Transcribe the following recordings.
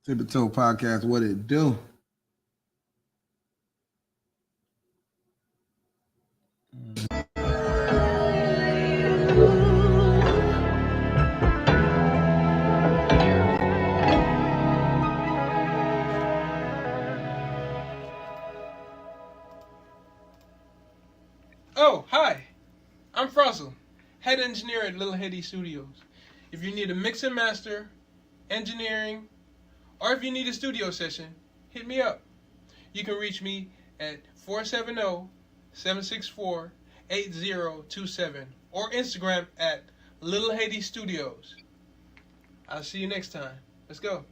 Tippie Toe podcast, what it do? Oh, hi. I'm Threesome, head engineer at Little Heady Studios. If you need a mix and master, engineering, or if you need a studio session, hit me up. You can reach me at 470-764-8027 or Instagram at Little Haiti Studios. I'll see you next time. Let's go.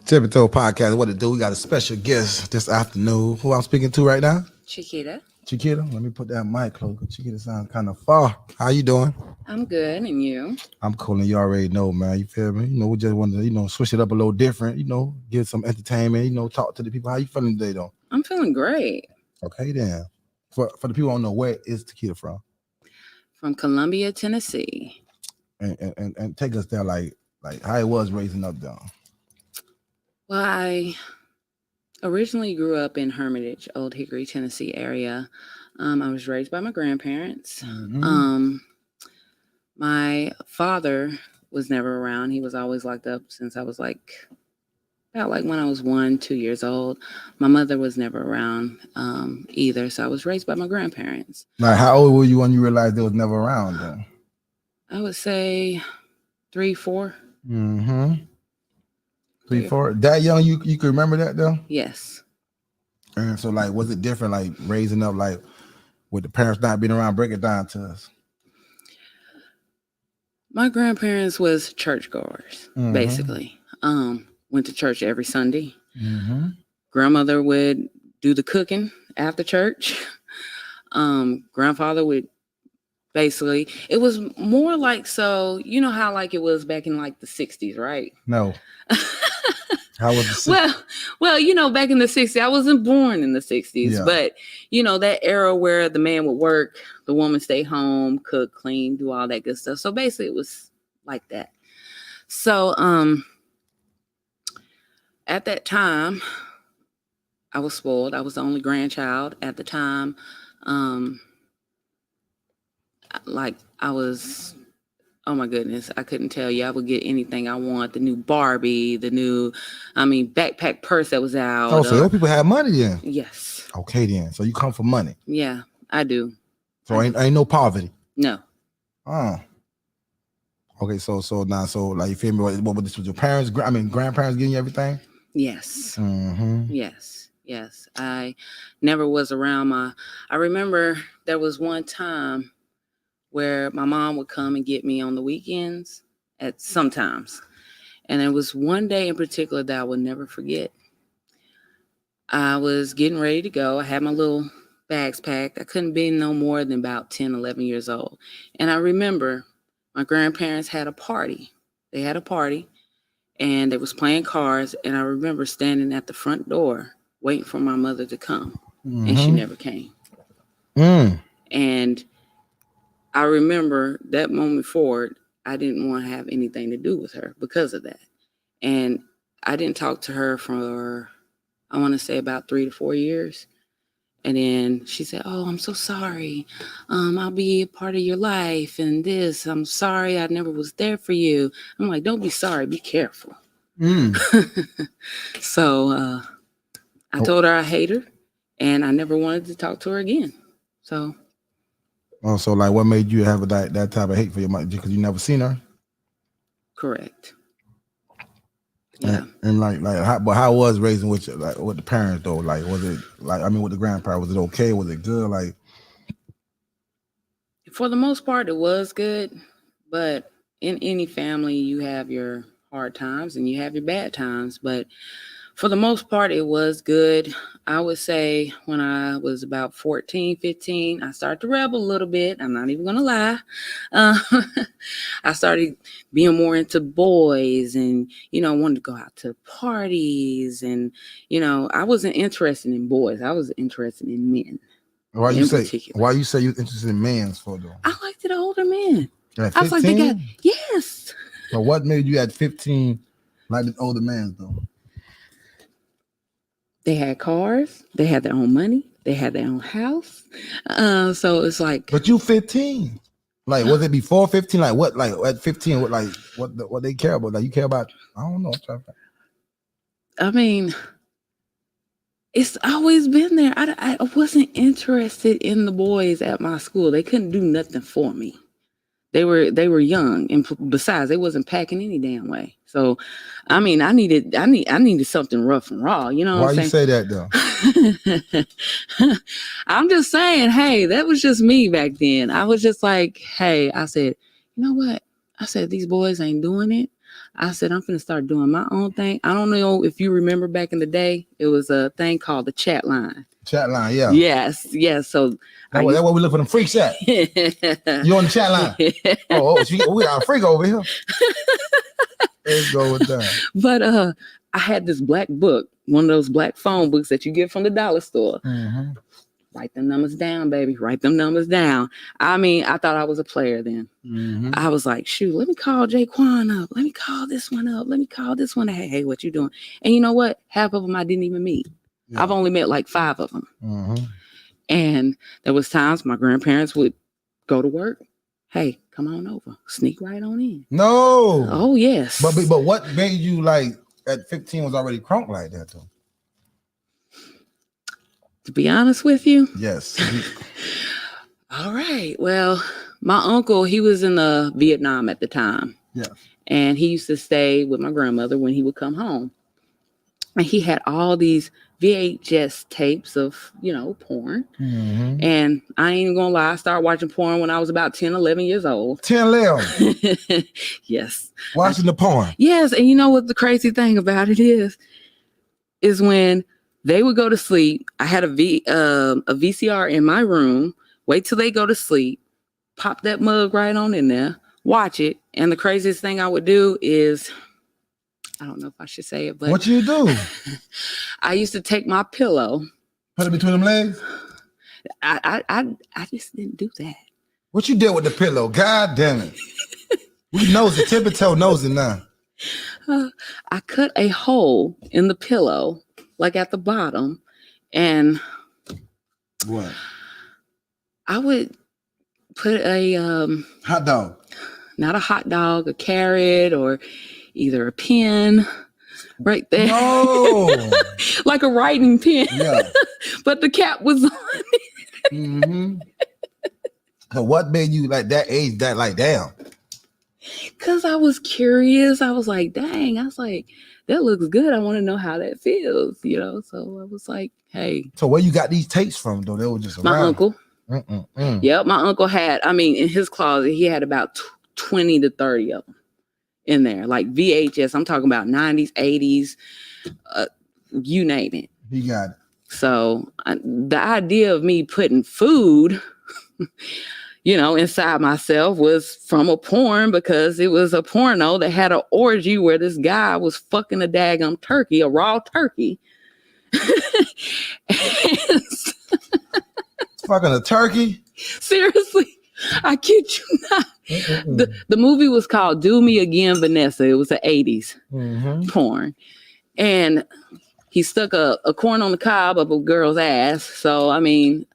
Tippie Toe podcast, what it do? We got a special guest this afternoon. Who I'm speaking to right now? Chiketa. Chiketa, let me put that mic close because Chiketa sounds kind of far. How you doing? I'm good, and you? I'm cool, and you already know, man. You feel me? We just wanted to, switch it up a little different, give some entertainment, talk to the people. How you feeling today, though? I'm feeling great. Okay, then. For the people who don't know, where is Chiketa from? From Columbia, Tennessee. And take us there, like how it was raising up there. Well, I originally grew up in Hermitage, Old Hickory, Tennessee area. I was raised by my grandparents. Mm-hmm. My father was never around. He was always locked up since I was about when I was 1-2 years old. My mother was never around either, so I was raised by my grandparents. Like, how old were you when you realized they was never around then? I would say 3, 4. Mm-hmm. 3, 4. That young, you can remember that though? Yes. And so, was it different, raising up, with the parents not being around? Break it down to us. My grandparents was churchgoers, basically. Went to church every Sunday. Mm-hmm. Grandmother would do the cooking after church. Grandfather would basically, it was more so, you know how it was back in the 60s, right? No. How was the 60s? Well, back in the 60s, I wasn't born in the 60s, but that era where the man would work, the woman stay home, cook, clean, do all that good stuff. So basically it was like that. So at that time, I was spoiled. I was the only grandchild at the time. I was, oh my goodness, I couldn't tell you. I would get anything I want. The new Barbie, the new, backpack purse that was out. Oh, so those people had money then? Yes. Okay then. So you come from money? Yeah, I do. So ain't no poverty? No. Oh. Okay, so now, you feel me? What this was your parents? Grandparents getting you everything? Yes. Mm-hmm. Yes. I never was around I remember there was one time where my mom would come and get me on the weekends sometimes. And there was one day in particular that I will never forget. I was getting ready to go. I had my little bags packed. I couldn't be no more than about 10, 11 years old. And I remember my grandparents had a party. They had a party and they was playing cards. And I remember standing at the front door waiting for my mother to come. Mm-hmm. And she never came. And I remember that moment forward, I didn't want to have anything to do with her because of that. And I didn't talk to her for, I want to say about 3 to 4 years. And then she said, "Oh, I'm so sorry. I'll be a part of your life and this. I'm sorry I never was there for you." I'm like, "Don't be sorry. Be careful." So I told her I hate her and I never wanted to talk to her again. So. Oh, so what made you have that type of hate for your mother? Because you never seen her? Correct. Yeah. And how was raising with with the parents though? Was it with the grandparents, was it okay? Was it good? For the most part, it was good. But in any family, you have your hard times and you have your bad times. But for the most part, it was good. I would say when I was about 14, 15, I started to rebel a little bit. I'm not even going to lie. I started being more into boys and, wanted to go out to parties. And, I wasn't interested in boys. I was interested in men. Why you say you're interested in men for though? I liked the older men. Like I was like, they got, yes. So what made you at 15 like the older man though? They had cars. They had their own money. They had their own house. So it's like. But you 15. Like, was it before 15? Like what? Like at 15, what they care about? Like you care about? I don't know. I mean, it's always been there. I wasn't interested in the boys at my school. They couldn't do nothing for me. They were young, and besides, they wasn't packing any damn way. So, I mean, I needed something rough and raw. You know why what I'm you saying? say that though? I'm just saying, hey, that was just me back then. I was just like, hey, I said, you know what? I said, these boys ain't doing it. I said, I'm finna start doing my own thing. I don't know if you remember back in the day, it was a thing called the chat line. Chat line, yeah. Yes. So that's why we look for them freaks at. You on the chat line? We got a freak over here. Let's go with that. But I had this black book, one of those black phone books that you get from the dollar store. Mm-hmm. Write them numbers down, baby. Write them numbers down. I mean, I thought I was a player then. Mm-hmm. I was like, shoot, let me call Jaquan up. Let me call this one up. Let me call this one. Hey, what you doing? And you know what? Half of them I didn't even meet. Yeah. I've only met like 5 of them. Mm-hmm. And there was times my grandparents would go to work. Hey, come on over. Sneak right on in. No. Oh, yes. But what made you like at 15 was already crunk like that though? To be honest with you? Yes. All right. Well, my uncle, he was in Vietnam at the time. Yeah. And he used to stay with my grandmother when he would come home. And he had all these VHS tapes of, porn. Mm-hmm. And I ain't even gonna lie, I started watching porn when I was about 10, 11 years old. 10, 11? Yes. Watching the porn? Yes. And you know what the crazy thing about it is when they would go to sleep, I had a VCR in my room, wait till they go to sleep, pop that mug right on in there, watch it. And the craziest thing I would do is, I don't know if I should say it, but what you do? I used to take my pillow, put it between them legs. I just didn't do that. What you did with the pillow? God damn it! We knows it. Tippie Toe knows it now. I cut a hole in the pillow, like at the bottom, and what? I would put a hot dog. Not a hot dog, a carrot, or either a pen right there. No. Like a writing pen. Yeah. But the cap was on it. Mm-hmm. So what made you like that age that like damn? Because I was curious. I was like, dang, that looks good. I want to know how that feels, So I was like, hey. So where you got these tapes from though? They were just around. My uncle. Mm-mm-mm. Yep, my uncle had, in his closet, he had about 20 to 30 of them in there. Like VHS, I'm talking about 90s, 80s, you name it. He got it. So the idea of me putting food, inside myself was from a porn, because it was a porno that had an orgy where this guy was fucking a daggum turkey, a raw turkey. Fucking a turkey? Seriously, I kid you not. The movie was called Do Me Again, Vanessa. It was an 80s porn. And he stuck a corn on the cob up a girl's ass. So, I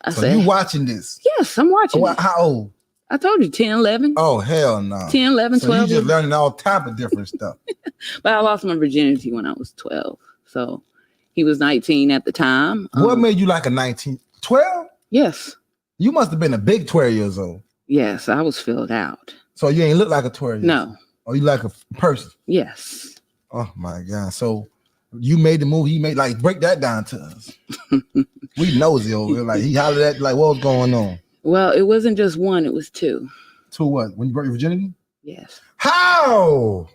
said, you watching this? Yes, I'm watching it. How old? I told you, 10, 11. Oh, hell no. 10, 11, so 12. You just learning all type of different stuff. But I lost my virginity when I was 12. So he was 19 at the time. What made you like a 19? 12? Yes. You must have been a big 12 years old. Yes, I was filled out. So you ain't look like a 12 years old? No. Or you like a person? Yes. Oh my God. So you made the movie, break that down to us. We nosy over here. Like he hollered at, like, what was going on? Well, it wasn't just one, it was 2. 2 what? When you broke your virginity? Yes. How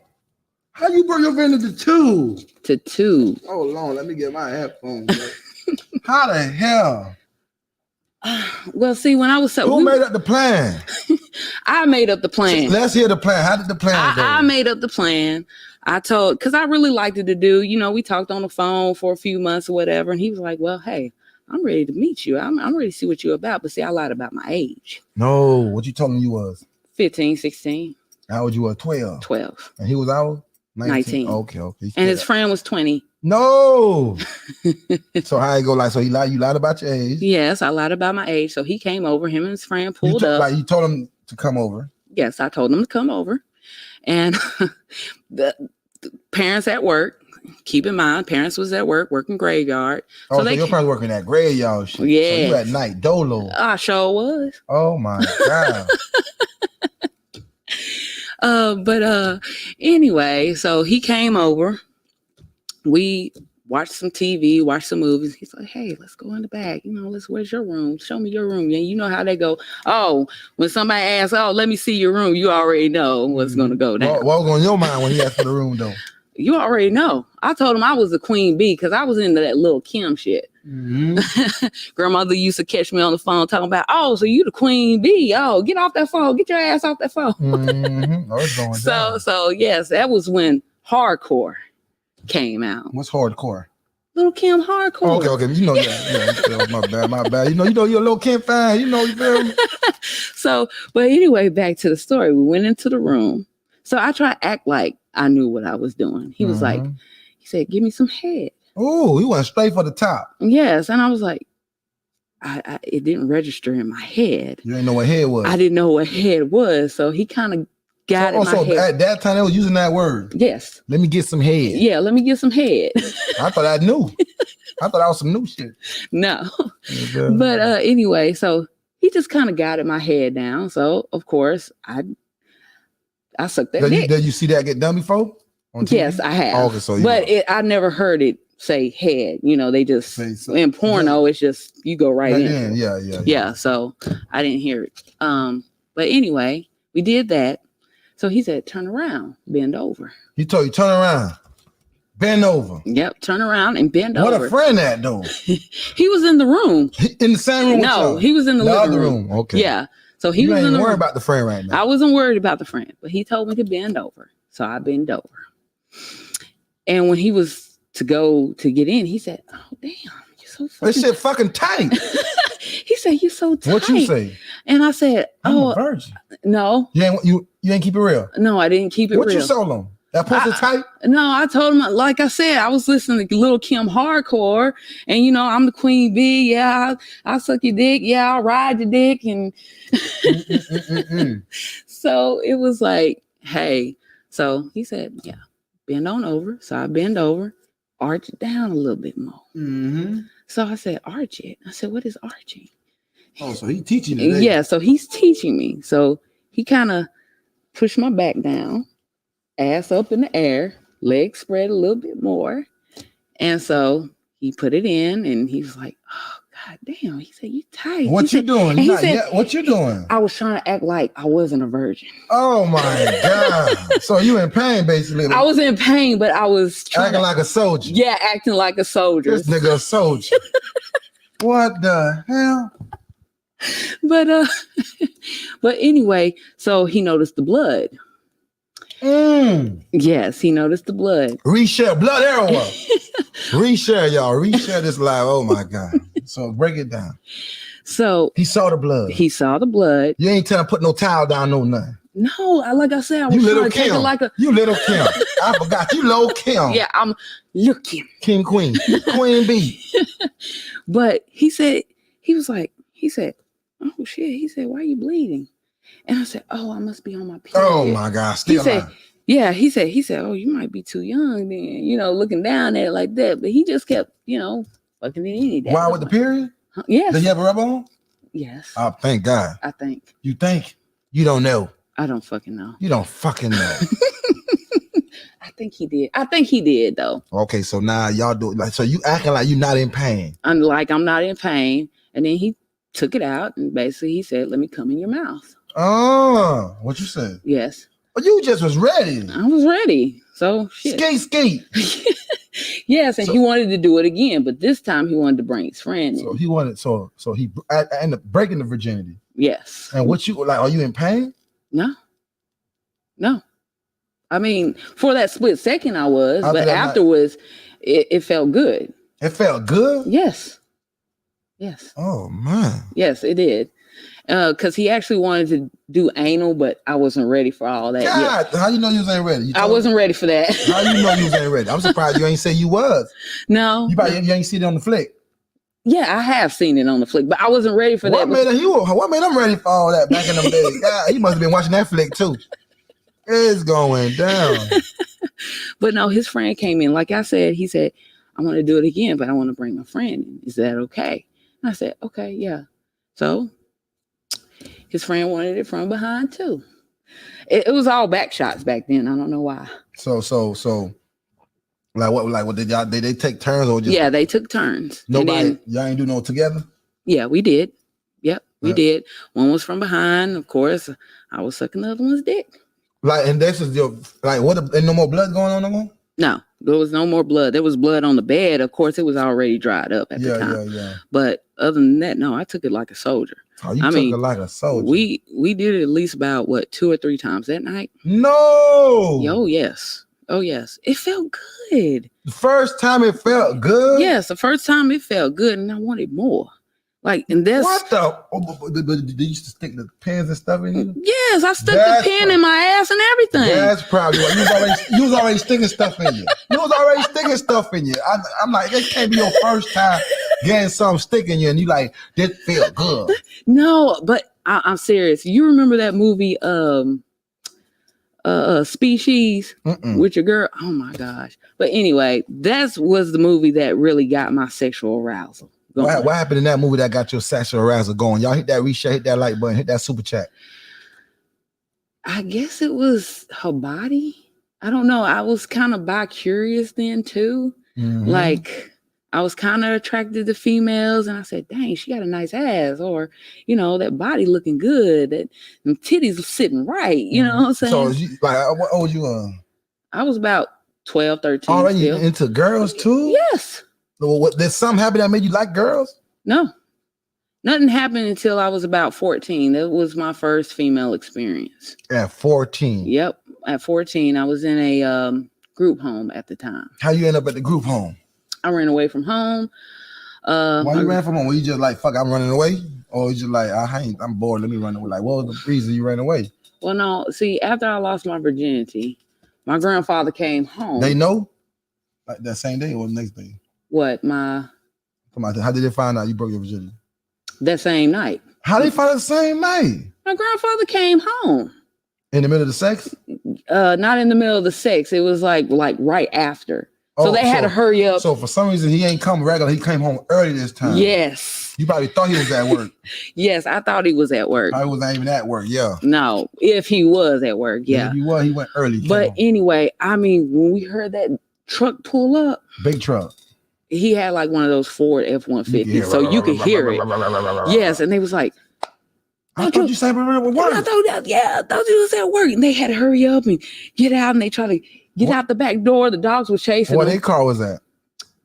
you broke your virginity to 2? To 2. Hold on, let me get my headphones. How the hell? Well, see, when I was who made up the plan? I made up the plan. Let's hear the plan. How did the plan go? I made up the plan. I told, because I really liked it to do. We talked on the phone for a few months or whatever, and he was like, "Well, hey, I'm ready to meet you. I'm ready to see what you're about." But see, I lied about my age. No, what you told him you was? 15, 16. How old you were? 12. 12. And he was out? 19. Okay. And his friend was 20. No. So how it go? Like, so you lied about your age. Yes, I lied about my age. So he came over. Him and his friend pulled up. Like you told him to come over. Yes, I told him to come over. And the parents at work. Keep in mind, parents was at work, working graveyard. Oh, so your parents working at graveyard shit. Yeah. So you at night, dolo. I sure was. Oh my God. But anyway, so he came over. We watched some TV, watched some movies. He's like, hey, let's go in the back. Where's your room? Show me your room. Yeah, you know how they go. Oh, when somebody asks, oh, let me see your room, you already know what's going to go down. What was on your mind when he asked for the room, though? You already know. I told him I was a queen bee because I was into that little Kim shit. Mm-hmm. Grandmother used to catch me on the phone talking about, oh, so you the queen bee. Oh, get off that phone. Get your ass off that phone. Mm-hmm. Oh, it's going down. So yes, that was when hardcore came out. What's hardcore? Little Kim hardcore. Okay. Yeah, my bad. You know, you're a little Kim fan. You feel me? So, but anyway, back to the story. We went into the room. So I tried to act like I knew what I was doing. He was like, he said, give me some head. Oh, he went straight for the top. Yes. And I was like, it didn't register in my head. You didn't know what head was. I didn't know what head was. So he kind of got in my head. At that time, they was using that word. Yes. Let me get some head. Yeah, let me get some head. I thought I knew. I thought that was some new shit. No. But anyway, so he just kind of got in my head down. So, of course, I sucked that dick. Did you see that get done before? Yes, I have. Oh, okay, so I never heard it say head. They just in porno, it's just you go right in. Yeah. So I didn't hear it. But anyway, we did that. So he said, turn around, bend over. He told you, turn around, bend over. Yep, turn around and bend over. What a friend at, though? He was in the room. In the same room? No, he was in the living room. Okay. Yeah. So he was in the room. Worried about the friend right now. I wasn't worried about the friend, but he told me to bend over. So I bend over. And when he was to go to get in, he said, oh, damn, you're so fucking This shit fucking tight. He said, you're so tight. What you say? And I said, I'm a virgin. No. You ain't keep it real? No, I didn't keep it real. What you sold him? That pussy tight? No, I told him, like I said, I was listening to Little Kim hardcore, and I'm the queen bee. Yeah, I'll suck your dick. Yeah, I'll ride your dick. And so it was like, hey. So he said, yeah, bend on over. So I bend over, arch it down a little bit more. Mm-hmm. So I said, arch it. I said, what is arching? Oh, so he's teaching you. Yeah, so he's teaching me. So he kind of pushed my back down, ass up in the air, legs spread a little bit more. And so he put it in and he was like, oh, God damn. He said, you tight. What you doing? What you doing? I was trying to act like I wasn't a virgin. Oh, my God. So you in pain, basically. I was in pain, but I was acting like a soldier. Yeah, acting like a soldier. This nigga a soldier. What the hell? But anyway, so he noticed the blood. Yes, he noticed the blood. Reshare blood arrow. Reshare, y'all. Reshare this live. Oh my God. So break it down. So he saw the blood. He saw the blood. You ain't telling put no towel down, no nothing. No, like I said, I was you trying little to take Kim. it like a You little Kim. I forgot you little Kim. Yeah, I'm little Kim. King Queen. Queen Bee. But he said, oh shit. He said, why are you bleeding? And I said, oh, I must be on my period. Oh my God. Still alive. He said, oh, you might be too young then, looking down at it like that. But he just kept, fucking it in. Why with the period? Yes. Did you have a rub on? Yes. Oh, thank God. I think. You think? You don't know. I don't fucking know. You don't fucking know. I think he did though. Okay, so now y'all do so you acting like you're not in pain. I'm not in pain. And then he took it out and basically he said, let me come in your mouth. Oh, what you said? Yes. But you just was ready. I was ready. So shit. Skate. Yes, and he wanted to do it again, but this time he wanted to bring his friend in. So he wanted so he ended up breaking the virginity. Yes. And what you like, are you in pain? No. I mean, for that split second I was, but afterwards it felt good. It felt good? Yes. Oh man. Yes, it did. Because he actually wanted to do anal, but I wasn't ready for all that. God, how you know you ain't ready? I wasn't ready for that. How you know you ain't ready? I'm surprised you ain't say you was. No. You ain't seen it on the flick. Yeah, I have seen it on the flick, but I wasn't ready for that. What made him ready for all that back in the day? God, he must have been watching that flick too. It's going down. But no, his friend came in. Like I said, he said, I want to do it again, but I want to bring my friend in. Is that okay? And I said, okay, yeah. So his friend wanted it from behind too. It was all back shots back then. I don't know why. So what did y'all, did they take turns or just? Yeah, they took turns. Nobody, y'all ain't do no together? Yeah, we did. Yep, we did. One was from behind, of course. I was sucking the other one's dick. Like, and this is your, like, what, ain't no more blood going on no more? No, there was no more blood. There was blood on the bed. Of course, it was already dried up at the time. Yeah. But other than that, no, I took it like a soldier. Oh, you took it like a soldier. We did it at least about, 2 or 3 times that night. No! Oh, yes. Oh, yes. It felt good. The first time it felt good? Yes, the first time it felt good, and I wanted more. Like, and that's... What the... Did you used to stick the pins and stuff in you? Yes, I stuck the pin in my ass and everything. That's probably what you was already sticking stuff in you. You was already sticking stuff in you. I'm like, it can't be your first time getting something sticking you, and you like, this feel good. No, but I'm serious. You remember that movie, Species with your girl? Oh my gosh. But anyway, that was the movie that really got my sexual arousal going. What happened in that movie that got your sexual arousal going? Y'all hit that reshare, hit that like button, hit that super chat. I guess it was her body. I don't know. I was kind of bi-curious then too. Mm-hmm. Like, I was kind of attracted to females, and I said, dang, she got a nice ass, or, that body looking good, that them titties sitting right, you know what I'm saying? So, what old you? I was about 12, 13. Already still. Into girls too? Yes. Did something happen that made you like girls? No. Nothing happened until I was about 14. That was my first female experience. At 14? Yep. At 14, I was in a group home at the time. How you end up at the group home? I ran away from home. Why you ran from home? Were you just like, fuck, I'm running away? Or you just like, I'm bored, let me run away? Like, what was the reason you ran away? Well, no, see, after I lost my virginity, my grandfather came home. They know? Like that same day or the next day? What, how did they find out you broke your virginity? That same night. How they find out the same night? My grandfather came home. In the middle of the sex? Not in the middle of the sex. It was like right after. So they had to hurry up. So for some reason, he ain't come regular. He came home early this time. Yes. You probably thought he was at work. Yes, I thought he was at work. I was not even at work, yeah. No, if he was at work, yeah. If he was, he went early. But anyway, I mean, when we heard that truck pull up. Big truck. He had like one of those Ford F-150s, so you could hear it. Yes, and they was like, I thought you said we were at work. I thought you was at work. And they had to hurry up and get out, and they try to get out the back door. The dogs were chasing them. What their car was at?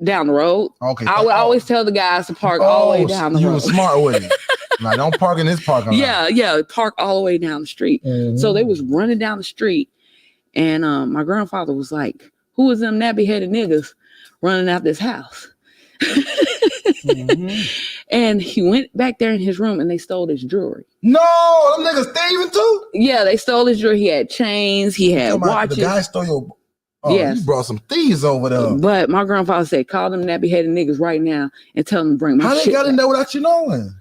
Down the road. Okay. I would always tell the guys to park all the way down the road. You were smart with it. Like, don't park in this parking lot. Yeah, park all the way down the street. Mm-hmm. So they was running down the street, and my grandfather was like, who is them nappy-headed niggas running out this house? Mm-hmm. And he went back there in his room, and they stole his jewelry. No, them niggas thieving too? Yeah, they stole his jewelry. He had chains. He had watches. The guy stole your... Oh, yes. You brought some thieves over there. But my grandfather said, call them nappy-headed niggas right now and tell them to bring my shit. How they got in there without you knowing?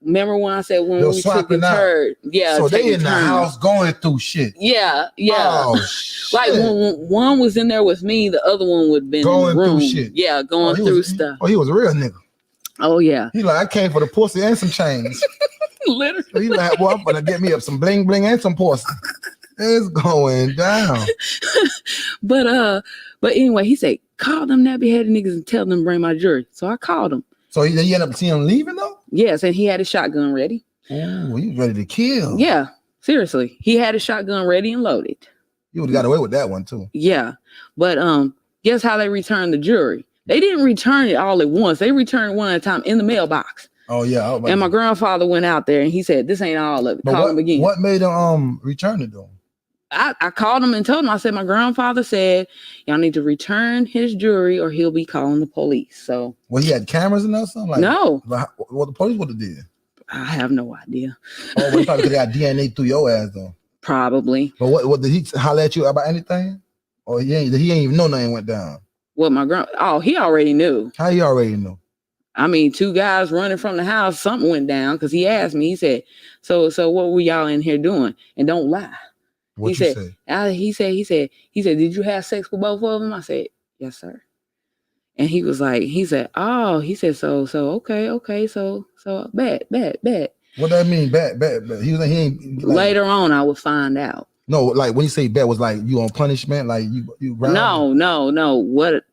Remember when I said when we took the turd? Yeah. So they in the house going through shit. Yeah. Oh, shit. Like when one was in there with me, the other one would have been going in the room. Through shit. Yeah, going through stuff. He was a real nigga. Oh, yeah. He like, I came for the pussy and some chains. Literally. He like, well, I'm gonna get me up some bling bling and some pussy. It's going down. But anyway, he said, call them nappy-headed niggas and tell them to bring my jewelry. So I called him. So you ended up seeing him leaving though? Yes, and he had his shotgun ready. Oh, he was ready to kill. Yeah, seriously. He had his shotgun ready and loaded. You would have got away with that one too. Yeah. But guess how they returned the jewelry? They didn't return it all at once. They returned one at a time in the mailbox. Oh yeah. And my grandfather went out there and he said, this ain't all of it. Call him again. What made him return it though? I called him and told him, I said, my grandfather said, y'all need to return his jewelry or he'll be calling the police. So. Well, he had cameras and that something? Like, no. What the police would have did? I have no idea. Oh, but probably could have got DNA through your ass though. Probably. But what did he holler at you about anything? Or he ain't even know nothing went down? What my grandma? Oh, he already knew. How he already know? I mean, 2 guys running from the house. Something went down because he asked me. He said, "So what were y'all in here doing?" And don't lie. What he you said, say? He said, "Did you have sex with both of them?" I said, "Yes, sir." And he was like, "Oh," he said, so okay, so bet. What that mean? Bet. He ain't like, later on I would find out. No, like when you say bet was like you on punishment, like you No. What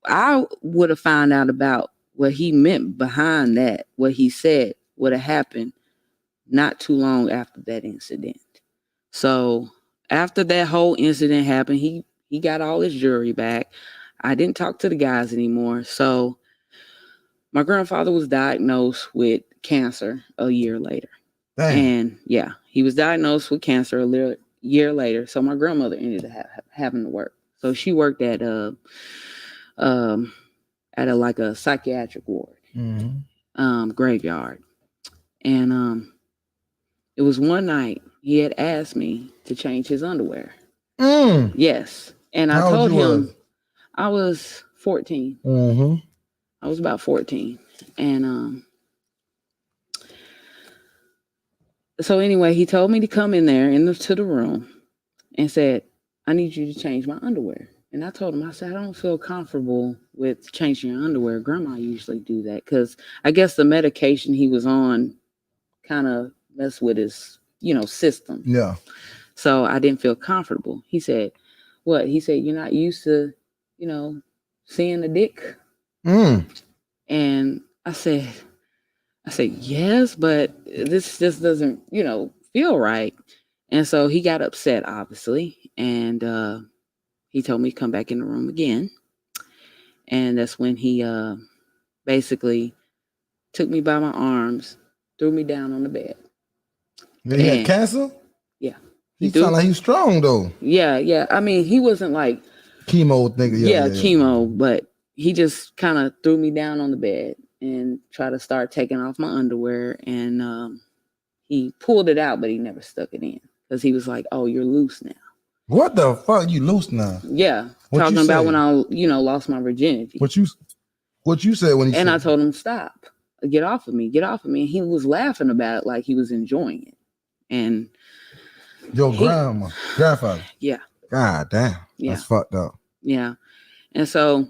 I would have found out about what he meant behind that, what he said would have happened not too long after that incident. So after that whole incident happened, he got all his jewelry back. I didn't talk to the guys anymore. So my grandfather was diagnosed with cancer a year later. Damn. And yeah, he was diagnosed with cancer a year later. So my grandmother ended up having to work. So she worked at a psychiatric ward, graveyard. And it was one night he had asked me to change his underwear. Yes. And I told him I was 14. I was about 14. And so anyway, he told me to come in there to the room and said, "I need you to change my underwear." And I told him, I said, "I don't feel comfortable with changing your underwear. Grandma usually do that." Because I guess the medication he was on kind of messed with his, system. Yeah. So I didn't feel comfortable. He said, "What?" He said, "You're not used to, seeing a dick?" And I said, "Yes, but this just doesn't, feel right." And so he got upset, obviously. And he told me to come back in the room again. And that's when he basically took me by my arms, threw me down on the bed. He had cancer? Yeah. He sounded like he was strong, though. Yeah. I mean, he wasn't like... chemo nigga. Yeah, chemo, but he just kind of threw me down on the bed and tried to start taking off my underwear. And he pulled it out, but he never stuck it in. Because he was like, "Oh, you're loose now." What the fuck? You loose now? Yeah. Talking about when I, lost my virginity. What you said when he said? And I told him, "Stop. Get off of me. Get off of me." And he was laughing about it like he was enjoying it. And your grandfather? Yeah. God damn. Yeah. That's fucked up. Yeah. And so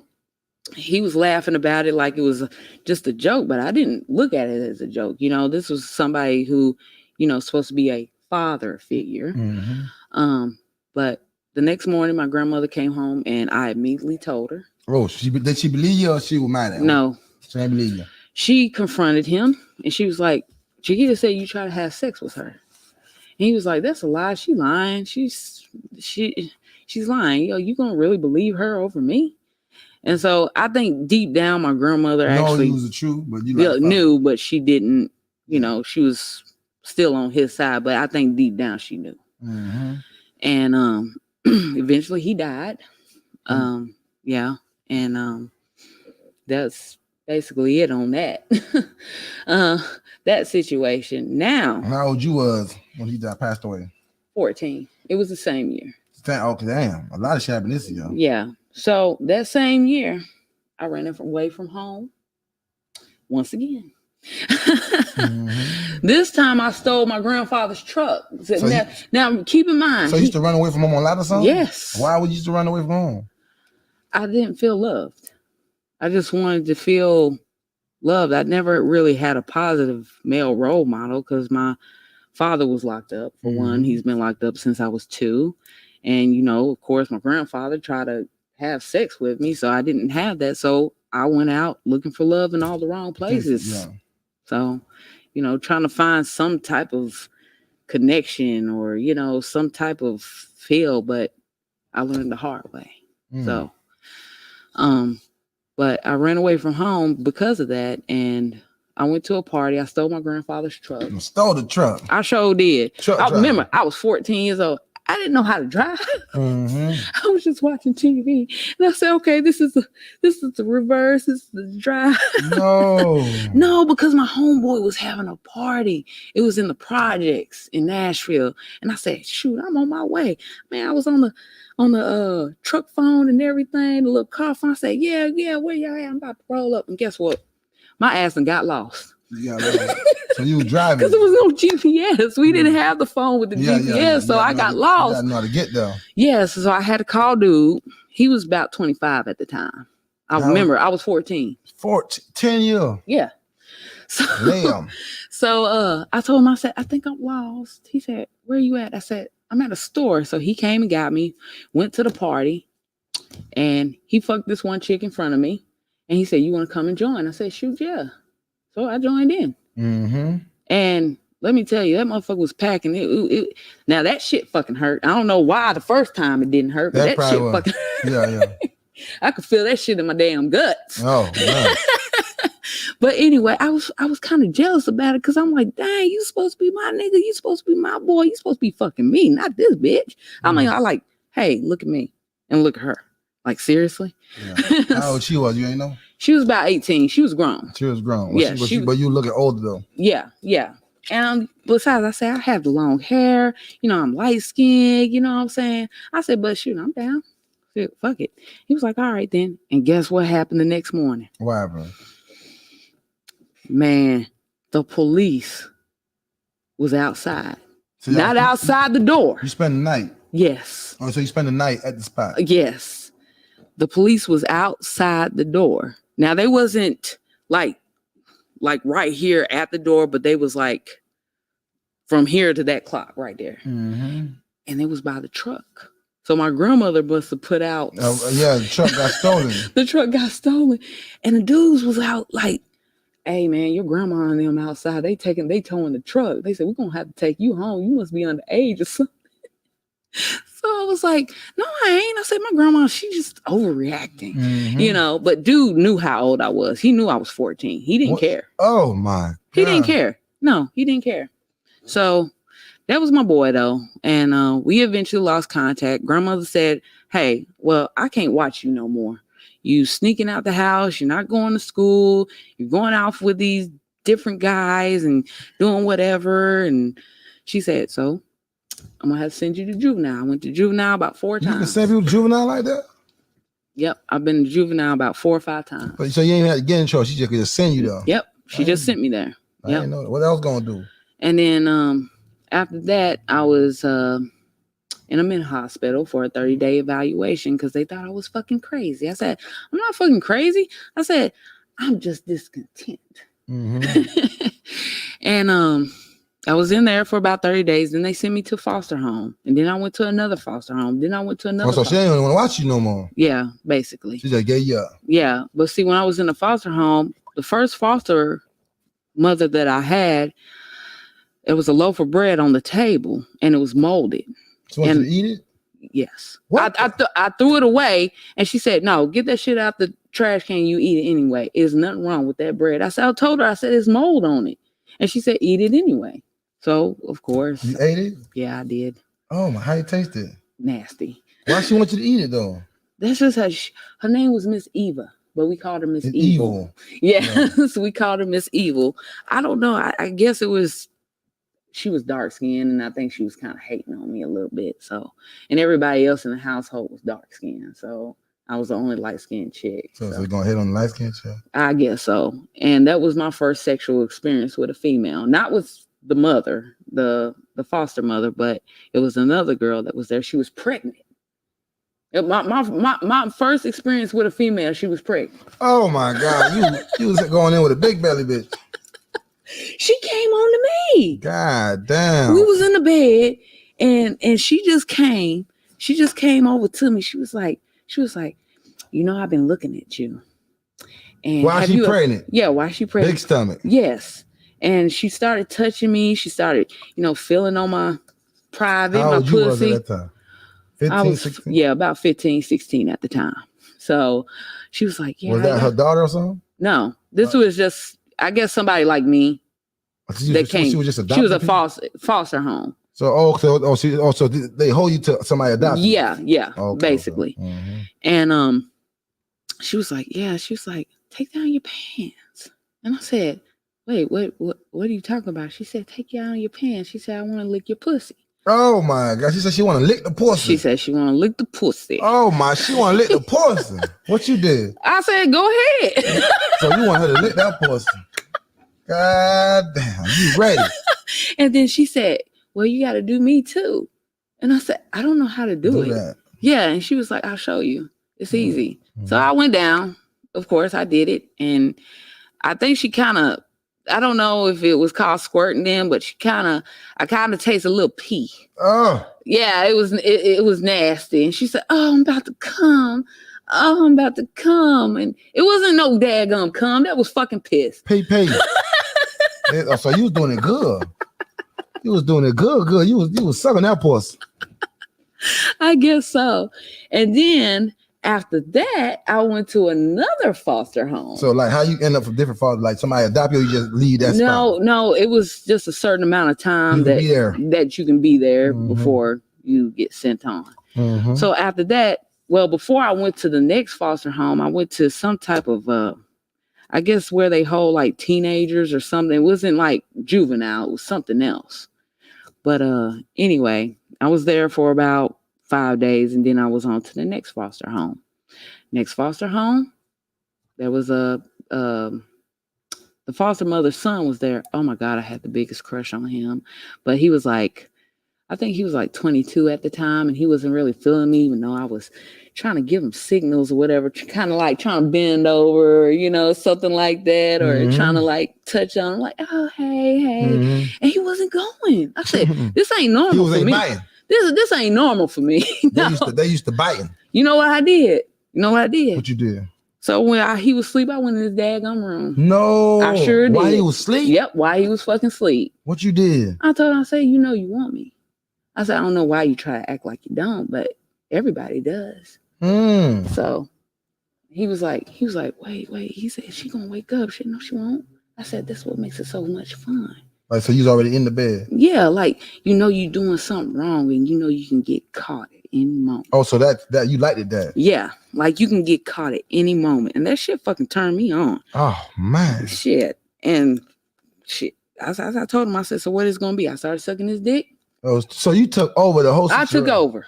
he was laughing about it like it was just a joke, but I didn't look at it as a joke. This was somebody who, supposed to be a father figure. But the next morning, my grandmother came home and I immediately told her. Oh, did she believe you or she was mad at her? No. She didn't believe you. She confronted him and she was like, "Chiketa said you try to have sex with her." And he was like, "That's a lie. She lying. She's lying. You gonna really believe her over me?" And so I think deep down, my grandmother actually knew the truth, but knew, but she didn't. She was still on his side, but I think deep down she knew. And eventually he died. Yeah, and that's basically it on that. That situation. Now, how old you was when he passed away? 14. It was the same year. Okay, damn. A lot of shit happened this year. Yeah. So that same year, I ran away from home once again. This time I stole my grandfather's truck. Now keep in mind. So you used to run away from home a lot or something? Yes. Why would you used to run away from home? I didn't feel loved. I just wanted to feel loved. I never really had a positive male role model because my father was locked up. For one, he's been locked up since I was 2. And, of course, my grandfather tried to have sex with me. So I didn't have that. So I went out looking for love in all the wrong places. Yeah. So, trying to find some type of connection or, some type of feel, but I learned the hard way. So, but I ran away from home because of that. And I went to a party. I stole my grandfather's truck. You stole the truck? I sure did. Remember, I was 14 years old. I didn't know how to drive. Mm-hmm. I was just watching TV, and I said, "Okay, this is the reverse. This is the drive." No, because my homeboy was having a party. It was in the projects in Nashville, and I said, "Shoot, I'm on my way." Man, I was on the truck phone and everything, the little car phone. I said, "Yeah, where y'all at? I'm about to roll up." And guess what? My ass and got lost. Yeah, so you was driving because there was no GPS. We didn't have the phone with the GPS, so I got lost. You gotta know how to get there. Yes, so I had to call dude. He was about 25 at the time. I remember I was 14. 10 years. Yeah. So, damn. So I told him, I said, I think I'm lost. He said, where you at? I said, I'm at a store. So he came and got me, went to the party, and he fucked this one chick in front of me. And he said, you want to come and join? I said, shoot, yeah. So I joined in. Mm-hmm. And let me tell you, that motherfucker was packing. Now that shit fucking hurt. I don't know why the first time it didn't hurt, but that shit fucking hurt. Yeah. I could feel that shit in my damn guts. Oh, man. But anyway, I was kind of jealous about it because I'm like, dang, you supposed to be my nigga. You supposed to be my boy. You supposed to be fucking me, not this bitch. I mean, I like, hey, look at me and look at her. Like, seriously? Yeah. How old she was? You ain't know? She was about 18. She was grown. She was grown. But you looking older though. Yeah. And besides, I said, I have the long hair. You know, I'm light skinned. You know what I'm saying? I said, but shoot, I'm down. Said, fuck it. He was like, all right then. And guess what happened the next morning? What happened? Man, the police was outside. So not outside the door. You spend the night? Yes. Oh, so you spend the night at the spot? Yes. The police was outside the door. Now, they wasn't like right here at the door, but they was like from here to that clock right there. Mm-hmm. And it was by the truck. So my grandmother must have put out. The truck got stolen. The truck got stolen. And the dudes was out like, hey, man, your grandma and them outside, they towing the truck. They said, we're going to have to take you home. You must be underage or something. So I was like, no, I ain't. I said, my grandma, she just overreacting, you know, but dude knew how old I was. He knew I was 14. He didn't care. Oh my God. He didn't care. No, he didn't care. So that was my boy though. And we eventually lost contact. Grandmother said, hey, well, I can't watch you no more. You sneaking out the house. You're not going to school. You're going out with these different guys and doing whatever. And she said, so I'm going to have to send you to juvenile. I went to juvenile about 4 times. You can send people to juvenile like that? Yep. I've been to juvenile about 4 or 5 times. But so you ain't had to get in trouble. She just could just send you though. Yep. She just sent me there. I didn't know that. What else going to do? And then after that, I was in a mental hospital for a 30-day evaluation because they thought I was fucking crazy. I said, I'm not fucking crazy. I said, I'm just discontent. Mm-hmm. And I was in there for about 30 days. Then they sent me to foster home. And then I went to another foster home. Then I went to another. So she didn't even want to watch you no more. Yeah, basically. She just gave you up. Yeah. But see, when I was in the foster home, the first foster mother that I had, there was a loaf of bread on the table and it was molded. So you to eat it? Yes. I threw it away and she said, no, get that shit out the trash can. You eat it anyway. There's nothing wrong with that bread. I told her, there's mold on it. And she said, eat it anyway. So, of course. You ate it? Yeah, I did. Oh, my, how you taste it? Nasty. Why she want you to eat it, though? That's just her name was Miss Eva, but we called her Miss Evil. Yeah, so we called her Miss Evil. I don't know. I guess she was dark skinned and I think she was kind of hating on me a little bit. So, and everybody else in the household was dark skinned. So I was the only light skinned chick. So you're going to hit on the light skinned chick? I guess so. And that was my first sexual experience with a female, not with the mother, the foster mother, but it was another girl that was there. She was pregnant. My first experience with a female, she was pregnant. Oh my God. You was going in with a big belly bitch. She came on to me. God damn. We was in the bed and she just came over to me. She was like, you know, I've been looking at you. And why she pregnant? Yeah, why she pregnant? Big stomach. Yes. And she started touching me. She started, feeling on my private, my pussy. How old you was at that time? 15, 16? Yeah, about 15, 16 at the time. So she was like, yeah. Was that her daughter or something? No, this was just, I guess somebody like me that came. She was just adopted. She was a foster home. So they hold you to somebody adopted. Yeah, Okay, basically. Okay. Mm-hmm. And she was like, take down your pants. And I said, wait, what are you talking about? She said, take down your pants. She said, I want to lick your pussy. Oh my God. She said she want to lick the pussy. She said she want to lick the pussy. Oh my, she want to lick the pussy. What you did? I said, go ahead. So you want her to lick that pussy. God damn, you ready. And then she said, well, you got to do me too. And I said, I don't know how to do it. That. Yeah. And she was like, I'll show you. It's easy. Mm-hmm. So I went down. Of course, I did it. And I think she kind of, I don't know if it was called squirting then, but I kind of tasted a little pee. Oh. Yeah, it was nasty. And she said, oh, I'm about to come. Oh, I'm about to come. And it wasn't no daggum cum. That was fucking piss. Pee. So you was doing it good. You was doing it good. You was sucking that pussy. I guess so. And then after that, I went to another foster home. So like how you end up from different foster, like somebody adopt you, or you just leave that spot? No, it was just a certain amount of time that you can be there before you get sent on. Mm-hmm. So after that, well, before I went to the next foster home, I went to some type of I guess where they hold like teenagers or something. It wasn't like juvenile, it was something else. But anyway, I was there for about 5 days, and then I was on to the next foster home. Next foster home, there was the foster mother's son was there. Oh my God, I had the biggest crush on him. But he was like, I think he was like 22 at the time, and he wasn't really feeling me, even though I was trying to give him signals or whatever, kind of like trying to bend over, something like that, or trying to like touch on him, like, oh, hey. And he wasn't going. I said, this ain't normal for me. Biting. This ain't normal for me. No. They used to biting. You know what I did? What you did? So when he was asleep, I went in his daggum room. No. I sure did. While he was asleep? Yep, while he was fucking asleep. What you did? I told him, I said, you want me. I said, I don't know why you try to act like you don't, but everybody does. So he was like, wait. He said, she gonna wake up. She won't. I said, that's what makes it so much fun. Like, so you was already in the bed? Yeah, like, you doing something wrong, and you can get caught at any moment. Oh, so that you liked it that? Yeah, like you can get caught at any moment, and that shit fucking turned me on. Oh man, shit. I told him, I said, so what is it gonna be? I started sucking his dick. Oh, so you took over the whole situation? I took over.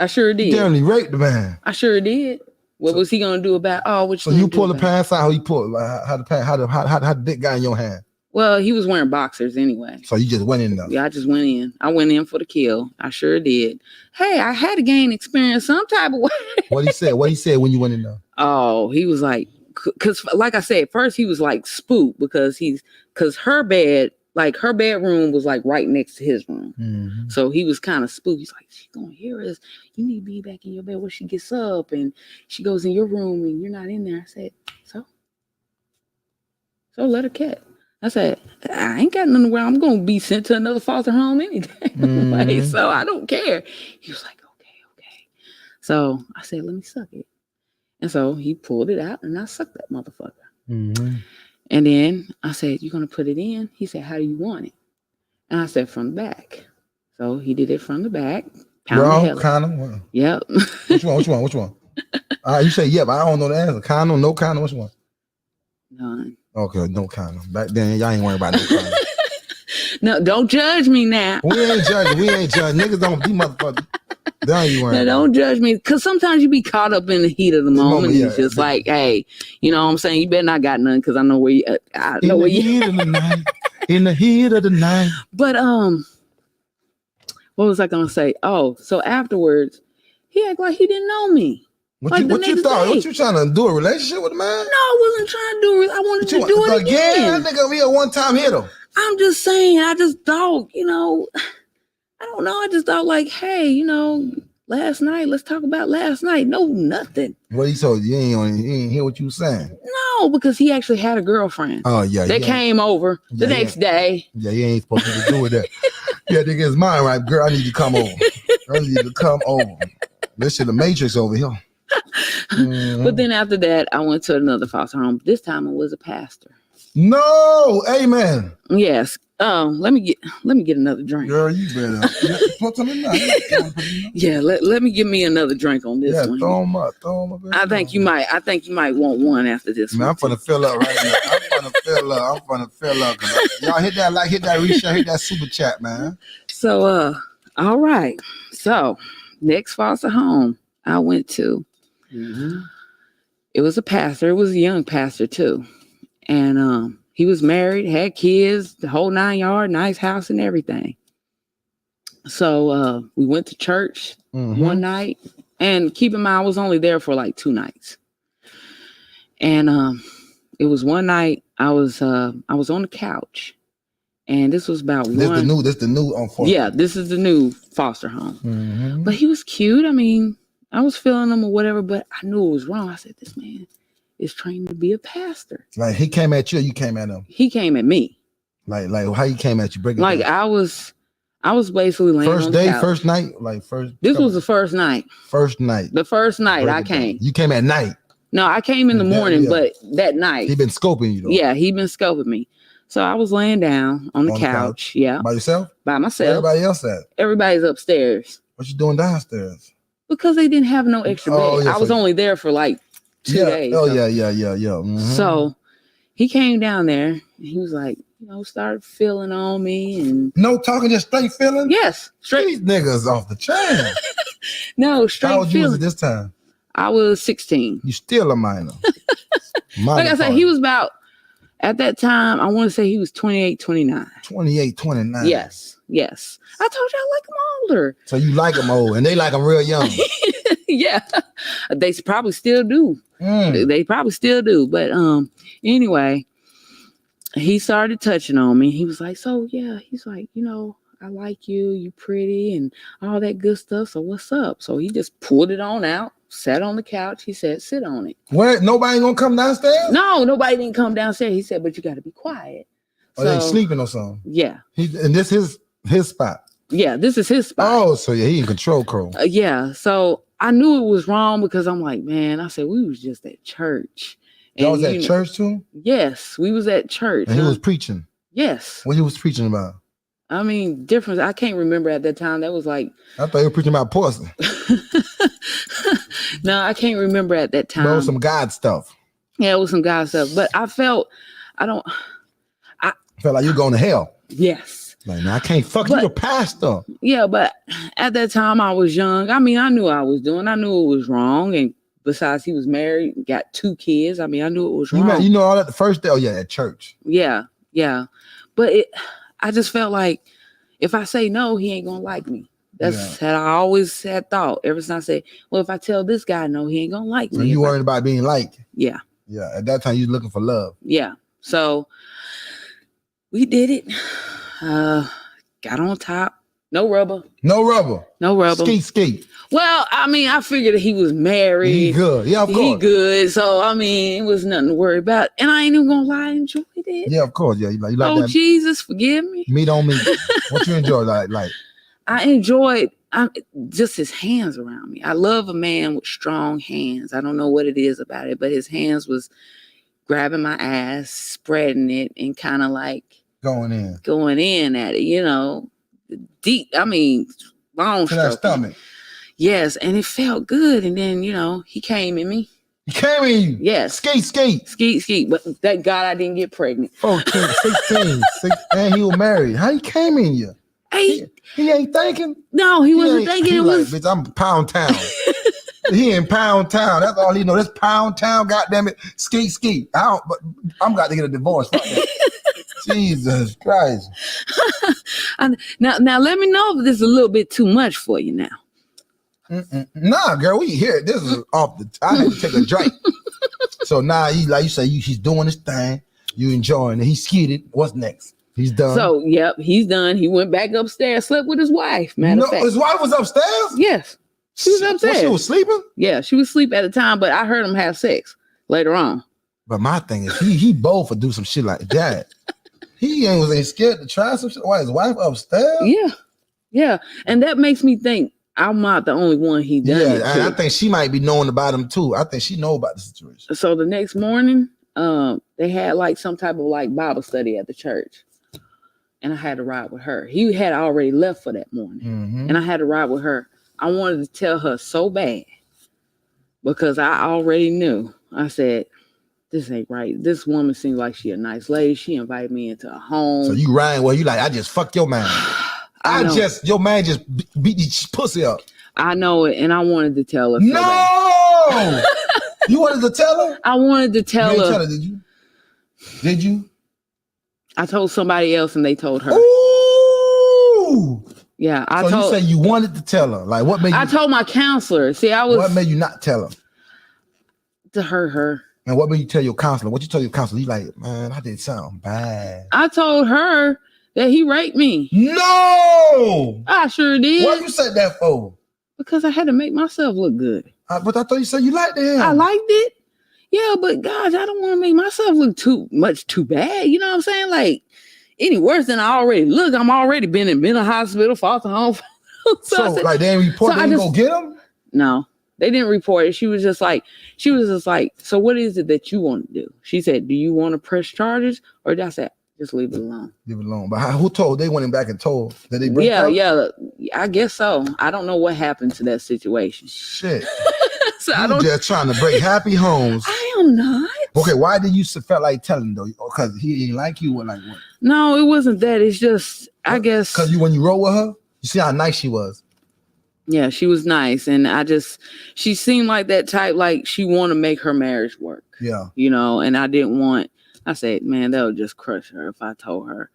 I sure did. You definitely raped the man. I sure did. What was he gonna do about? So you pull the pants out? How you pull? Like, how the dick got in your hand? Well, he was wearing boxers anyway. So you just went in though? Yeah, I just went in. I went in for the kill. I sure did. Hey, I had to gain experience some type of way. What he said when you went in there? Oh, he was like, because like I said, first he was like spooked because her bedroom was like right next to his room. Mm-hmm. So he was kind of spooked. He's like, she's gonna hear us. You need to be back in your bed when she gets up and she goes in your room and you're not in there. I said, so let her cat. I said, I ain't got nothing where I'm going to be sent to another foster home any day. Mm-hmm. So I don't care. He was like, okay. So I said, let me suck it. And so he pulled it out and I sucked that motherfucker. Mm-hmm. And then I said, you going to put it in? He said, how do you want it? And I said, from the back. So he did it from the back. Raw, condom? Yep. Which one? You say, yeah, but I don't know the answer. Condom, no condom, which one? None. Okay, no condom. Back then, y'all ain't worried about no condom. No, don't judge me now. We ain't judging. Niggas don't be motherfuckers. Don't judge me. Because sometimes you be caught up in the heat of the moment. Yeah, it's just like, hey, you know what I'm saying? You better not got none because I know where you In the heat of the night. But, what was I going to say? Oh, so afterwards, he acted like he didn't know me. What you thought? What you trying to do, a relationship with a man? No, I wasn't trying to do it. I wanted to do it again. That nigga be a one-time hitter. I'm just saying, I just thought, I don't know. I just thought like, hey, last night, let's talk about last night. No, nothing. What he told you? You ain't hear what you was saying. No, because he actually had a girlfriend. Oh, yeah. They came over the next day. Yeah, you ain't supposed to do with that. Yeah, to get his mind right. Girl, I need you to come over. This shit the Matrix over here. Mm-hmm. But then after that, I went to another foster home. This time it was a pastor. No, amen. Yes. Let me get another drink. Girl, you better put some in there. Yeah, let me give me another drink on this one. Throw them up. I think you might want one after this one. I'm gonna fill up right now. I'm gonna fill up. Y'all hit that reshare, hit that super chat, man. So all right. So next foster home I went to. Mm-hmm. It was a pastor. It was a young pastor too. And he was married, had kids, the whole 9 yards, nice house and everything. So we went to church one night. And keep in mind, I was only there for like 2 nights. And it was one night I was on the couch. And this was about this the new yeah, this is the new foster home. Mm-hmm. But he was cute. I mean, I was feeling him or whatever, but I knew it was wrong. I said, this man is trained to be a pastor. Like he came at you, or you came at him? He came at me. Like how he came at you? Break it like down. I was basically laying first on day, the couch. first night, like first. This was the first night. First night. The first night I came. You came at night. No, I came in the morning, but that night he been scoping you though. Yeah, he been scoping me. So I was laying down on the couch. Yeah. By yourself? By myself. Where everybody else at? Everybody's upstairs. What you doing downstairs? Because they didn't have no extra bed. I was only there for like 2 days. Oh, so. Yeah. Mm-hmm. So he came down there and he was like, started feeling on me and no talking, just straight feeling? Yes. Straight. These niggas off the chain. No, straight feeling. How old you was at this time? I was 16. You still a minor. Like I said, he was about, at that time, I want to say he was 28, 29. 28, 29. Yes. I told you I like him older. So you like him old and they like him real young. Yeah. They probably still do. They probably still do. But anyway, he started touching on me. He was like, so yeah, he's like, I like you. You pretty and all that good stuff. So what's up? So he just pulled it on out, sat on the couch. He said, sit on it. What? Nobody gonna come downstairs? No, nobody didn't come downstairs. He said, but you got to be quiet. Are they sleeping or something? Yeah. And this is his spot. Yeah, this is his spot. Oh, so yeah, he in control, Crow. Yeah. So I knew it was wrong because I'm like, man, I said, we was just at church. Y'all was at church too? Yes, we was at church. And he was preaching? Yes. What he was preaching about? I mean, different. I can't remember at that time. That was like. I thought he was preaching about porcelain. No, I can't remember at that time. But it was some God stuff. Yeah, it was some God stuff. But I felt like you going to hell. Yes. Like, I can't fuck you, the pastor. Yeah, but at that time I was young. I mean, I knew I was doing. I knew it was wrong. And besides, he was married, got 2 kids. I mean, I knew it was wrong. You know all that the first day? Oh, yeah, at church. Yeah. But I just felt like if I say no, he ain't gonna like me. That's how I always had thought. Ever since I said, well, if I tell this guy no, he ain't gonna like me. So you worried about being liked? Yeah. Yeah. At that time, you was looking for love. Yeah. So we did it. Got on top. No rubber. Skeet. Well, I mean, I figured he was married. He good. Yeah, of course. He good. So, I mean, it was nothing to worry about. And I ain't even gonna lie, I enjoyed it. Yeah, of course. Yeah, you like oh, that. Jesus, forgive me. Meat on meat. What you enjoy like? I enjoyed just his hands around me. I love a man with strong hands. I don't know what it is about it, but his hands was grabbing my ass, spreading it, and kind of like going in at it, deep. I mean, long to that stomach. Yes, and it felt good. And then, he came in me. He came in you? Yes. Skeet. But thank God I didn't get pregnant. 14, 16, and he was married. How he came in you? He ain't thinking? No, he wasn't thinking. It was. Bitch, I'm Pound Town. He in Pound Town. That's all he know. That's Pound Town. Goddamn it. Skeet. But I'm got to get a divorce. Jesus Christ. Now let me know if this is a little bit too much for you now. Nah, girl, we here. This is off the. I had to take a drink. So now he, like you say, he's doing his thing. You enjoying it. He skeeted. What's next? He's done. So yep, he's done. He went back upstairs, slept with his wife. Matter of fact, his wife was upstairs. Yes, she was upstairs. She was sleeping. Yeah, she was asleep at the time, but I heard him have sex later on. But my thing is, he bold for do some shit like that. He ain't scared to try some shit. Why his wife upstairs? Yeah, and that makes me think I'm not the only one he done it to. I think she might be knowing about him too. I think she know about the situation. So the next morning, they had like some type of like Bible study at the church, and I had to ride with her. He had already left for that morning, and I had to ride with her. I wanted to tell her so bad because I already knew. I said, this ain't right. This woman seems like she a nice lady. She invited me into a home. So you riding well, you like, I just fuck your man. Your man just beat your pussy up. I know it, and I wanted to tell her. No! You wanted to tell her? I wanted to tell her. You didn't tell her, did you? Did you? I told somebody else, and they told her. Ooh! Yeah, you say you wanted to tell her. Like, what made you? I told my counselor. See, What made you not tell her? To hurt her. And what made you tell your counselor? What you told your counselor? You like, man, I did something bad. I told her that he raped me. No! I sure did. What you said that for? Because I had to make myself look good. But I thought you said you liked him. I liked it. Yeah, but gosh, I don't want to make myself look too bad. You know what I'm saying? Like, any worse than I already look. I'm already been in mental hospital, foster home. so they didn't report, they didn't go get him? No, they didn't report it. She was just like, so what is it that you want to do? She said, do you want to press charges? Or I said, just leave it alone. Leave it alone. But who told? They went in back and told that they break up? Yeah, I guess so. I don't know what happened to that situation. Shit. So I'm just trying to break happy homes. I am not. Okay, why did you felt like telling though? Because he didn't like you or like what? No, it wasn't that. It's just, I guess. Because when you rode with her, you see how nice she was. Yeah, she was nice. And she seemed like that type, like she wanted to make her marriage work. Yeah. You know, and I said, man, that would just crush her if I told her.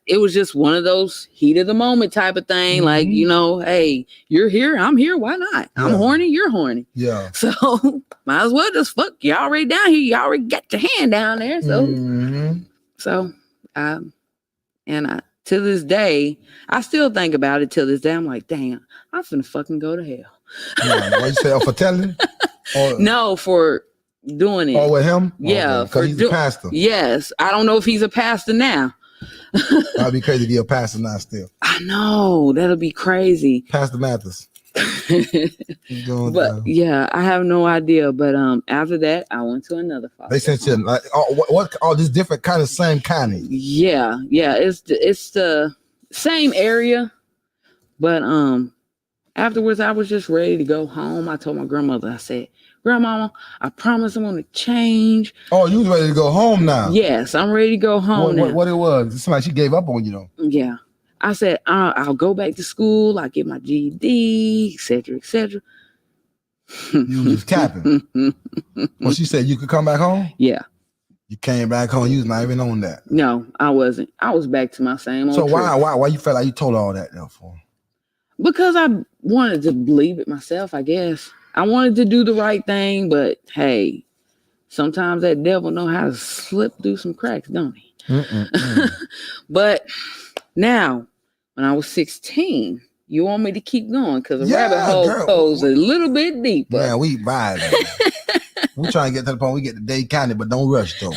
It was just one of those heat of the moment type of thing. Mm-hmm. Like, you know, hey, you're here, I'm here. Why not? Yeah. I'm horny, you're horny. Yeah. So might as well just fuck. You already down here. You already got your hand down there. So, to this day, I still think about it till this day. I'm like, damn, I'm finna fucking go to hell. What you say, for telling? No, for doing it. Oh, with him? Yeah. Because he's a pastor. Yes. I don't know if he's a pastor now. That'd be crazy to be a pastor now still. I know. That'll be crazy. Pastor Mathis. But yeah, I have no idea. But after that, I went to another foster. They sent you like all these different kind of same kind of. Yeah. It's the same area, but afterwards I was just ready to go home. I told my grandmother, I said, Grandmama, I promise I'm going to change. Oh, you was ready to go home now? Yes, I'm ready to go home now. What it was? It's like she gave up on you though. Yeah. I said, I'll go back to school. I'll get my GED, et cetera, et cetera. You was just capping. Well, she said you could come back home? Yeah. You came back home. You was not even on that. No, I wasn't. I was back to my same old So trip. why you felt like you told all that though for? Because I wanted to believe it myself, I guess. I wanted to do the right thing, but hey, sometimes that devil know how to slip through some cracks, don't he? But now, when I was 16, you want me to keep going because the rabbit hole goes a little bit deeper. Yeah, we ride. We're trying to get to the point we get to Dade County, but don't rush though.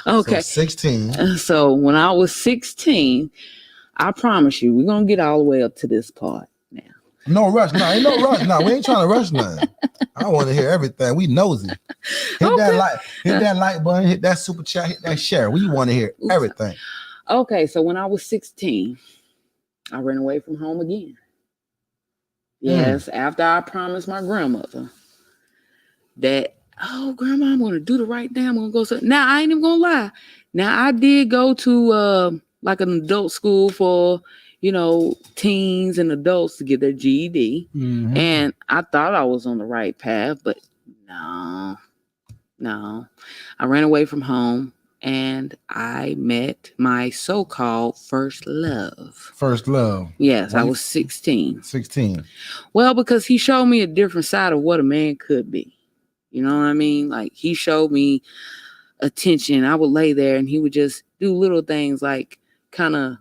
Okay. So 16. So when I was 16, I promise you, we're going to get all the way up to this part now. No rush. No, ain't no rush. No, we ain't trying to rush nothing. I want to hear everything. We nosy. Hit that like button, hit that super chat, hit that share. We want to hear everything. Okay, so when I was 16, I ran away from home again. Yes, after I promised my grandmother that, Grandma, I'm going to do the right thing. I'm going to go. Now, I ain't even going to lie. Now, I did go to like an adult school for, teens and adults to get their GED. Mm-hmm. And I thought I was on the right path, but no. I ran away from home and I met my so-called first love. First love? Yes, I was 16. 16. Well, because he showed me a different side of what a man could be. You know what I mean? Like, he showed me attention. I would lay there and he would just do little things like kind of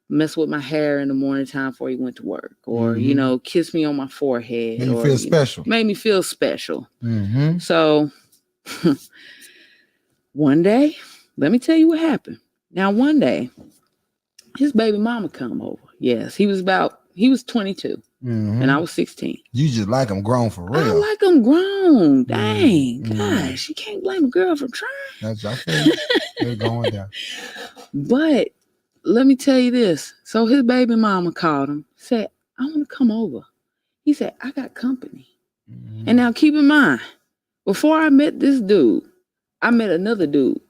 mess with my hair in the morning time before he went to work, or kiss me on my forehead. Made you feel special. Made me feel special. Mm-hmm. So one day, let me tell you what happened. Now, one day, his baby mama come over. Yes, he was 22. and I was 16. You just like them grown for real. I like them grown. Dang, gosh, you can't blame a girl for trying. That's I feel they're going down. But let me tell you this. So his baby mama called him, said, I want to come over. He said, I got company. And now keep in mind, before I met this dude, I met another dude.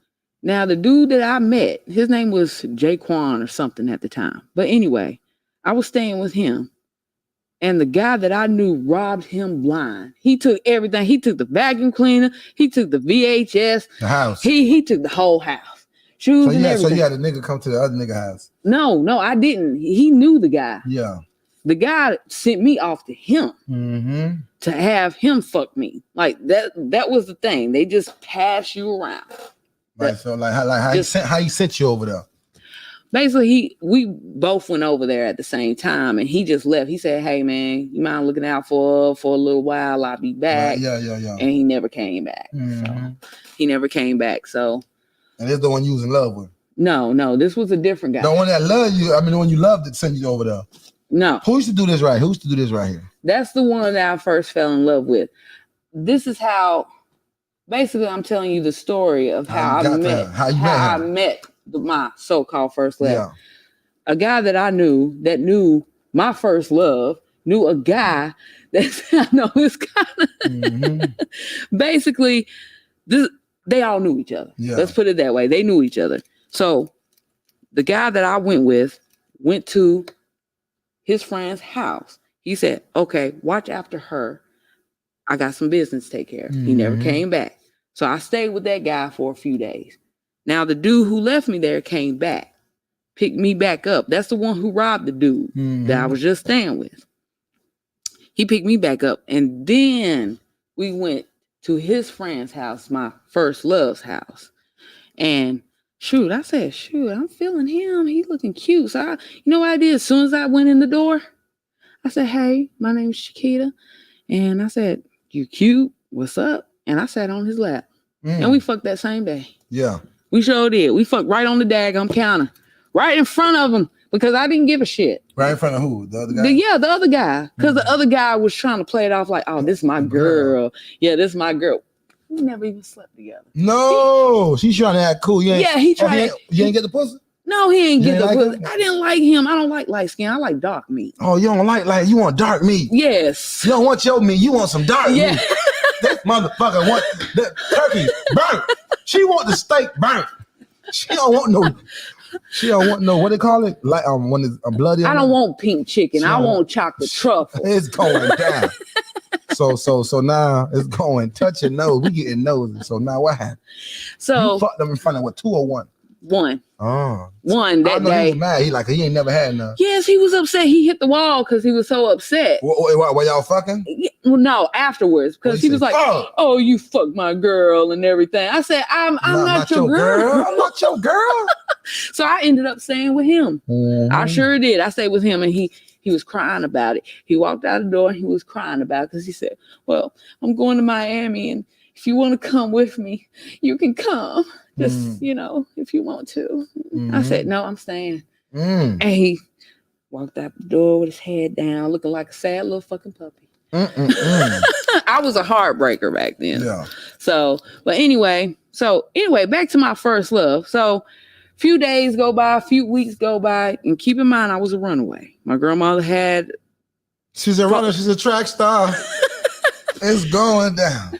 Now the dude that I met, his name was Jaquan or something at the time. But anyway, I was staying with him. And the guy that I knew robbed him blind. He took everything. He took the vacuum cleaner. He took the VHS. The house. He took the whole house. Shoes and everything. So you had a nigga come to the other nigga house? No, I didn't. He knew the guy. Yeah. The guy sent me off to him to have him fuck me. Like that was the thing. They just pass you around. Right. So how he sent you over there? Basically, we both went over there at the same time, and he just left. He said, "Hey man, you mind looking out for a little while? I'll be back." Right. Yeah. And he never came back. So he never came back. So. And this the one you was in love with? No, this was a different guy. The one that loved you. I mean, the one you loved that sent you over there. No. Who used to do this right? Who used to do this right here? That's the one that I first fell in love with. This is how, basically, I'm telling you the story of how I met my so-called first love. Yeah. A guy that I knew my first love, knew a guy that I know is kind of basically they all knew each other. Yeah. Let's put it that way. They knew each other. So the guy that I went to his friend's house. He said, okay, watch after her. I got some business to take care of. He never came back. So I stayed with that guy for a few days. Now the dude who left me there came back, picked me back up. That's the one who robbed the dude that I was just staying with. He picked me back up. And then we went to his friend's house, my first love's house. And I said, I'm feeling him. He looking cute. So you know what I did? As soon as I went in the door, I said, hey, my name's Chiketa. And I said, you cute? What's up? And I sat on his lap. And we fucked that same day. Yeah. We sure did. We fucked right on the daggum counter. Right in front of him. Because I didn't give a shit. Right in front of who? The other guy? The other guy. Because the other guy was trying to play it off like, oh, this is my girl. Yeah, this is my girl. We never even slept together. No, she's trying to act cool. He tried. You ain't get the pussy? No, he ain't get the pussy. I didn't like him. I don't like light skin. I like dark meat. Oh, you don't like you want dark meat? Yes. You don't want your meat. You want some dark meat. That motherfucker want that turkey burnt. She want the steak burnt. She don't want no. What they call it? Like when it's bloody. I don't want pink chicken. I want chocolate truffle. It's going down. So now it's going touch your nose. We getting nosy. So now what happened? So you fucked them in front of what, 2 or 1? 1. Oh. 1 that day. He was mad. He ain't never had none. Yes, he was upset. He hit the wall because he was so upset. Were y'all fucking? Yeah, well, no, afterwards because he was like, "Oh, you fucked my girl and everything." I said, "I'm not your girl. I'm not your girl." So I ended up staying with him. I sure did. I stayed with him, and he was crying about it. He walked out the door and he was crying about it because he said, "Well, I'm going to Miami, and if you want to come with me, you can come. Just, if you want to." I said, "No, I'm staying." And he walked out the door with his head down, looking like a sad little fucking puppy. I was a heartbreaker back then. Yeah. So, but anyway, back to my first love. So, few days go by, a few weeks go by, and keep in mind, I was a runaway. My grandmother had... She's a runner. She's a track star. It's going down.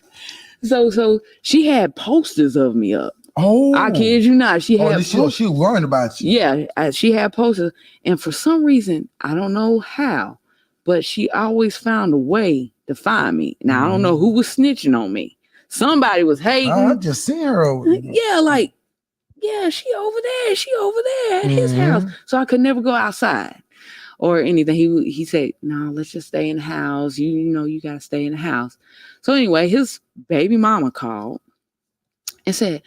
So she had posters of me up. Oh. I kid you not. She was worried about you. Yeah, she had posters. And for some reason, I don't know how, but she always found a way to find me. Now, I don't know who was snitching on me. Somebody was hating. I just seen her over there. Yeah, she over there at his house. So I could never go outside or anything. He said, "No, let's just stay in the house. You got to stay in the house." So anyway, his baby mama called and said,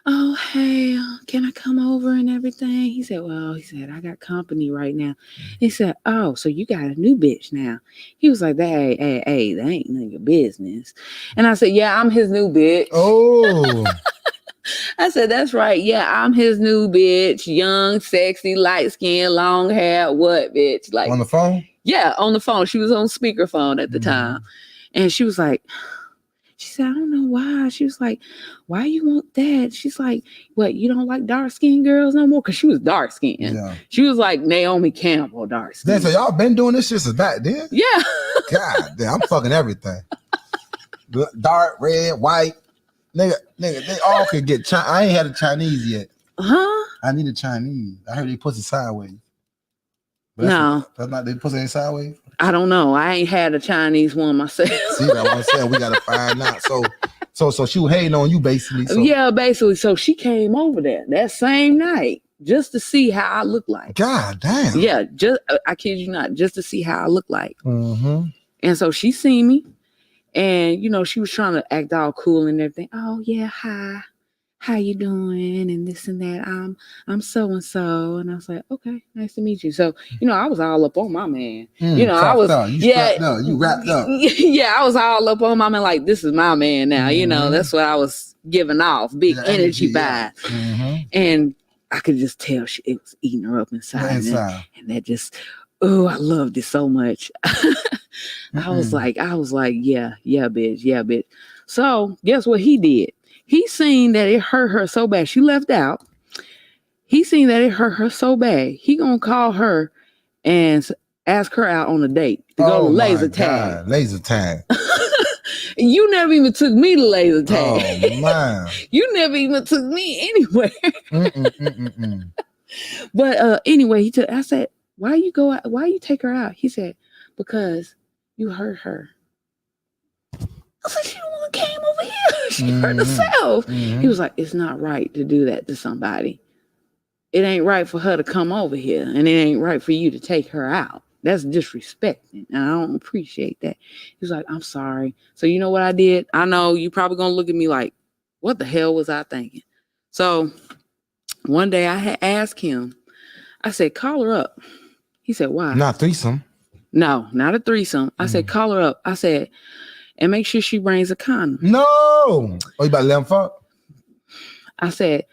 "Oh, hey, can I come over and everything?" He said, "I got company right now." He said, "Oh, so you got a new bitch now?" He was like, hey, that ain't none of your business. And I said, "Yeah, I'm his new bitch." Oh. I said, "That's right. Yeah, I'm his new bitch. Young, sexy, light skin, long hair. What, bitch?" Like on the phone? Yeah, on the phone. She was on speakerphone at the time. And she was like, she said, I don't know why. She was like, why you want that? She's like, what, you don't like dark-skinned girls no more? Because she was dark-skinned. Yeah. She was like Naomi Campbell dark-skinned. So y'all been doing this since back then? Yeah. God damn, I'm fucking everything. Dark, red, white. Nigga, they all could get I ain't had a Chinese yet. Huh? I need a Chinese. I heard they pussy sideways. But that's not they pussy ain't sideways? I don't know. I ain't had a Chinese one myself. See, that's what I'm saying. We gotta find out. So she was hating on you basically. So. Yeah, basically. So she came over there that same night just to see how I look like. God damn. Yeah, I kid you not, just to see how I look like. Mm-hmm. And so she seen me, and she was trying to act all cool and everything. Oh yeah, hi. How you doing? And this and that. I'm so and so. And I was like, okay, nice to meet you. So, I was all up on my man. I was you wrapped up. Yeah, I was all up on my man, like, this is my man now. That's what I was giving off. Big energy vibe. Mm-hmm. And I could just tell it was eating her up inside. And that just, I loved it so much. I was like, yeah, bitch. So guess what he did? He seen that it hurt her so bad. She left out. He seen that it hurt her so bad. He gonna call her and ask her out on a date to go to laser tag. Laser tag. You never even took me to laser tag. Oh man. You never even took me anywhere. But anyway, I said, why you take her out? He said, because you hurt her. I said, she the one came over here. She hurt herself. Mm-hmm. He was like, it's not right to do that to somebody. It ain't right for her to come over here, and it ain't right for you to take her out. That's disrespecting, and I don't appreciate that. He was like, I'm sorry. So you know what I did? I know you probably gonna look at me like, what the hell was I thinking? So one day I had asked him, I said, call her up. He said, why? Not threesome. No, not a threesome. I said, call her up. I said, and make sure she brings a condom. No. Oh, you about to let him fuck? I said,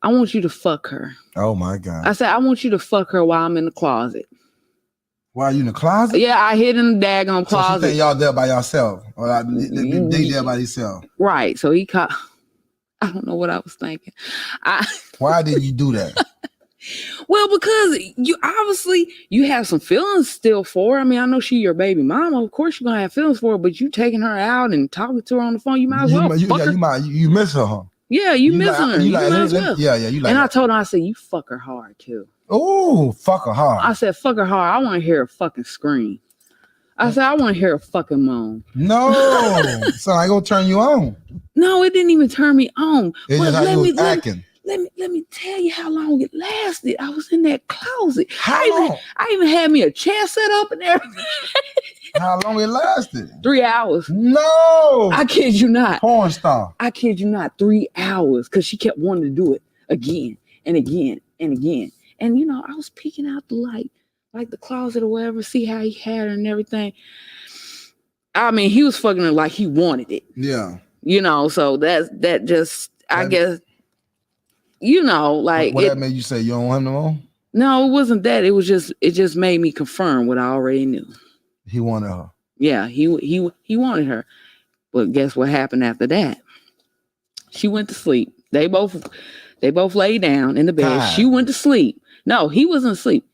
I want you to fuck her. Oh my God. I said, I want you to fuck her while I'm in the closet. While you in the closet? Yeah, I hid in the daggone closet. So she think y'all there by yourself. Or they there by themselves. Right. So he caught. I don't know what I was thinking. Why did you do that? Well, because you have some feelings still for her. I mean, I know she your baby mama. Of course you're going to have feelings for her, but you taking her out and talking to her on the phone, you might as well fuck her. You miss her, huh? Yeah, you missing her. You might as well. Yeah, you like and her. I told her, I said, you fuck her hard too. Oh, fuck her hard. I said, fuck her hard. I want to hear her fucking scream. I said, I want to hear her fucking moan. No. So I gonna turn you on. No, it didn't even turn me on. It's just how you was acting. Let me tell you how long it lasted. I was in that closet. How long? I even had me a chair set up and everything. How long it lasted? 3 hours. No. I kid you not. Porn star. I kid you not. 3 hours. Because she kept wanting to do it again and again and again. And, I was peeking out the light, like the closet or whatever, see how he had her and everything. I mean, he was fucking her like he wanted it. Yeah. So that just, I guess, like. What that made you say you don't want him no more? No, it wasn't that. It just made me confirm what I already knew. He wanted her. Yeah, he wanted her. But guess what happened after that? She went to sleep. They both laid down in the bed. God. She went to sleep. No, he wasn't asleep.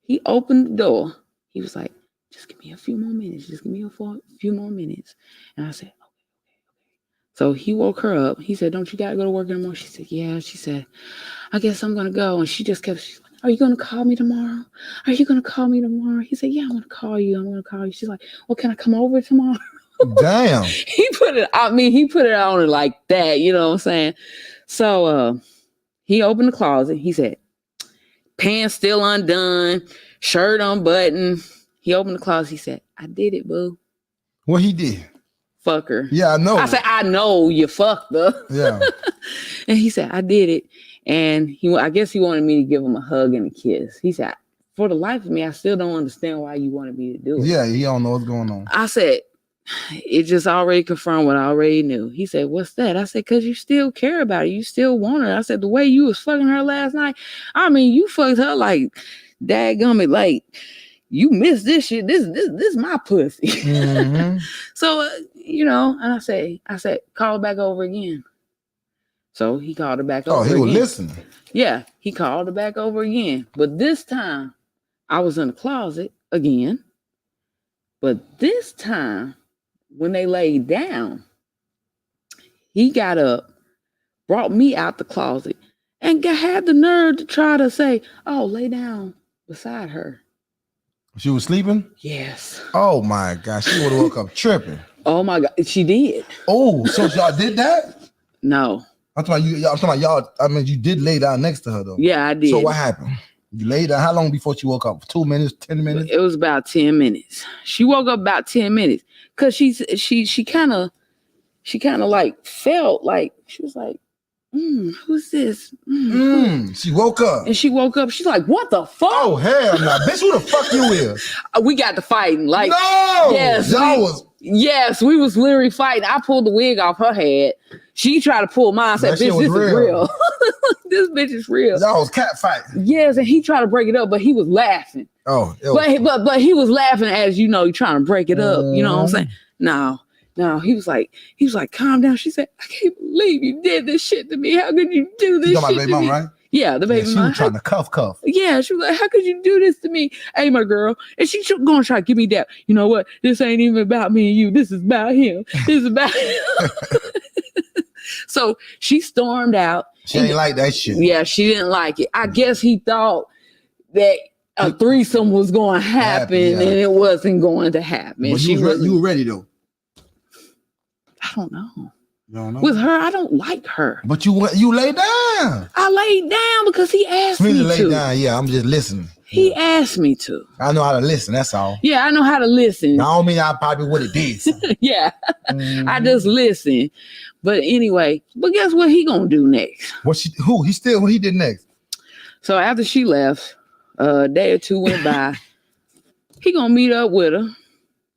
He opened the door. He was like, just give me a few more minutes. Just give me a few more minutes. And I said, okay. So he woke her up. He said, don't you got to go to work anymore? She said, yeah. She said, I guess I'm going to go. And she just kept, she's like, are you going to call me tomorrow? Are you going to call me tomorrow? He said, yeah, I'm going to call you. She's like, well, can I come over tomorrow? Damn. He put it on her like that. You know what I'm saying? So he opened the closet. He said, pants still undone, shirt unbuttoned. He opened the closet. He said, I did it, boo. What he did? Fuck her. Yeah, I know. I said, I know you fucked her. Yeah. And he said, I did it. And I guess he wanted me to give him a hug and a kiss. He said, for the life of me, I still don't understand why you wanted me to do it. Yeah, he don't know what's going on. I said, it just already confirmed what I already knew. He said, what's that? I said, because you still care about her. You still want her. I said, the way you was fucking her last night, I mean, you fucked her like dadgummit, like you missed this shit. This my pussy. Mm-hmm. So, and I said, call back over again. So he called her back over again. Oh, he was listening. Yeah, he called her back over again. But this time, I was in the closet again. But this time, when they laid down, he got up, brought me out the closet, and had the nerve to try to say, oh, lay down beside her. She was sleeping? Yes. Oh, my gosh. She would have woke up tripping. Oh, my God. She did. Oh, so y'all did that? No. I'm talking about y'all. I mean, you did lay down next to her, though. Yeah, I did. So what happened? You laid down. How long before she woke up? 2 minutes, 10 minutes? It was about 10 minutes. She woke up about 10 minutes because she kind of like felt like she was like, who's this? She woke up. And she woke up. She's like, what the fuck? Oh, hell no. Bitch, who the fuck you is? We got to fighting. Like, no! Yes, we was literally fighting. I pulled the wig off her head. She tried to pull mine. I said, bitch, this is real. This bitch is real. Y'all was cat fighting. Yes, and he tried to break it up, but he was laughing. Oh. But he was laughing as, you're trying to break it up. You know what I'm saying? No, he was like, calm down. She said, I can't believe you did this shit to me. How could you do this shit to me? Baby mom, right? Yeah, the baby mom. She was trying to cuff. Yeah, she was like, how could you do this to me? Hey, my girl. And she going to try to give me that. You know what? This ain't even about me and you. This is about him. This is about him. So she stormed out. She ain't like that shit. Yeah, she didn't like it. I guess he thought that a threesome was going to happen and it wasn't going to happen. But you were ready, though. I don't know. You don't know? With her, I don't like her. But you laid down. I laid down because he asked me to. Lay down, yeah. I'm just listening. He asked me to. I know how to listen, that's all. Yeah, I know how to listen. I don't mean I probably would have did something. Yeah. I just listen. But anyway, guess what he gonna do next? What he did next? So after she left, a day or two went by, he gonna meet up with her,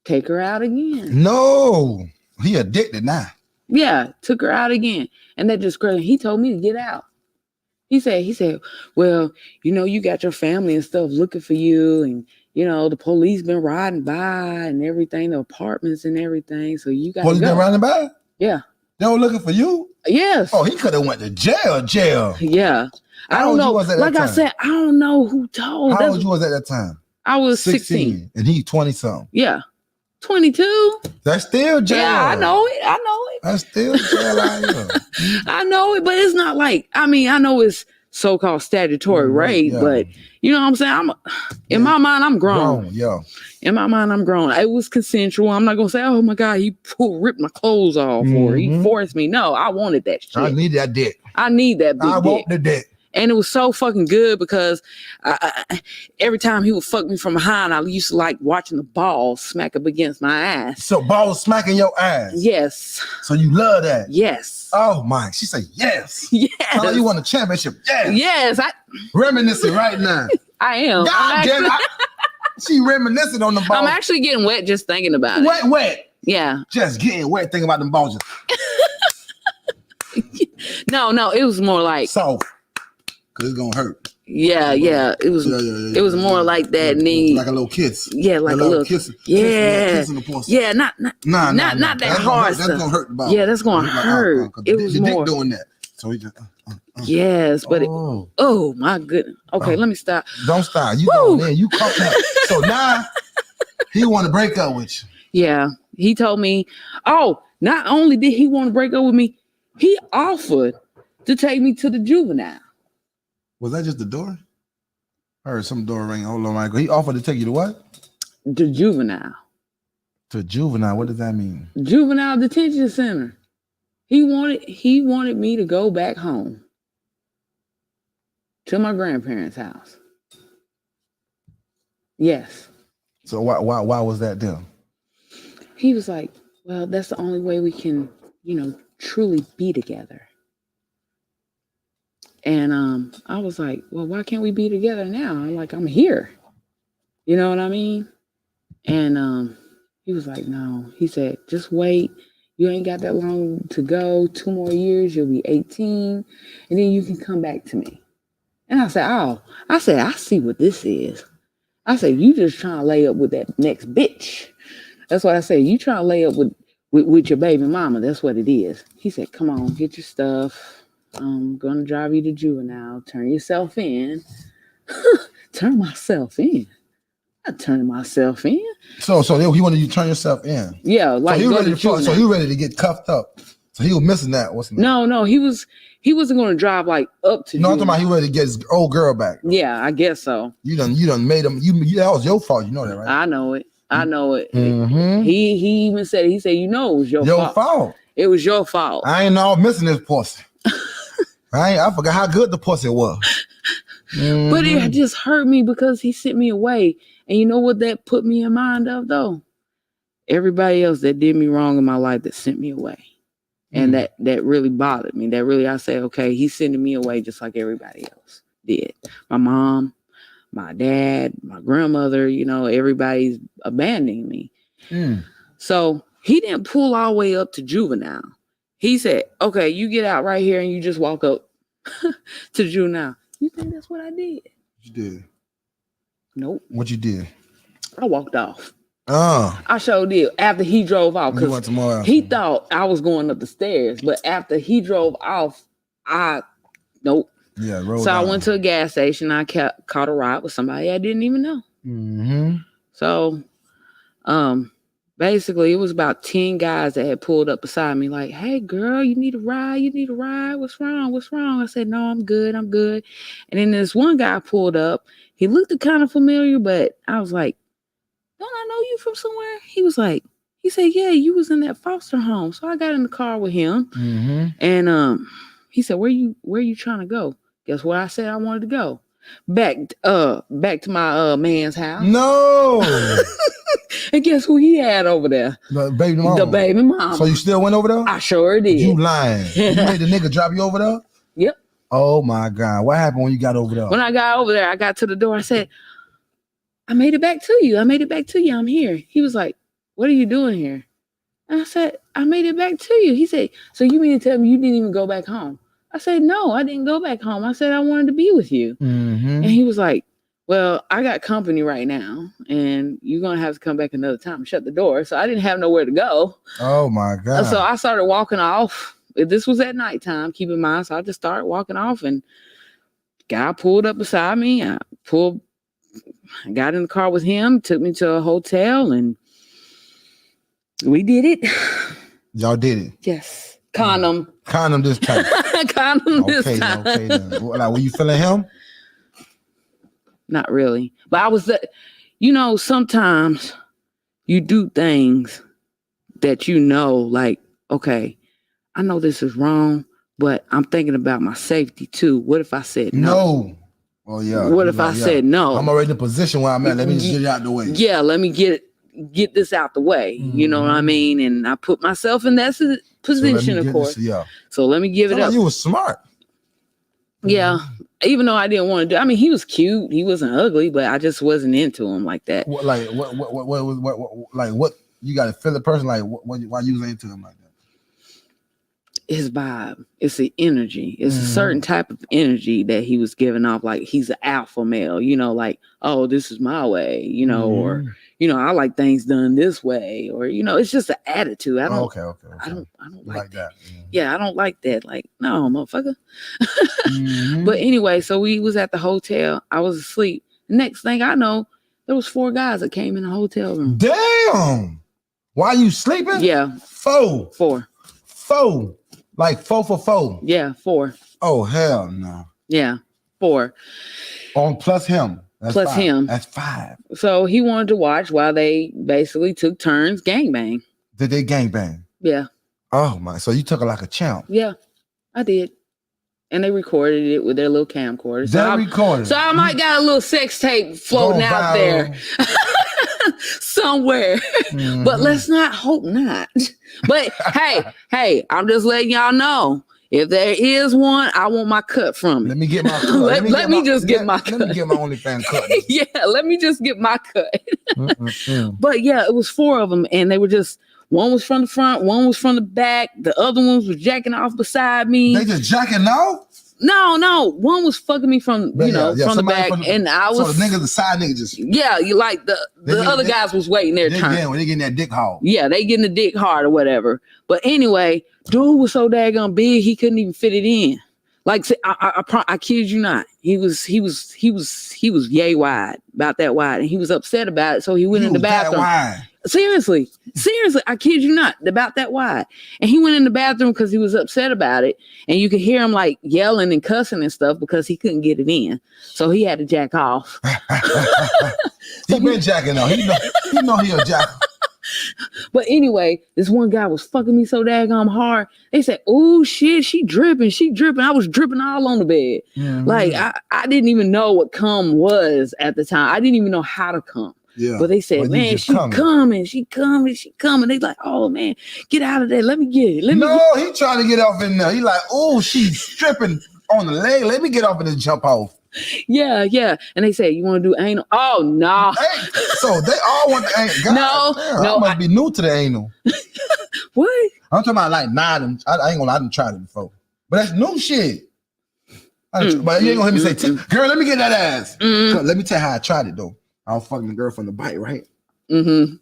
take her out again. No. He addicted now. Yeah, took her out again. And that just crazy. He told me to get out. He said, well, you got your family and stuff looking for you. And, the police been riding by and everything, the apartments and everything. So you got to go. Police been riding by? Yeah. They were looking for you? Yes. Oh, he could have went to jail. Yeah. I don't know. Like I said, I don't know who told. How old you was at that time? I was 16. And he 20-something. Yeah. 22. That's still jail. Yeah, I know it. That's still jail out here. I know it, but it's not like, I know it's so-called statutory rape, but you know what I'm saying? In my mind, I'm grown. Yeah. In my mind, I'm grown. It was consensual. I'm not going to say, oh my God, he ripped my clothes off or he forced me. No, I wanted that shit. I need that dick. I need that big dick. I want the dick. And it was so fucking good because every time he would fuck me from behind, I used to like watching the balls smack up against my ass. So balls smacking your ass? Yes. So you love that? Yes. Oh my. She said yes. Yes. Oh, you won a championship? Yes. Yes. Reminiscing right now. I am. God damn it. She reminiscing on the balls. I'm actually getting wet just thinking about it. Wet? Yeah. Just getting wet thinking about them balls. No, it was more like soft. Cause it's gonna hurt. Yeah. It was more like that. Like a little kiss. Yeah, like a little kiss. Yeah. Yeah, not that hard. That's gonna hurt the ball. Yeah, that's gonna hurt. It was more doing that. So he just. Yes, but oh my goodness. Okay, let me stop. Don't stop. You going in. You caught that. So now he want to break up with you. Yeah, he told me. Oh, not only did he want to break up with me, he offered to take me to the juvenile. Was that just the door? I heard some door ring. Hold on, Michael. He offered to take you to what? The juvenile. To juvenile? What does that mean? Juvenile detention center. He wanted me to go back home to my grandparents' house. Yes. So why was that done? He was like, well, that's the only way we can, truly be together. And I was like, well, why can't we be together now? I'm here. You know what I mean? And he was like, no. He said, just wait. You ain't got that long to go. 2 more years, you'll be 18. And then you can come back to me. And I said, I see what this is. I said, you just trying to lay up with that next bitch. That's what I said. You trying to lay up with your baby mama. That's what it is. He said, come on, get your stuff. I'm going to drive you to juvenile. Turn yourself in. Turn myself in. I turned myself in. So he wanted you to turn yourself in. Yeah, like so he ready to get cuffed up. So he was missing that. No, he wasn't going to drive like up to. No, I'm talking about he ready to get his old girl back. Yeah, I guess so. You done made him. That was your fault. You know that, right? I know it. Mm-hmm. He even said it was your fault. It was your fault. I ain't all missing this pussy. I forgot how good the pussy was. Mm-hmm. But it just hurt me because he sent me away. And you know what that put me in mind of though? Everybody else that did me wrong in my life that sent me away. And that really bothered me. I said, okay, he's sending me away just like everybody else did. My mom, my dad, my grandmother, everybody's abandoning me. So he didn't pull all the way up to juvenile. He said, okay, you get out right here and you just walk up to juvenile. You think that's what I did? You did. Nope. What you did? I walked off. Oh. I sure did. After he drove off. Because he thought I was going up the stairs. But after he drove off, nope. Yeah, so I went to a gas station. I caught a ride with somebody I didn't even know. Mm-hmm. So, basically, it was about 10 guys that had pulled up beside me like, hey, girl, you need a ride? What's wrong? I said, no, I'm good. And then this one guy pulled up. He looked kind of familiar, but I was like, don't I know you from somewhere? He said, yeah, you was in that foster home. So I got in the car with him. Mm-hmm. And he said, where you trying to go? Guess where I said I wanted to go? Back to my man's house. No. And guess who he had over there? The baby mama. The baby mama. So you still went over there? I sure did. You lying. You made the nigga drop you over there? Yep. Oh my God. What happened when you got over there? When I got over there, I got to the door. I said, I made it back to you. I'm here. He was like, what are you doing here? And I said, I made it back to you. He said, so you mean to tell me you didn't even go back home? I said, no, I didn't go back home. I said, I wanted to be with you. Mm-hmm. And he was like, well, I got company right now and you're going to have to come back another time and shut the door. So I didn't have nowhere to go. Oh my God. So I started walking off. This was at nighttime, keep in mind. So I just started walking off and guy pulled up beside me. I got in the car with him, took me to a hotel and we did it. Y'all did it? Yes. Condom this time. Condom this time. Okay then. Like, were you feeling him? Not really. But I was, sometimes you do things that like, okay, I know this is wrong, but I'm thinking about my safety too. What if I said no? Oh yeah. What if I said no? I'm already in the position where I'm at. Let me just get it out the way. Yeah, let me get this out the way. Mm-hmm. You know what I mean? And I put myself in that position, of course. So let me give it up. You were smart. Yeah. Even though I didn't want to do, I mean, he was cute. He wasn't ugly, but I just wasn't into him like that. What you got to feel the person like why you was into him like that? His vibe. It's the energy. It's a certain type of energy that he was giving off. Like he's an alpha male, like, oh, this is my way, or, I like things done this way, or, it's just an attitude. I don't, okay. I don't like that. Yeah, I don't like that. Like, no, motherfucker. But anyway, so we was at the hotel. I was asleep. Next thing I know, there was 4 guys that came in the hotel room. Damn. Why you sleeping? Yeah. 4. 4. Like 4 for 4. Yeah, 4. Oh hell no. Yeah, 4. Plus him. That's plus 5. him. That's 5. So he wanted to watch while they basically took turns gangbang. Did they gangbang? Yeah. Oh my! So you took it like a champ. Yeah, I did. And they recorded it with their little camcorder. So I might got a little sex tape floating out there somewhere. But let's not hope not. But hey, I'm just letting y'all know. If there is one, I want my cut from it. Let me get my cut. let me just get my cut. Let me get my OnlyFans cut. Yeah, let me just get my cut. But yeah, it was 4 of them. And they were just, one was from the front, one was from the back. The other ones was jacking off beside me. They just jacking off? No. One was fucking me from from the back, and I was. So the nigga, the side nigga, just you like the other guys was waiting their turn. Yeah, when they getting that dick hard. Yeah, they getting the dick hard or whatever. But anyway, dude was so daggone big he couldn't even fit it in. Like I kid you not, he was yay wide, about that wide, and he was upset about it. So he went in the bathroom. Seriously, I kid you not, about that wide. And he went in the bathroom because he was upset about it, and you could hear him like yelling and cussing and stuff because he couldn't get it in. So he had to jack off. He been jacking off. He know he'll jack. But anyway, this one guy was fucking me so daggone hard. They said, "Oh shit, she dripping." I was dripping all on the bed. Mm-hmm. Like I didn't even know what cum was at the time. I didn't even know how to cum. Yeah. But they said, "Man, she coming. They like, "Oh man, get out of there. Let me get it." He trying to get off in there. He like, "Oh, she's stripping on the leg. Let me get off and just jump off." Yeah. And they say, "You want to do anal?" Oh no. Hey, so they all want the anal. No. I must be new to the anal. What? I'm talking about like nodding. I ain't gonna. I didn't try it before, but that's new shit. But you ain't gonna hear me say, "Girl, let me get that ass." Let me tell you how I tried it though. I was fucking the girl from the bike, right? Mm-hmm.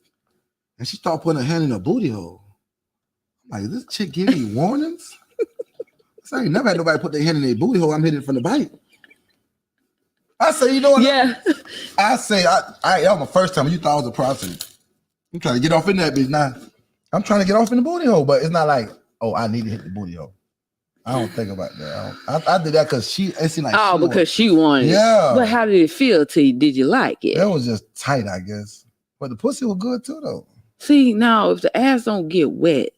And she started putting her hand in her booty hole. I'm like, is this chick giving me warnings? So I ain't never had nobody put their hand in their booty hole. I'm hitting it from the bike. I say, you know what? Yeah. I say, that was my first time. You thought I was a prostitute. I'm trying to get off in that bitch now. I'm trying to get off in the booty hole, but it's not like, oh, I need to hit the booty hole. I don't think about that. I did that because it seemed like because she wanted. Yeah. But how did it feel to you? Did you like it? It was just tight, I guess. But the pussy was good too, though. See, now if the ass don't get wet,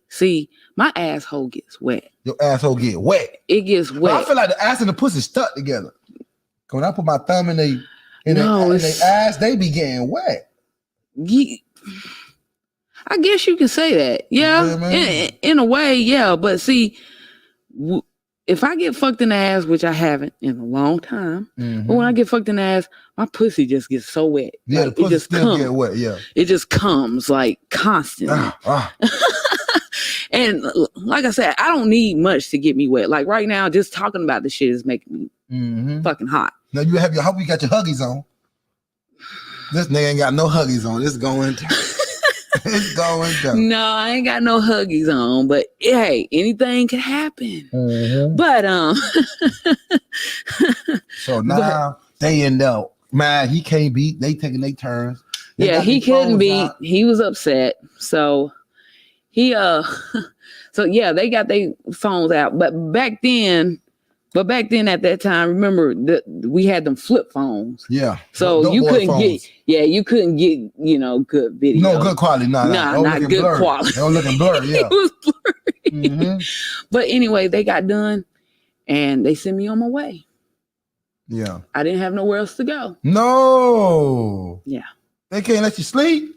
my asshole gets wet. Your asshole get wet. It gets wet. But I feel like the ass and the pussy stuck together. When I put my thumb in their ass, they be getting wet. I guess you can say that. Yeah, in a way, yeah. But see, if I get fucked in the ass, which I haven't in a long time, but when I get fucked in the ass, my pussy just gets so wet. Yeah, like, the pussy still get wet, yeah. It just comes like constantly. And like I said, I don't need much to get me wet. Like right now, just talking about this shit is making me fucking hot. Now you got your huggies on. This nigga ain't got no huggies on. It's going down. It's going down. No, I ain't got no huggies on, but hey, anything could happen. But so now they end up, man, he can't beat. They taking their turns. He couldn't beat. He was upset. So he so yeah, they got their phones out. But back then at that time, remember that we had them flip phones. Yeah. So you couldn't get, good video. No good quality. Not good blurry. Quality. They were looking blurry, yeah. It was blurry. But anyway, they got done and they sent me on my way. Yeah. I didn't have nowhere else to go. No. Yeah. They can't let you sleep?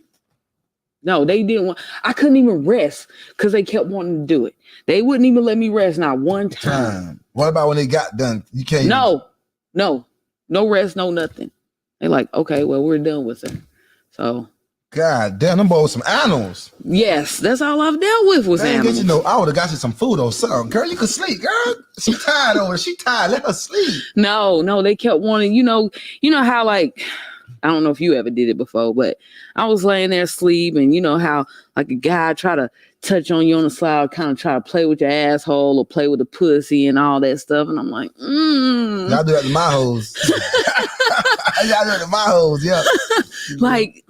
No, they didn't want. I couldn't even rest because they kept wanting to do it. They wouldn't even let me rest not one time. What about when they got done? You can't. No rest, no nothing. They're like, okay, well, we're done with it. So. God damn, them boys some animals. Yes, that's all I've dealt with was animals. I would have got you some food or something. Girl, you could sleep, girl. She tired over. She tired. Let her sleep. No, they kept wanting. You know how like. I don't know if you ever did it before, but I was laying there asleep, and you know how like a guy try to touch on you on the side, kind of try to play with your asshole or play with the pussy and all that stuff. And I'm like, Y'all do that to my hoes. Y'all do that to my hoes, yeah. like,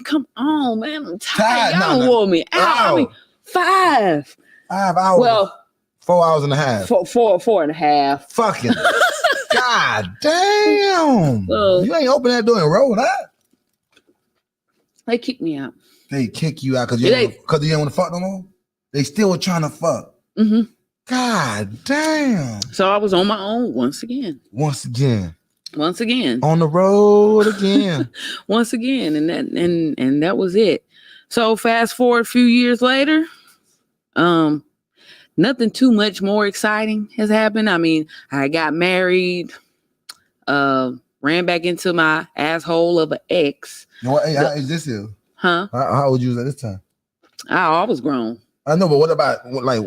come on, man, I'm tired. Y'all wore me out. I mean, 5 hours. Well, 4 hours and a half. Four and a half. Fucking. God damn. You ain't open that door and roll out. They kicked me out. They kick you out because you didn't want to fuck no more? They still were trying to fuck. God damn. So I was on my own once again. Once again. On the road again. Once again. And that was it. So fast forward a few years later, nothing too much more exciting has happened. I mean, I got married, ran back into my asshole of an ex. What age is this here? Huh? How old you was at this time? I was grown. I know, but what about like?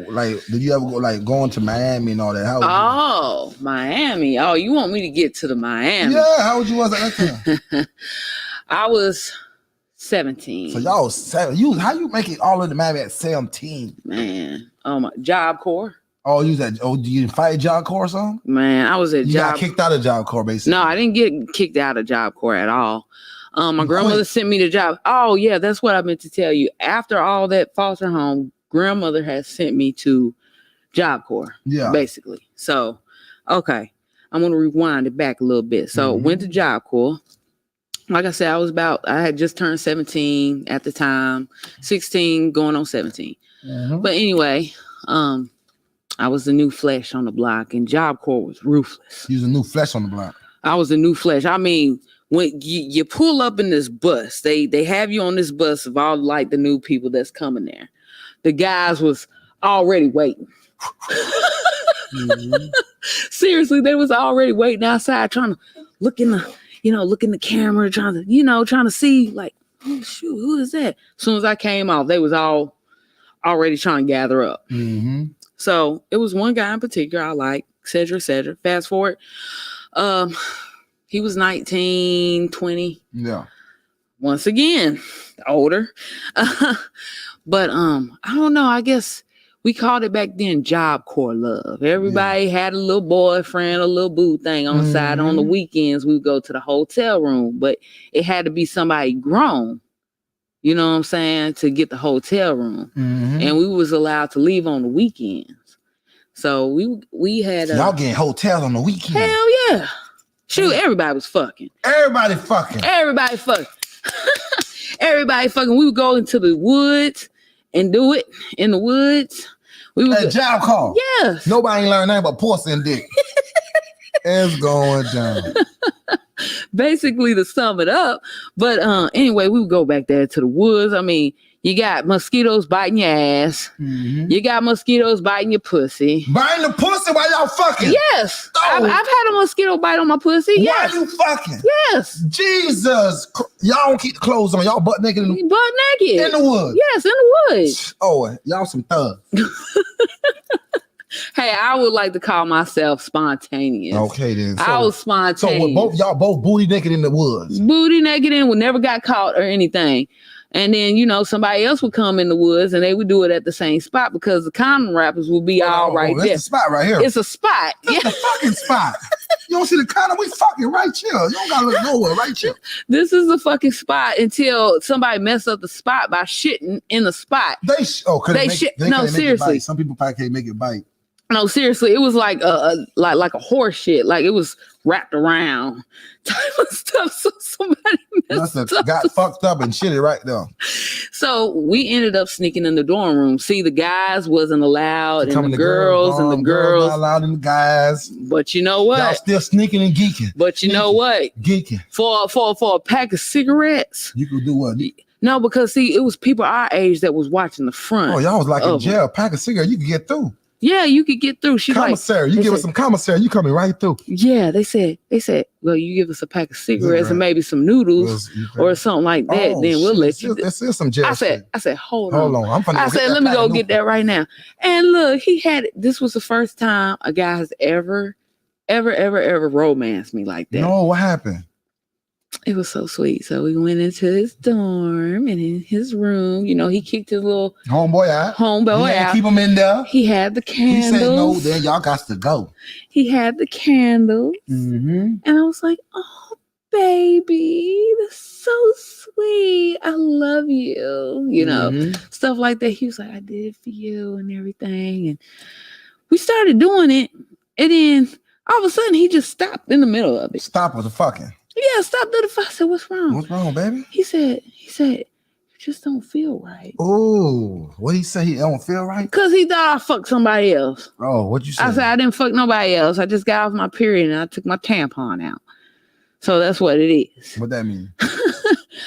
Did you ever go going to Miami and all that? How Miami. Oh, you want me to get to the Miami? Yeah, how old you was at that time? I was 17. So y'all was 7. How you make it all in the Miami at 17? Man, oh my, Job Corps. Oh, you was at? Oh, you didn't fight Job Corps or something? Man, I was at You got kicked out of Job Corps, basically. No, I didn't get kicked out of Job Corps at all. My grandmother sent me to job. Oh yeah, that's what I meant to tell you. After all that foster home, grandmother has sent me to Job Corps. Yeah, basically. So, okay, I'm gonna rewind it back a little bit. So, went to Job Corps. Like I said, I had just turned 17 at the time, 16 going on 17. But anyway, I was the new flesh on the block, and Job Corps was ruthless. You was a new flesh on the block. I was a new flesh. I mean, when you pull up in this bus, they have you on this bus of all like the new people that's coming there. The guys was already waiting. Seriously, they was already waiting outside, trying to look in the camera, trying to see like, oh shoot, who is that? As soon as I came off, they was all already trying to gather up. So it was one guy in particular I like, et cetera, et cetera. Fast forward, he was 19, 20. Yeah. Once again, older. But I don't know. I guess we called it back then Job Corps love. Everybody had a little boyfriend, a little boo thing on the side. On the weekends, we would go to the hotel room, but it had to be somebody grown. You know what I'm saying? To get the hotel room. And we was allowed to leave on the weekends. So we had y'all getting hotels on the weekend. Hell yeah. Shoot, everybody was fucking. Everybody fucking. Everybody fucking. Everybody fucking. We would go into the woods and do it in the woods. We would Job Corps. Yes. Nobody ain't learned nothing but pussy and dick. It's going down. Basically, to sum it up. But anyway, we would go back there to the woods. I mean, you got mosquitoes biting your ass. You got mosquitoes biting your pussy. Biting the pussy while y'all fucking? Yes. Oh. I've had a mosquito bite on my pussy. Yes. Why you fucking? Yes. Jesus. Y'all don't keep the clothes on. Y'all butt naked. Butt naked. In the woods. Yes, in the woods. Oh, y'all some thugs. Hey, I would like to call myself spontaneous. Okay, then. I was spontaneous. So y'all both booty naked in the woods. Booty naked and we never got caught or anything. And then, somebody else would come in the woods and they would do it at the same spot because the condom wrappers would be all right there. That's the spot right here. It's a spot. That's the fucking spot. You don't see the condom? We fucking right here. You don't gotta look nowhere, right here. This is the fucking spot until somebody messed up the spot by shitting in the spot. No, seriously. Some people probably can't make it bite. No, seriously, it was like a horse shit. Like it was wrapped around type of stuff. So somebody got fucked up and shit it right there. So we ended up sneaking in the dorm room. See, the guys wasn't allowed, and the girls not allowed, and the guys. But you know what? Y'all still sneaking and geeking. But you know what? Geeking for a pack of cigarettes. You could do what? No, because see, it was people our age that was watching the front. Oh, y'all was like in jail. Pack of cigarettes, you could get through. Yeah, you could get through. Commissary, you give us some commissary, you coming right through. Yeah, they said, well, you give us a pack of cigarettes and maybe some noodles or something like that, then we'll let you. This is some jail. I said, hold on. I said, let me go get that right now. And look, this was the first time a guy has ever romanced me like that. No, what happened? It was so sweet. So we went into his dorm and in his room, he kicked his little homeboy out. Keep him in there. He had the candles. He said, no, then y'all got to go. He had the candles. And I was like, oh, baby, that's so sweet. I love you. Stuff like that. He was like, I did it for you and everything. And we started doing it. And then all of a sudden, he just stopped in the middle of it. Stop with the fucking. Yeah, stop doing the fuck. I said, what's wrong? What's wrong, baby? He said, you just don't feel right. Oh, what he say? He don't feel right? Because he thought I fucked somebody else. Oh, what'd you say? I said, I didn't fuck nobody else. I just got off my period and I took my tampon out. So that's what it is. What that mean?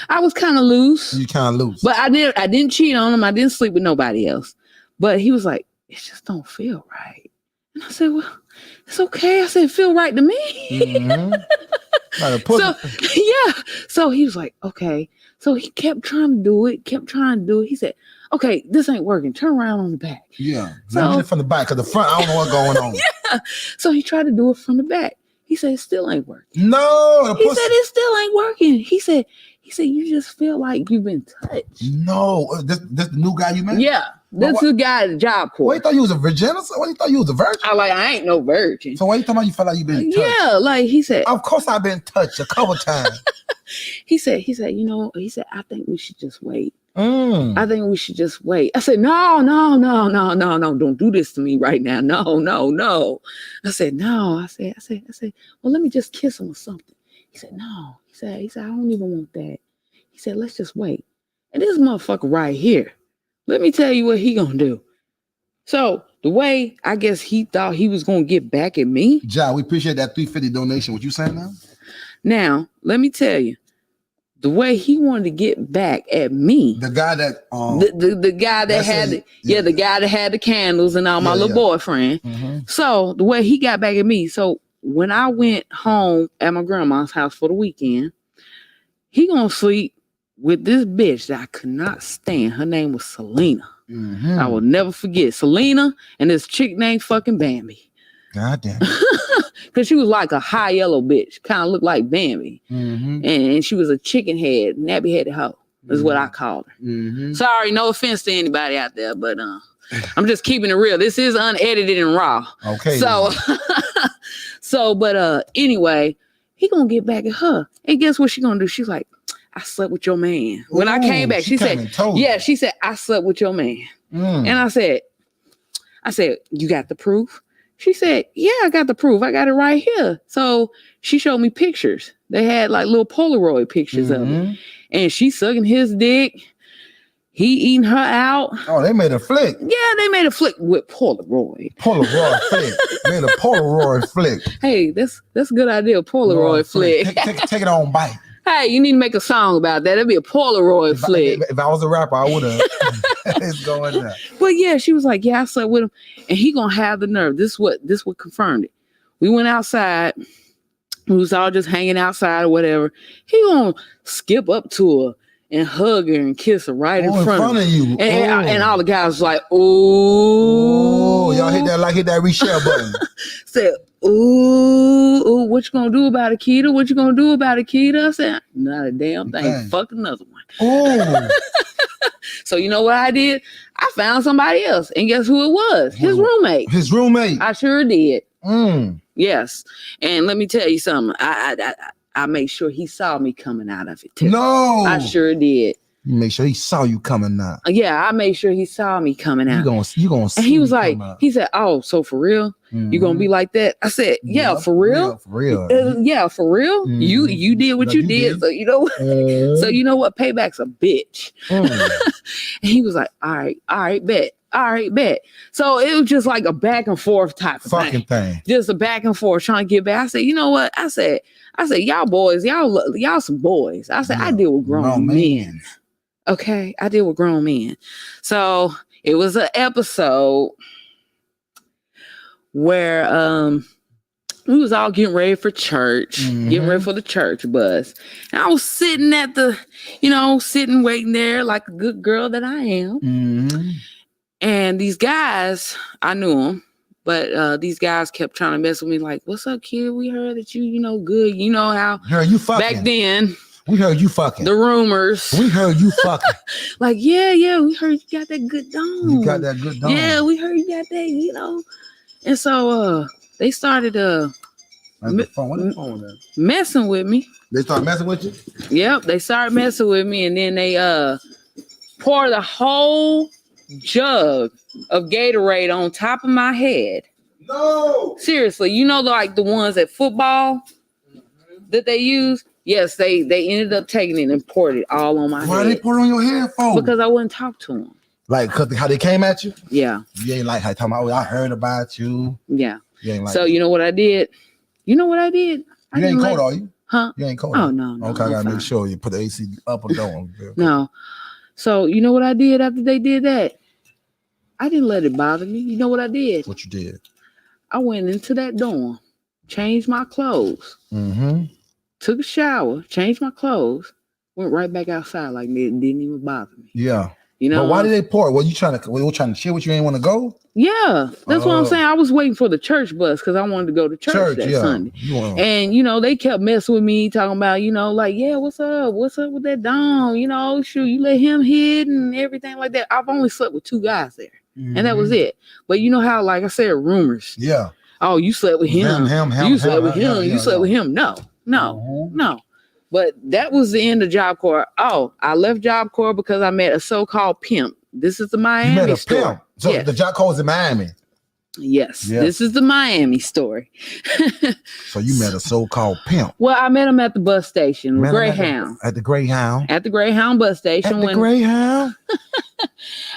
I was kind of loose. You kind of loose. But I didn't cheat on him. I didn't sleep with nobody else. But he was like, it just don't feel right. And I said, well, it's okay. I said, it feel right to me. Like a pussy. So yeah. So he was like, okay. So he kept trying to do it. He said, okay, this ain't working. Turn around on the back. Yeah. So, Let me get it from the back, because the front, I don't know what's going on. Yeah. So he tried to do it from the back. He said it still ain't working. No, He said it still ain't working. He said you just feel like you've been touched. No, this the new guy you met? Yeah, this is the guy at the job corps. What, you thought you was a virgin? What, you thought you was a virgin? I ain't no virgin. So what you talking about? You felt like you been touched? Yeah, like he said. Of course I've been touched a couple times. He said, I think we should just wait. Mm. I think we should just wait. I said, no, don't do this to me right now. No. I said, no. I said, well, let me just kiss him or something. He said, no. He said, I don't even want that. He said, let's just wait. And this motherfucker right here, let me tell you what he gonna do. So the way I guess he thought he was gonna get back at me. Ja, we appreciate that $350 donation. What you saying now? Now, let me tell you. The way he wanted to get back at me, the guy that the guy that had the guy that had the candles and all my little boyfriend. Mm-hmm. So the way he got back at me, so when I went home at my grandma's house for the weekend, he gonna sleep with this bitch that I could not stand. Her name was Selena. Mm-hmm. I will never forget Selena and this chick named fucking Bambi. God damn. Because she was like a high yellow bitch, kind of looked like Bambi. Mm-hmm. And she was a chicken head, nappy headed hoe, is what I called her. Mm-hmm. Sorry, no offense to anybody out there, but I'm just keeping it real. This is unedited and raw. Okay. So, anyway, he gonna get back at her. And guess what she gonna do? She's like, I slept with your man. When I came back, she said, she said, I slept with your man. Mm. And I said, you got the proof? She said, yeah, I got the proof. I got it right here. So she showed me pictures. They had like little Polaroid pictures of it. And she sucking his dick. He eating her out. Oh, they made a flick. Yeah, they made a flick with Polaroid. Polaroid flick. Made a Polaroid flick. Hey, that's a good idea. Polaroid flick. Take it on bite. Hey, you need to make a song about that. That'd be a Polaroid flick. If I was a rapper, I would have. It's going there. But yeah, she was like, yeah, I slept with him. And he gonna have the nerve. This what confirmed it. We went outside. We was all just hanging outside or whatever. He gonna skip up to her and hug her and kiss her right in front of you. And all the guys was like, ooh. Y'all hit that reshare button. Said, ooh, what you gonna do about it, Keita? What you gonna do about it, Keita? I said, not a damn thing. Dang. Fuck another one. Oh. So you know what I did? I found somebody else. And guess who it was? His roommate. His roommate. I sure did. Yes. And let me tell you something. I made sure he saw me coming out of it too. No. I sure did. You make sure he saw you coming out. Yeah, I made sure he saw me coming out. You gonna see. And he was like, he said, "Oh, so for real, you gonna be like that?" I said, "Yeah, for real, for real, yeah, for real. Mm-hmm. You did what you did, so you know, so you know what? Payback's a bitch." And he was like, "All right, bet." So it was just like a back and forth type of thing. Just a back and forth trying to get back. I said, you know what? I said, y'all boys, y'all some boys. I said, I deal with grown men. Okay, I deal with grown men. So it was an episode where we was all getting ready for church, getting ready for the church bus. And I was sitting at sitting waiting there like a good girl that I am. Mm-hmm. And these guys, I knew them, but these guys kept trying to mess with me like, what's up, kid? We heard that you good. You know how you fucking. Back then. We heard you fucking. The rumors. We heard you fucking. Like, yeah, we heard you got that good dome. You got that good dome. Yeah, we heard you got that, And so they started messing with me. They started messing with you? Yep, they started messing with me, and then they poured a whole jug of Gatorade on top of my head. No! Seriously, like the ones at football that they use? Yes, they ended up taking it and poured it all on my head. Why they pour it on your head for? Because I wouldn't talk to them. Like, cause how they came at you? Yeah. You ain't like how talking about, I heard about you. Yeah. You ain't like so you know what I did? You ain't cold, are you? Huh? You ain't cold. Oh, no. Okay, I gotta make sure you put the AC up or down. No. So you know what I did after they did that? I didn't let it bother me. You know what I did? What you did? I went into that dorm, changed my clothes. Mm-hmm. took a shower, changed my clothes, went right back outside like it didn't even bother me. Yeah. You know, but why did they pour it? Were you trying to chill with you? Ain't want to go? Yeah, that's what I'm saying. I was waiting for the church bus because I wanted to go to church that Sunday. And, they kept messing with me, talking about, like, yeah, what's up? What's up with that Dom? Shoot, you let him hit and everything like that. I've only slept with 2 guys there. Mm-hmm. And that was it. But you know how, like I said, rumors. Yeah. Oh, you slept with him. You slept with him. You slept with him. No. But that was the end of Job Corps. Oh, I left Job Corps because I met a so-called pimp. This is the Miami you met a story. Pimp. So the Job Corps was in Miami. Yes, this is the Miami story. So you met a so-called pimp. Well, I met him at the bus station, Greyhound. At the Greyhound. At the Greyhound bus station. Greyhound.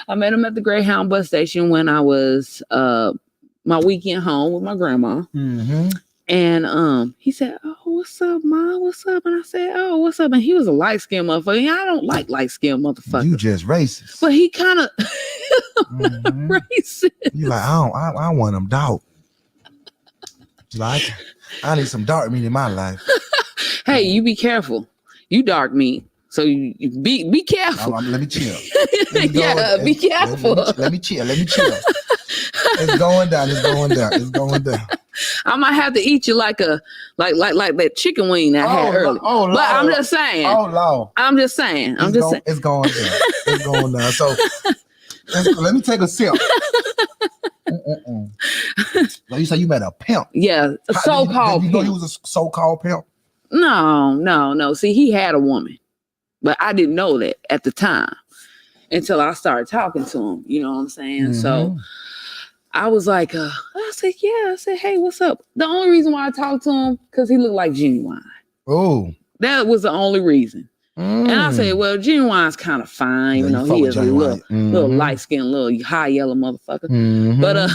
I met him at the Greyhound bus station when I was my weekend home with my grandma. Mm-hmm. And he said, "Oh, what's up, Mom? What's up?" And I said, "Oh, what's up?" And he was a light-skinned motherfucker. I don't like light-skinned motherfuckers. You just racist. But he kind of racist. You like, I want them dark. Like, I need some dark meat in my life. Hey, you be careful. You dark meat. So you be careful. Let me chill. Be careful. Let me chill. It's going down. I might have to eat you like that chicken wing that I had earlier. Oh, Lord. But I'm just saying. Oh, Lord. I'm just saying. It's going down. It's going down. So let me take a sip. You say you met a pimp. Yeah, a so-called pimp. You know he was a so-called pimp? No. See, he had a woman. But I didn't know that at the time until I started talking to him. You know what I'm saying? Mm-hmm. So I was like, I said, hey, what's up? The only reason why I talked to him, because he looked like Genuine. Oh. That was the only reason. And I said, well, Genuine's kind of fine. He is a little light-skinned, little high yellow motherfucker. Mm-hmm. But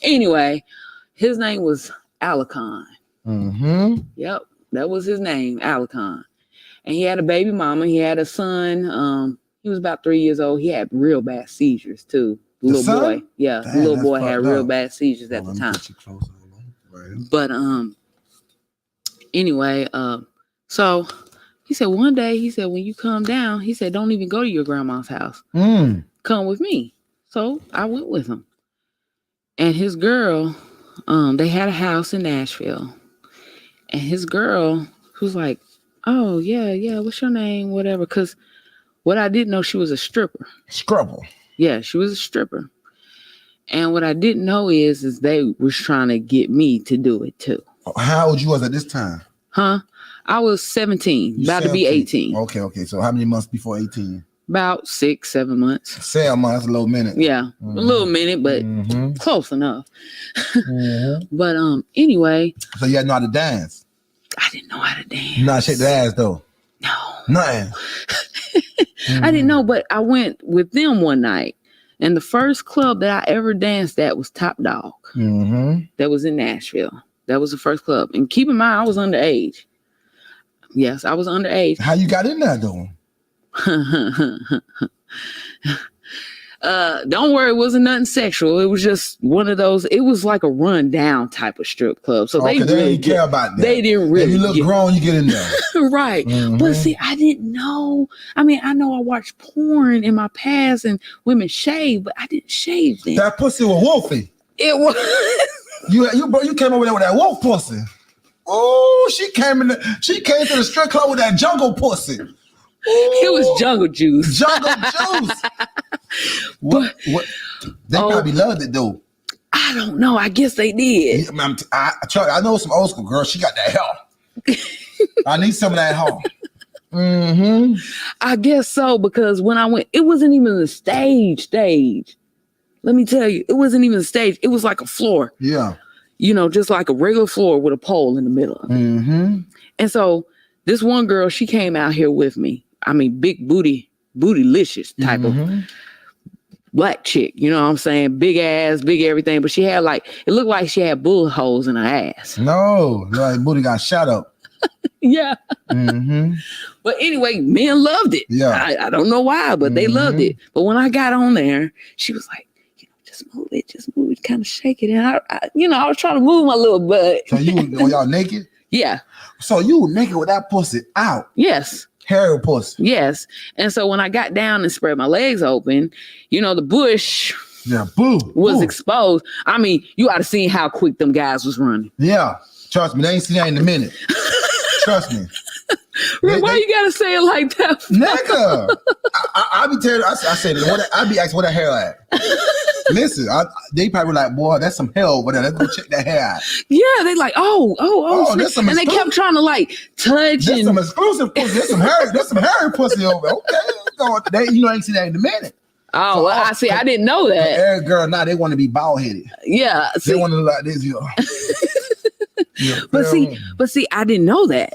anyway, his name was Alicon. Mm-hmm. Yep, that was his name, Alicon. And he had a baby mama. He had a son. He was about 3 years old. He had real bad seizures too. The little boy. Yeah, the little boy had real bad seizures at the time. But anyway, so he said one day, when you come down, he said, don't even go to your grandma's house. Come with me. So I went with him. And his girl, they had a house in Nashville. And his girl, who's like, oh, yeah, what's your name? Whatever. Because what I didn't know, she was a stripper. Scrubble. Yeah, she was a stripper. And what I didn't know is they was trying to get me to do it too. How old you was at this time? Huh? I was 17, about to be 18. Okay. So how many months before 18? About 6-7 months. 7 months, a little minute. Yeah, a little minute, but close enough. But anyway. So you had to know how to dance? I didn't know how to dance. You know how to shake the ass though? No. Nothing. I didn't know, but I went with them one night. And the first club that I ever danced at was Top Dog. That was in Nashville. That was the first club. And keep in mind, I was underage. Yes, I was underage. How you got in there though? Don't worry, it wasn't nothing sexual. It was just one of those. It was like a rundown type of strip club. So they really didn't care about that. They didn't really. If you look grown, you get in there. Right. But see, I didn't know. I mean, I know I watched porn in my past and women shave, but I didn't shave then. That pussy was wolfy. It was. You came over there with that wolf pussy. Oh, she came to the strip club with that jungle pussy. Ooh. It was jungle juice. Jungle juice. What? They probably loved it though. I don't know. I guess they did. I know some old school girl. She got that hair. I need some of that hair. I guess so, because when I went, it wasn't even the stage. Let me tell you, it wasn't even the stage. It was like a floor. Yeah. Just like a regular floor with a pole in the middle of it. And so this one girl, she came out here with me. I mean, big bootylicious type of black chick. You know what I'm saying? Big ass, big everything. But she had it looked like she had bullet holes in her ass. No, like booty got shot up. Yeah. But anyway, men loved it. Yeah. I don't know why, but they loved it. But when I got on there, she was like, just move it, kind of shake it. And I was trying to move my little butt. So were y'all naked? Yeah. So you were naked with that pussy out. Yes. Hairy pussy. Yes. And so when I got down and spread my legs open, the bush was exposed. I mean, you ought to see how quick them guys was running. Yeah. Trust me, they ain't seen that in a minute. Trust me. Why you gotta say it like that? Nigga. I be telling you, I said, I be asking where that hair at. Listen, they probably like, boy, that's some hair over there. Let's go check that hair out. Yeah, they like, oh, that's some and they kept trying to like touch. That's some exclusive pussy. That's some hairy pussy over there. Okay, you ain't seen that in a minute. Oh, so, well, I see. I didn't know that. Every girl now they want to be bald headed. Yeah, they want to look like this. But see, I didn't know that.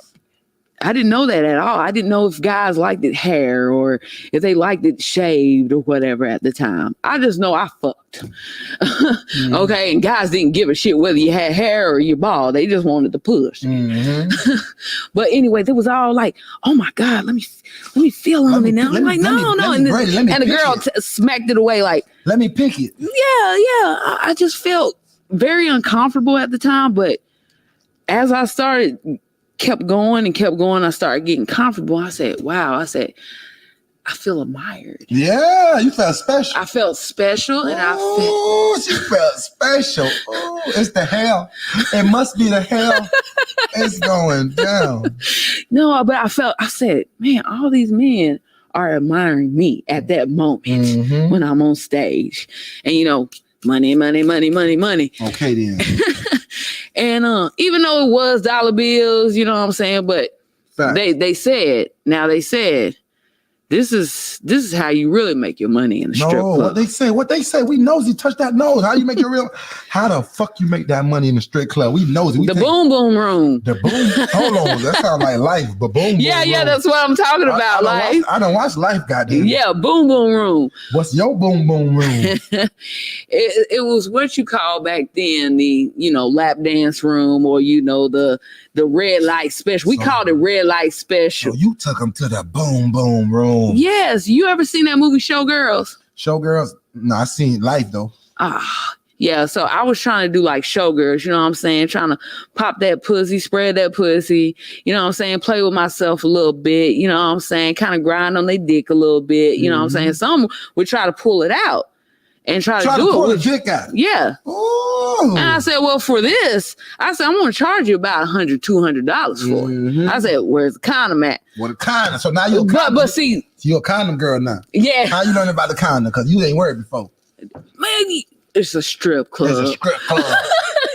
I didn't know that at all. I didn't know if guys liked it hair or if they liked it shaved or whatever at the time. I just know I fucked. Mm-hmm. Okay, and guys didn't give a shit whether you had hair or you bald. They just wanted to push. Mm-hmm. But anyway, they was all like, "Oh my God, let me feel on it now." I'm like, no. And the girl smacked it away like, "Let me pick it." Yeah. I just felt very uncomfortable at the time, but as I kept going, I started getting comfortable. I said, wow. I feel admired. Yeah, you felt special. I felt special, and she felt special. Oh, it's the hell. It must be the hell. It's going down. No, but I said, man, all these men are admiring me at that moment when I'm on stage. And money. Okay, then. And even though it was dollar bills, you know what I'm saying? But they said, this is how you really make your money in the strip club. What they say, we nosy, touch that nose. How you make your how the fuck you make that money in the strip club? We nosy. Boom boom room. The boom, hold on, that sounds like Life, but boom boom Yeah, room. that's what I'm talking about, Life. I don't watch Life, goddamn. Yeah, boom boom room. What's your boom boom room? it was what you call back then the, lap dance room, or, the red light special. We called it red light special. So you took them to the boom boom room. Yes. You ever seen that movie Showgirls? Showgirls? No, I seen Life though. Yeah. So I was trying to do like Showgirls, you know what I'm saying? Trying to pop that pussy, spread that pussy, you know what I'm saying? Play with myself a little bit, you know what I'm saying? Kind of grind on their dick a little bit, you know what I'm saying? Some would try to pull it out and try to do pull it. The dick out. Yeah. Ooh. And I said, well, for this, I'm going to charge you about $100, $200 for it. I said, where's the condom at? Well, the condom. So now you're a condom. But see, you're a condom girl now. Yeah. How you learn about the condom? Because you ain't worried before. Man, it's a strip club. It's a strip club.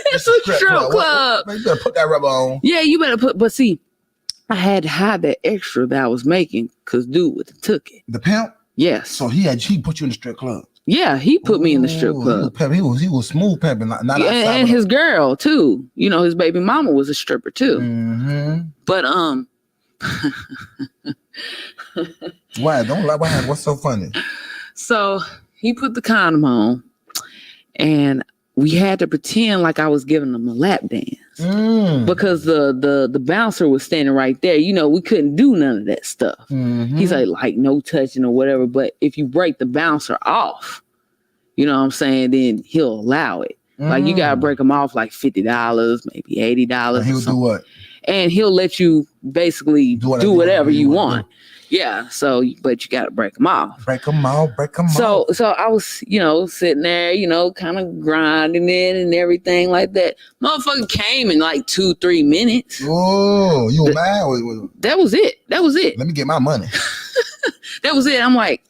It's a strip club. You better put that rubber on. Yeah, you better put. But see, I had to hide that extra that I was making because dude would have took it. The pimp? Yes. So he put you in the strip club. Yeah, he put me in the strip club. He was smooth pimping. Not and his girl too. His baby mama was a stripper too. Mm-hmm. But Why? Don't lie. What's so funny? So he put the condom on, and we had to pretend like I was giving him a lap dance because the bouncer was standing right there. We couldn't do none of that stuff. Mm-hmm. He's like no touching or whatever. But if you break the bouncer off, you know what I'm saying, then he'll allow it. Like you gotta break him off like $50, maybe $80. And he'll do what? And he'll let you basically do whatever you want. Yeah, so but you gotta break them off. Break them off. So I was, sitting there, kind of grinding it and everything like that. Motherfucker came in like 2-3 minutes. Oh, you were mad? That was it. Let me get my money. That was it. I'm like,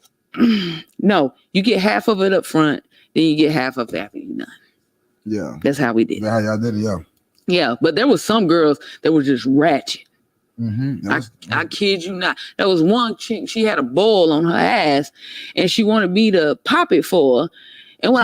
no, you get half of it up front, then you get half of it after you're done. Yeah, that's how we did. That's how y'all did it. Yeah. Yeah, but there was some girls that were just ratchet. Mm-hmm. I kid you not. There was one chick, she had a boil on her ass and she wanted me to pop it for her. And when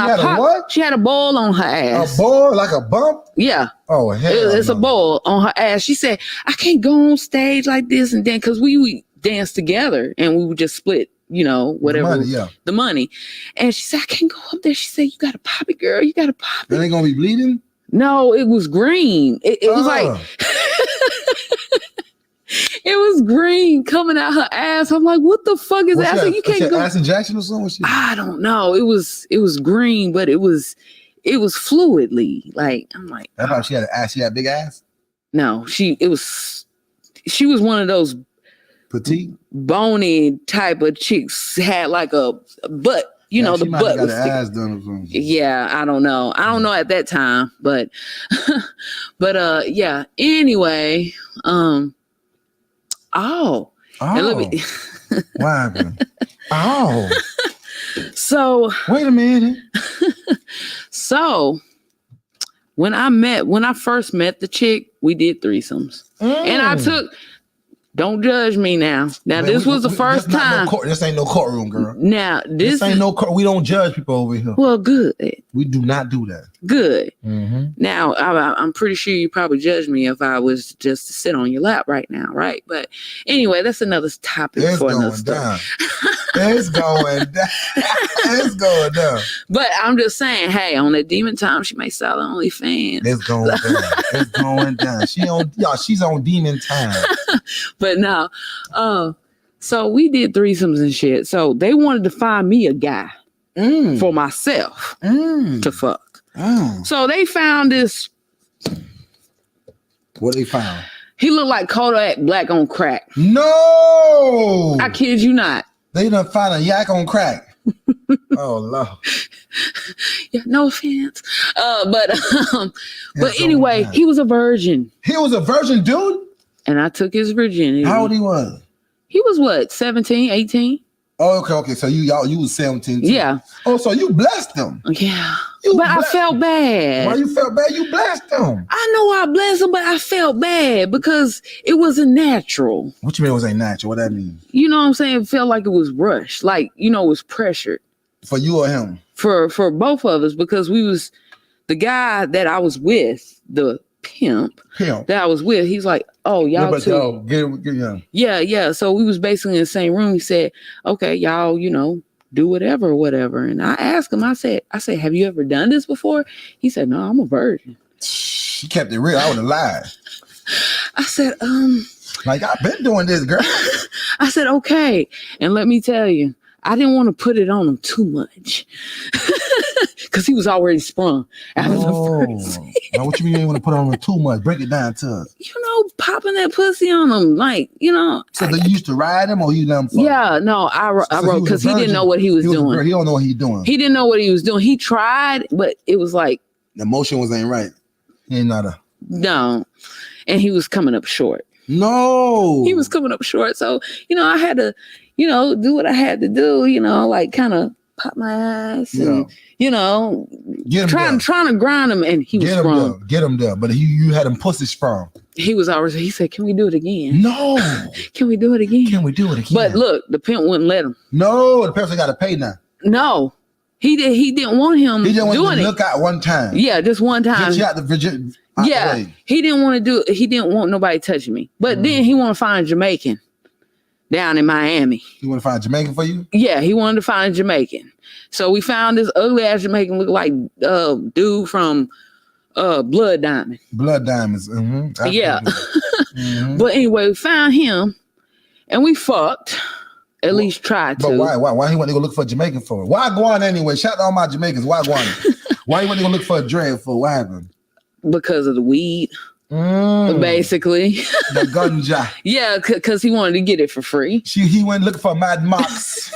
she had a boil on her ass. A boil? Like a bump? Yeah. Oh, hell it's a boil on her ass. She said, I can't go on stage like this and then, because we would dance together and we would just split, whatever. The money. And she said, I can't go up there. She said, you got to pop it, girl. You got to pop it. They ain't going to be bleeding? No, it was green. It was like... It was green coming out her ass. I'm like, what the fuck is that? I said, you can't go. Ass injection or something? I don't know. It was green, but it was fluidly. Like, I'm like, that's how she had big ass. No, she was one of those petite, bony type of chicks. Had like a butt, the butt was got ass done or something. Yeah, I don't know. I don't know at that time, but yeah. Anyway, and let me. What happened? Oh. So wait a minute. So when I first met the chick, we did threesomes, and I took. Don't judge me now. Now, this was the first time. This ain't no courtroom, girl. Now, this ain't no court. We don't judge people over here. Well, good. We do not do that. Good. Mm-hmm. Now, I'm pretty sure you probably judge me if I was just to sit on your lap right now, right? But anyway, that's another topic for another story. It's going down. It's going down. But I'm just saying, hey, on that demon time, she may sell OnlyFans. It's going down. It's going down. She's on demon time. But no, so we did threesomes and shit. So they wanted to find me a guy for myself to fuck. So they found this. What they found? He looked like Kodak Black on crack. No, I kid you not. They done find a yak on crack. Oh Lord. Yeah, no offense. But anyway, he was a virgin. He was a virgin dude? And I took his virginity. How old he was? He was what, 17, 18? Oh, okay. So you was 17 too. Yeah. Oh, so you blessed him. Yeah. But I felt bad. Why you felt bad? You blessed him. I know I blessed him, but I felt bad because it wasn't natural. What you mean it wasn't natural? What that mean? You know what I'm saying? It felt like it was rushed. Like, it was pressured. For you or him? For both of us, because we was the guy that I was with, the pimp that I was with, he's like, oh, y'all too. Yeah. So we was basically in the same room. He said, okay, y'all, do whatever. And I asked him, I said, have you ever done this before? He said, no, I'm a virgin. She kept it real. I would have lied. I said, like, I've been doing this, girl. I said, okay. And let me tell you, I didn't want to put it on him too much. Because he was already sprung after the first. Now, what you mean you want to put on him too much? Break it down to us. Popping that pussy on him. Like, So you used to ride him or you let him fuck? Yeah, no, I wrote because he didn't know what he was doing. He don't know what he's doing. He didn't know what he was doing. He tried, but it was like. The motion ain't right. He ain't not No. And he was coming up short. No. He was coming up short. So, I had to, do what I had to do, like kind of pop my ass and, trying to grind him. And he was sprung. Get him there. But you had him pussy sprung. He said, can we do it again? No. Can we do it again? But look, the pimp wouldn't let him. No, the pimp got to pay now. No. He didn't want him doing it. He didn't want to look out one time. Yeah, just one time. Get you out the Virginia. Yeah, he didn't want to do it. He didn't want nobody touching me. But then he wanted to find a Jamaican down in Miami. You want to find a Jamaican for you? Yeah, he wanted to find a Jamaican. So we found this ugly ass Jamaican look like dude from Blood Diamond. Blood Diamonds. Mm-hmm. Yeah. Mm-hmm. But anyway, we found him and we fucked. At least tried to. But why he went to go look for a Jamaican for? Why go on anyway? Shout out to all my Jamaicans. Why go on? Why he went to go look for a dread for? What happened? Because of the weed. Basically. The ganja. Yeah, because he wanted to get it for free. He went looking for Mad Mox.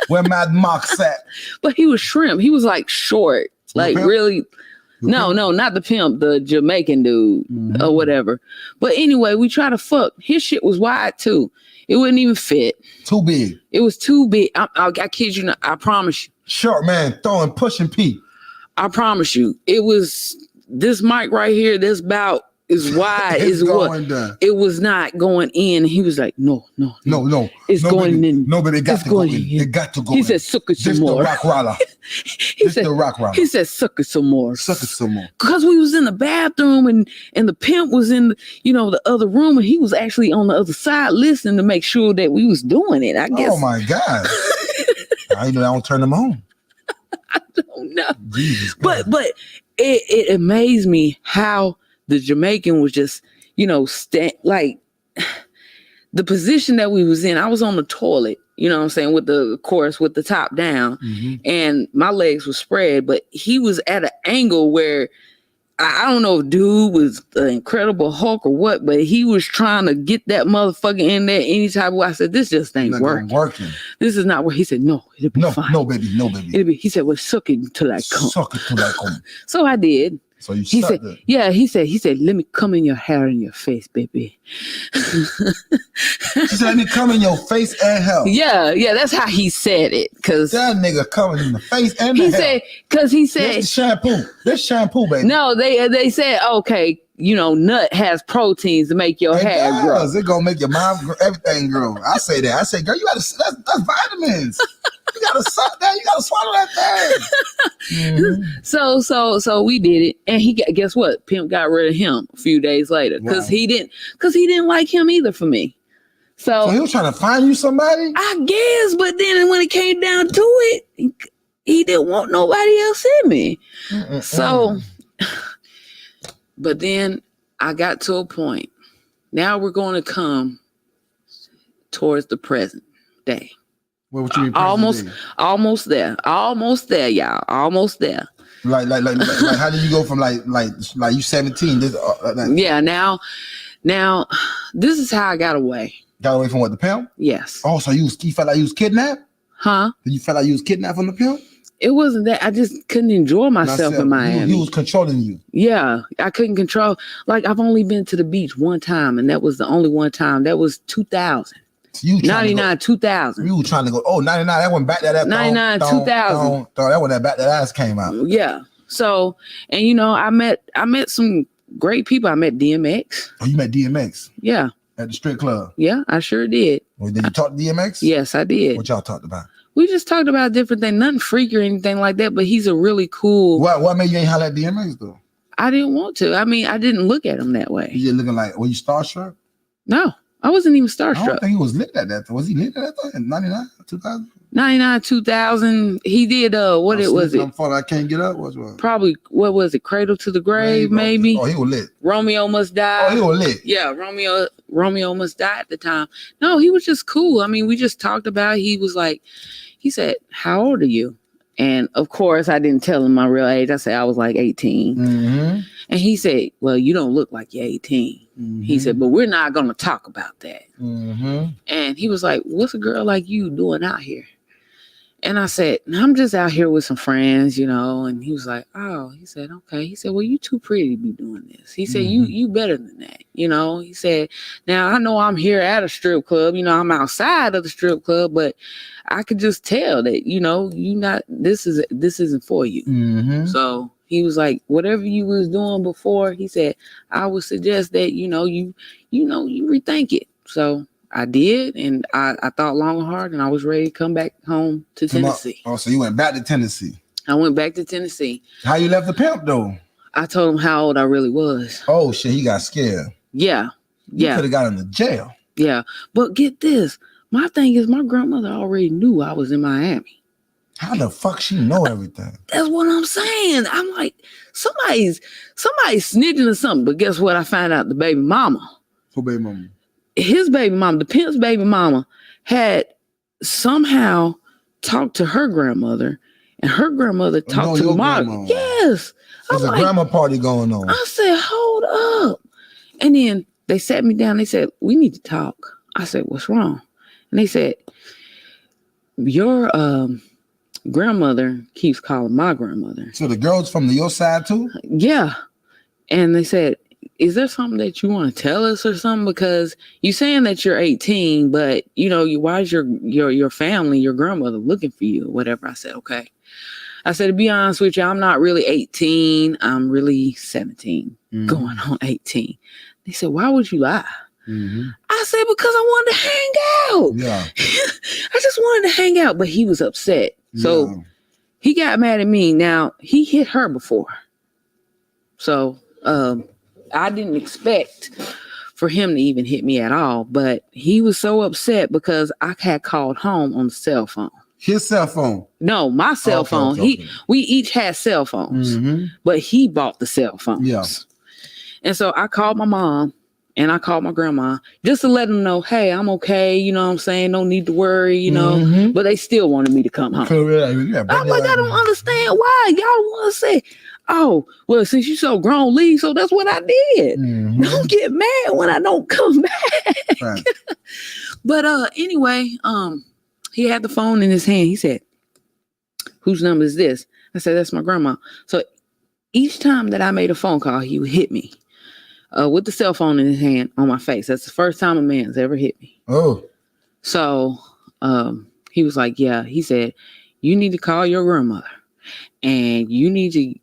Where Mad Mox at? But he was shrimp. He was like short. Like really. No, not the pimp, the Jamaican dude or whatever. But anyway, we tried to fuck. His shit was wide too. It wouldn't even fit. Too big. It was too big. I kid you not. I promise you. Short man throwing pushing P. I promise you. It was this mic right here. This bout is wide. Is what? Down. It was not going in. He was like, no. It's going in. No, but it got to go in. It got to go in. He said, suck it some more. The rock roller. The rock roller. He said, suck it some more. Suck it some more. Because we was in the bathroom and the pimp was in the other room and he was actually on the other side listening to make sure that we was doing it. I guess. Oh my God. I know I don't turn them on. I don't know. But it amazed me how the Jamaican was just, like the position that we was in. I was on the toilet, you know what I'm saying, with the top down, and my legs were spread, but he was at an angle where I don't know if dude was the Incredible Hulk or what, but he was trying to get that motherfucker in there any type of way. I said, this just ain't working. This is not where he said, no, it'll be fine. No, baby. He said, well, suck it till I come. Suck it till I come. So I did. So he said, it. Yeah, he said, let me come in your hair and your face, baby. She said, let me come in your face and hair. Yeah, that's how he said it. Cause that nigga coming in the face and the hair. He said, this shampoo, baby. No, they said, okay, nut has proteins to make your hair grow. It gonna make your mouth grow, everything grow. I say that. I say, girl, you gotta, that's vitamins. You gotta suck that. You gotta swallow that thing. Mm-hmm. So we did it, and guess what? Pimp got rid of him a few days later because he didn't like him either for me. So he was trying to find you somebody. I guess, but then when it came down to it, he didn't want nobody else in me. So, but then I got to a point. Now we're going to come towards the present day. What you mean? Almost there, y'all. Almost there. Like how did you go from like you 17? Yeah. Now, this is how I got away. Got away from what, the pimp? Yes. Oh, so you felt like you was kidnapped? Huh? Did you feel like you was kidnapped from the pimp? It wasn't that. I just couldn't enjoy myself in Miami. He was controlling you. Yeah, I couldn't control. Like, I've only been to the beach one time, and that was the only one time. That was 2000. 99, 2000. You were trying to go, 99, that went back to that. 99, 2000. That one that back that ass came out. Yeah. So, and I met some great people. I met DMX. Oh, you met DMX? Yeah. At the strip club? Yeah, I sure did. Well, did you talk to DMX? Yes, I did. What y'all talked about? We just talked about different things, nothing freaky or anything like that, but he's a really cool. What made you ain't holler at DMX though? I didn't want to. I mean, I didn't look at him that way. You just looking like, were you starstruck? No, I wasn't even starstruck. I don't think he was lit at that. Was he lit at that though? In 99, 2000? 99, 2000. He did, what it was it? I'm falling, I can't get up. What's wrong? Probably, what was it? Cradle to the Grave, maybe? Oh, he was lit. Romeo Must Die. Oh, he was lit. Yeah, Romeo Must Die at the time. No, he was just cool. I mean, we just talked about it. He said, how old are you? And of course, I didn't tell him my real age. I said I was like 18. Mm-hmm. And he said, well, you don't look like you're 18. Mm-hmm. He said, but we're not going to talk about that. Mm-hmm. And he was like, what's a girl like you doing out here? And I said, I'm just out here with some friends, And he was like, oh, he said, okay. He said, well, you too pretty to be doing this. He said, you better than that. He said, now I know I'm here at a strip club, I'm outside of the strip club, but I could just tell that, this isn't for you. Mm-hmm. So he was like, whatever you was doing before, he said, I would suggest that, you rethink it. So I did, and I thought long and hard, and I was ready to come back home to Tennessee. Oh, so you went back to Tennessee. I went back to Tennessee. How you left the pimp, though? I told him how old I really was. Oh, shit, he got scared. Yeah. You could have got him to jail. Yeah, but get this. My thing is, my grandmother already knew I was in Miami. How the fuck she know everything? That's what I'm saying. I'm like, somebody's snitching or something, but guess what? I found out the baby mama. Who baby mama? His baby mama, the pimp's baby mama, had somehow talked to her grandmother, and her grandmother talked to my grandma. Yes. There's a grandma party going on. I said, hold up. And then they sat me down. They said, we need to talk. I said, what's wrong? And they said, your grandmother keeps calling my grandmother. So the girl's from your side too? Yeah. And they said, is there something that you want to tell us or something? Because you're saying that you're 18, but why is your family, your grandmother looking for you or whatever? I said, okay. I said, to be honest with you, I'm not really 18. I'm really 17, going on 18. They said, why would you lie? Mm-hmm. I said, because I wanted to hang out. Yeah. I just wanted to hang out, but he was upset. So he got mad at me. Now, he hit her before. So, I didn't expect for him to even hit me at all, but he was so upset because I had called home on the cell phone. His cell phone? No, my cell phone. Okay. We each had cell phones, but he bought the cell phones. Yeah. And so I called my mom and I called my grandma just to let them know, hey, I'm okay. You know what I'm saying? No need to worry, but they still wanted me to come home. I'm like, I don't understand why. Y'all want to say, oh, well, since you so grown, leave. So that's what I did. Mm-hmm. Don't get mad when I don't come back. Right. But anyway, he had the phone in his hand. He said, whose number is this? I said, that's my grandma. So each time that I made a phone call, he would hit me with the cell phone in his hand on my face. That's the first time a man's ever hit me. Oh. So he was like, yeah, he said, you need to call your grandmother and you need to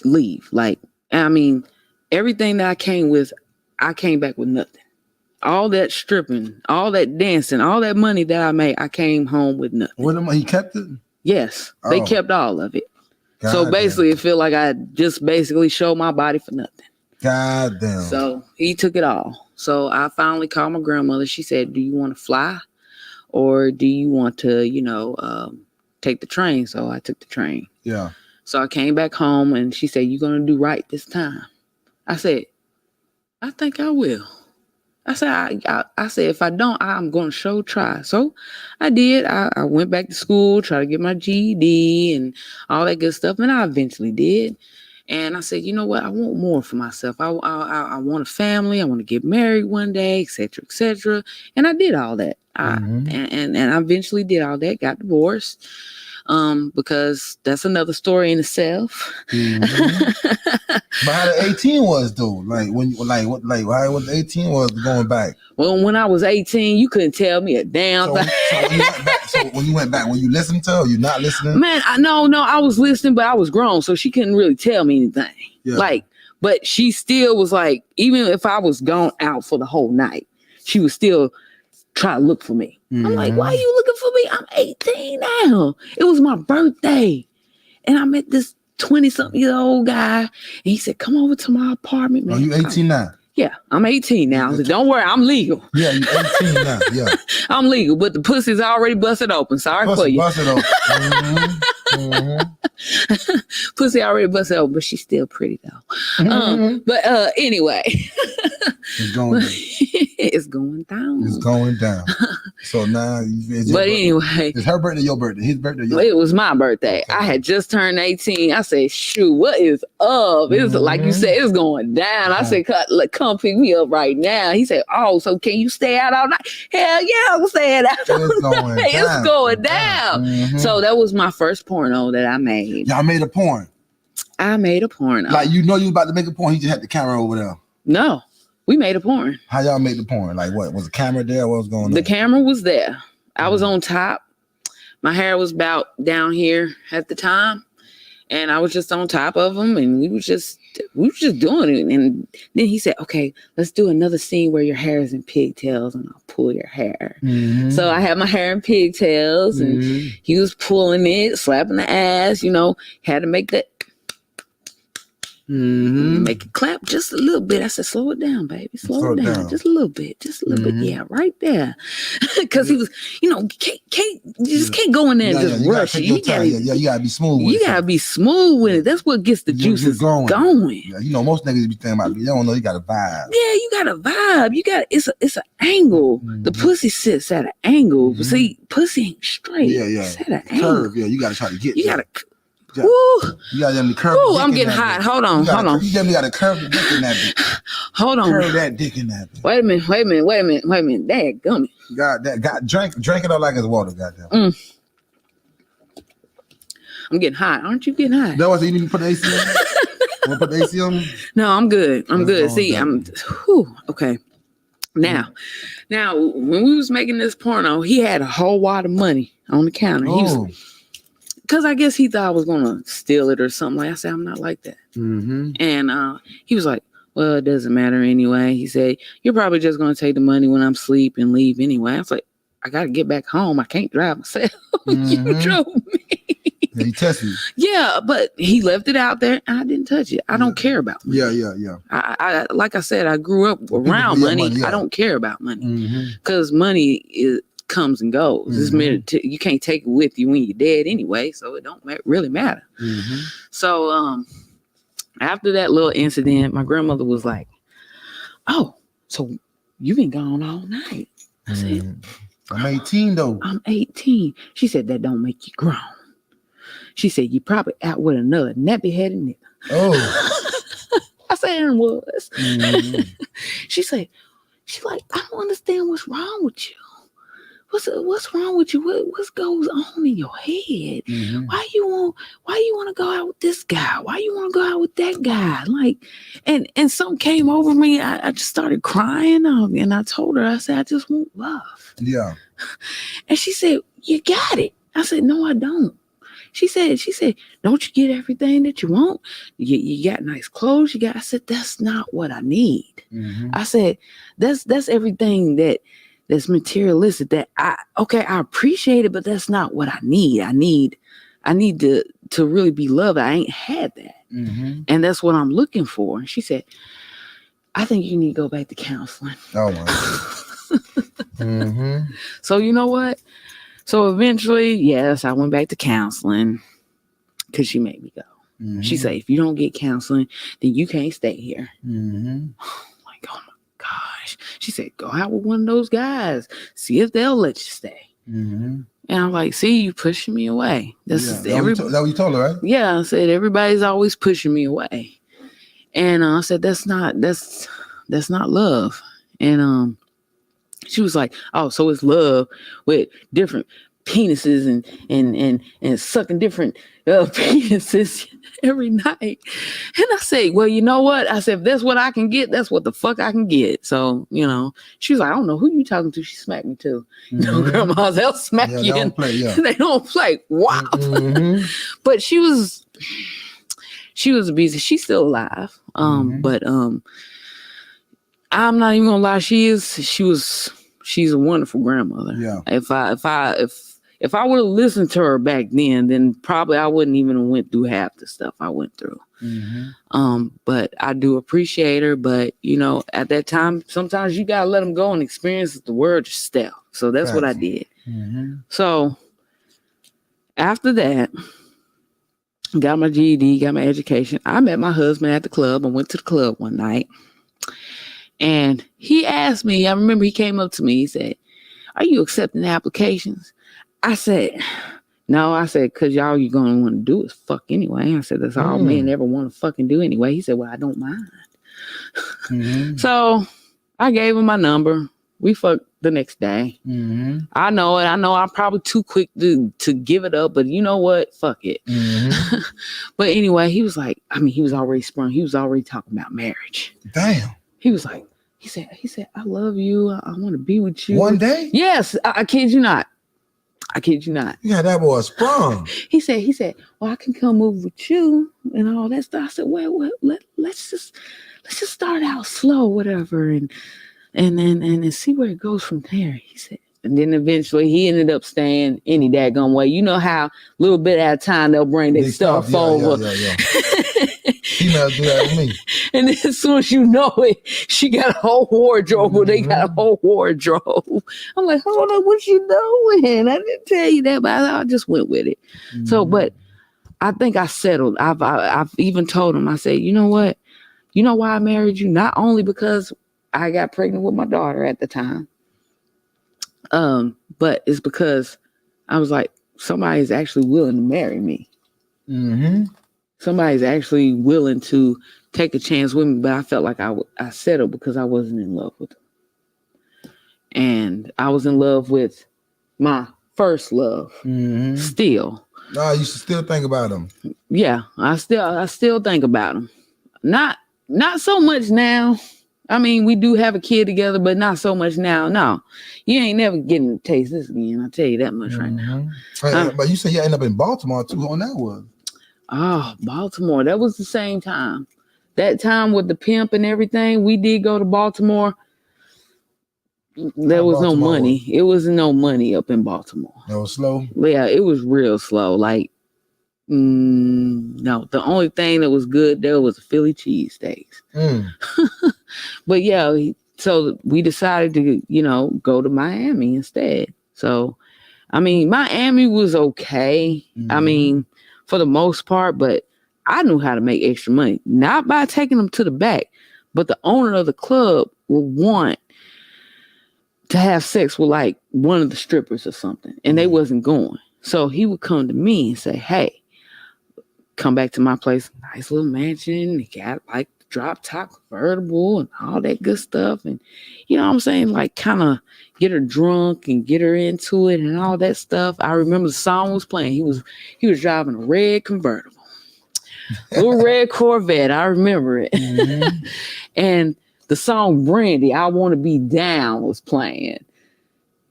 leave. Like, I mean, everything that I came with, I came back with nothing. All that stripping, all that dancing, all that money that I made, I came home with nothing. What, he kept it? Yes, they kept all of it. God so basically, damn. it felt like I just basically showed my body for nothing. God damn. So he took it all. So I finally called my grandmother. She said, do you want to fly or do you want to, take the train? So I took the train. Yeah. So I came back home and she said, you're going to do right this time. I said, I think I will. I said, I said, if I don't, I'm going to show try. So I did. I went back to school, tried to get my GED and all that good stuff. And I eventually did. And I said, you know what? I want more for myself. I want a family. I want to get married one day, et cetera, et cetera. And I did all that. And I eventually did all that, got divorced. Because that's another story in itself. Mm-hmm. But how the 18 was though? Like how the 18 was going back? Well, when I was 18, you couldn't tell me a damn thing. So when you went back, when you listened to her, you not listening? Man, no, I was listening, but I was grown, so she couldn't really tell me anything. Yeah. Like, but she still was like, even if I was gone out for the whole night, she would still try to look for me. Mm-hmm. I'm like, why are you looking for me? I'm 18 now. It was my birthday. And I met this 20-something-year-old guy. And he said, come over to my apartment, man. Are you 18 now? Yeah, I'm 18 now. So don't worry, I'm legal. Yeah, you're 18 now. Yeah. I'm legal, but the pussy's already busted open. Sorry for you. Busted open. Mm-hmm. Mm-hmm. Pussy already busted open, but she's still pretty though. Mm-hmm. But anyway. It's going down. It's going down. It's going down. So now anyway. It's her birthday, your birthday. His birthday, your birthday. It was my birthday. Okay. I had just turned 18. I said, shoot, what is up? It's like you said, it's going down. I said, come pick me up right now. He said, oh, so can you stay out all night? Hell yeah, I'm staying out all night. It's going down. Mm-hmm. So that was my first porno that I made. Y'all made a porn? I made a porno. Like, you was about to make a porn, he just had the camera over there. No, we made a porn. How y'all made the porn? Like, what? Was the camera there? What was going on? The camera was there. I was on top. My hair was about down here at the time. And I was just on top of him. And we were just doing it. And then he said, okay, let's do another scene where your hair is in pigtails and I'll pull your hair. Mm-hmm. So I had my hair in pigtails and he was pulling it, slapping the ass, had to make that. Mm-hmm. Make it clap just a little bit. I said, slow it down, baby. Slow it down. Just a little bit. Just a little bit. Yeah, right there. Because he was, you just can't go in there and just rush it. You gotta be smooth with it. You gotta be smooth with it. That's what gets the juices going. Yeah, most niggas be thinking about, they don't know you got a vibe. Yeah, you got a vibe. It's an angle. Mm-hmm. The pussy sits at an angle. Mm-hmm. See, pussy ain't straight. Yeah. It's at an curve. Angle. Yeah, you gotta try to get. You gotta. You got them curve. I'm getting hot. Hold on. You definitely got to curve the dick in that bitch. Hold on. Curve that dick in that bitch. Wait a minute. Dad gummy. Drink it up like it's water, goddamn. I'm getting hot. Aren't you getting hot? No, you need to put the AC on? Want to put the AC on? No, I'm good. I'm good. See, okay. Now, when we was making this porno, he had a whole wad of money on the counter. Because I guess he thought I was going to steal it or something. I said, I'm not like that. Mm-hmm. And he was like, well, it doesn't matter anyway. He said, you're probably just going to take the money when I'm asleep and leave anyway. I was like, I got to get back home. I can't drive myself. You drove me. Yeah, he tested you. Yeah, but he left it out there and I didn't touch it. I don't care about money. Yeah. I like I said, I grew up around money. I don't care about money. Because money comes and goes. It's you can't take it with you when you're dead anyway, so it don't really matter. So after that little incident, my grandmother was like, oh, so you been gone all night. I said, I'm 18 though. I'm 18. She said, that don't make you grown. She said, you probably out with another nappy headed nigga. Oh. I said, it was. Mm-hmm. She's like, I don't understand what's wrong with you. What's wrong with you? What goes on in your head? Mm-hmm. Why you want to go out with this guy? Why you want to go out with that guy? Like, and something came over me. I just started crying, and I told her, I said, I just want love. Yeah. And she said, you got it. I said, no, I don't. She said, don't you get everything that you want? You got nice clothes. I said, that's not what I need. Mm-hmm. I said, that's everything that's materialistic that I appreciate it, but that's not what I need. I need to really be loved. I ain't had that. Mm-hmm. And that's what I'm looking for. And she said, I think you need to go back to counseling. Oh my. Mm-hmm. So you know what? So eventually, yes, I went back to counseling because she made me go. Mm-hmm. She said, if you don't get counseling, then you can't stay here. Mm-hmm. Like, oh my gosh. She said, go out with one of those guys. See if they'll let you stay. Mm-hmm. And I'm like, see, you pushing me away. That's what you told her, right? Yeah, I said, everybody's always pushing me away. And I said, that's not love. And she was like, oh, so it's love with different penises and sucking different penises every night. And I say, well, you know what? I said, if that's what I can get, that's what the fuck I can get. So, she was like, I don't know who you talking to. She smacked me too. Mm-hmm. Grandmas, they'll smack you. They don't play. Wow. Mm-hmm. But she was a beast. She's still alive. But I'm not even gonna lie. She's a wonderful grandmother. Yeah. If I would have listened to her back then probably I wouldn't even have went through half the stuff I went through. Mm-hmm. But I do appreciate her. But at that time, sometimes you gotta let them go and experience the world yourself. So that's what I did. Mm-hmm. So after that, got my GED, got my education. I met my husband at the club. I went to the club one night. And he asked me, I remember he came up to me, he said, are you accepting applications? I said, no. I said, because y'all you're going to want to do is fuck anyway. I said, that's all men ever want to fucking do anyway. He said, well, I don't mind. Mm-hmm. So I gave him my number. We fucked the next day. Mm-hmm. I know it. I know I'm probably too quick to give it up, but you know what? Fuck it. Mm-hmm. But anyway, he was like, he was already sprung. He was already talking about marriage. Damn. He was like, he said, I love you. I want to be with you. One day? Yes. I kid you not. Yeah, that boy sprung. He said, well, I can come move with you and all that stuff. I said, well, let's just start out slow, whatever, and see where it goes from there. He said, and then eventually he ended up staying any daggone way. You know how a little bit at a time they'll bring their stuff over. Yeah. Females do that with me. And then as soon as you know it, she got a whole wardrobe. Mm-hmm. They got a whole wardrobe. I'm like, hold on, what you doing? I didn't tell you that, but I just went with it. Mm-hmm. So, but I think I settled. I've even told him, I said, you know what? You know why I married you? Not only because I got pregnant with my daughter at the time, but it's because I was like, somebody's actually willing to marry me. Mm-hmm. Somebody's actually willing to take a chance with me, but I felt like I settled because I wasn't in love with him. And I was in love with my first love. Mm-hmm. Still. No, you should still think about him. Yeah, I still think about him. Not so much now. I mean, we do have a kid together, but not so much now. No, you ain't never getting to taste this again. I'll tell you that much right now. But you said you ended up in Baltimore too. On that was. Oh, Baltimore. That was the same time. That time with the pimp and everything, we did go to Baltimore. There was no money. It wasn't no money up in Baltimore. It was slow? Yeah, it was real slow. Like, no. The only thing that was good there was the Philly cheesesteaks. But yeah, so we decided to, go to Miami instead. So, I mean, Miami was okay. Mm-hmm. I mean, for the most part, but I knew how to make extra money, not by taking them to the back, but the owner of the club would want to have sex with like one of the strippers or something, and they wasn't going. So he would come to me and say, hey, come back to my place, nice little mansion. He got like drop top convertible and all that good stuff. And you know what I'm saying? Like kind of get her drunk and get her into it and all that stuff. I remember the song was playing. He was driving a red convertible. Little red Corvette. I remember it. Mm-hmm. And the song Brandy, I Want to Be Down was playing.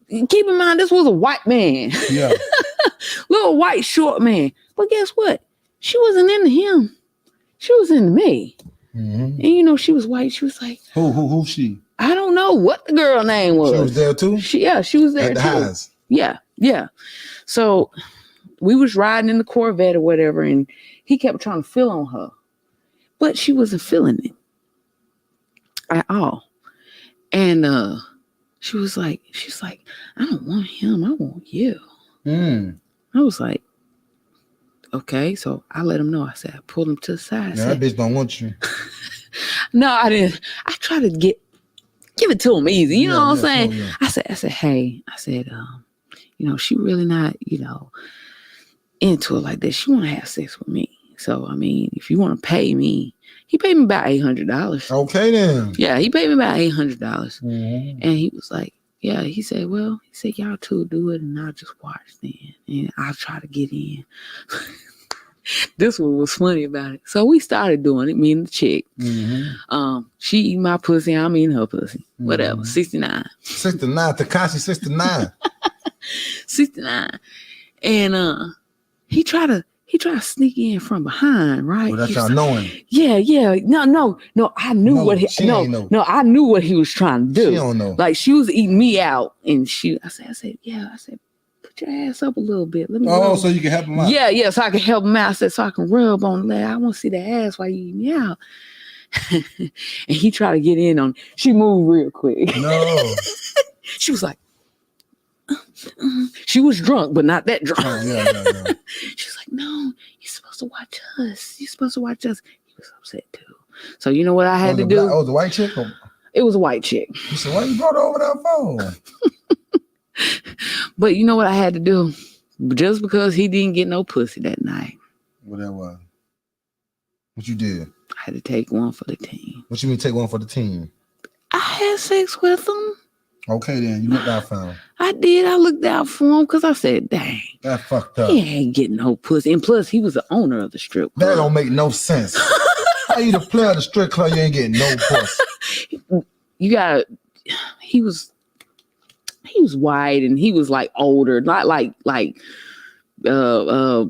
Keep in mind, this was a white man. Yeah. Little white short man. But guess what? She wasn't into him. She was into me. Mm-hmm. And she was white. She was like, Who she? I don't know what the girl name was. She was there too? She was there at the too. Highs. Yeah. So we was riding in the Corvette or whatever, and he kept trying to feel on her. But she wasn't feeling it at all. And she's like, I don't want him. I want you. I was like, okay. So I let him know. I said, I pulled him to the side. That bitch don't want you. No, I didn't. I tried to give it to him easy. You know what I'm saying? Yeah. I said, hey, she really not, into it like that. She want to have sex with me. So, I mean, if you want to pay me, he paid me about $800. Okay, then. Yeah, he paid me about $800. Mm-hmm. And he was like, yeah, he said, y'all two do it and I'll just watch then. And I'll try to get in. This one was funny about it. So we started doing it, me and the chick. Mm-hmm. She eating my pussy, I'm eating her pussy. Mm-hmm. Whatever, 69. 69, Tekashi 69. 69. And he tried to sneak in from behind, right? Well, that's y'all knowing. Yeah. No. I knew I knew what he was trying to do. She don't know. Like she was eating me out, and I said, put your ass up a little bit. Let me. Oh, so you can help him out. Yeah, so I can help him out. I said, so I can rub on the leg. I want to see the ass while you eat me out. And he tried to get in on. She moved real quick. No. She was like. She was drunk, but not that drunk. Oh, yeah. She's like, no, you're supposed to watch us. He was upset too. So you know what I had to do? Oh, it was a white chick? Or? It was a white chick. You said, why you brought her over that phone? But you know what I had to do? Just because he didn't get no pussy that night. What that was? What you did? I had to take one for the team. What you mean take one for the team? I had sex with him. Okay, then. You looked out for him. I did. I looked out for him because I said, dang. That fucked up. He ain't getting no pussy. And plus, he was the owner of the strip club. That don't make no sense. How you the player of the strip club, you ain't getting no pussy? You gotta... He was white and he was like older. Not like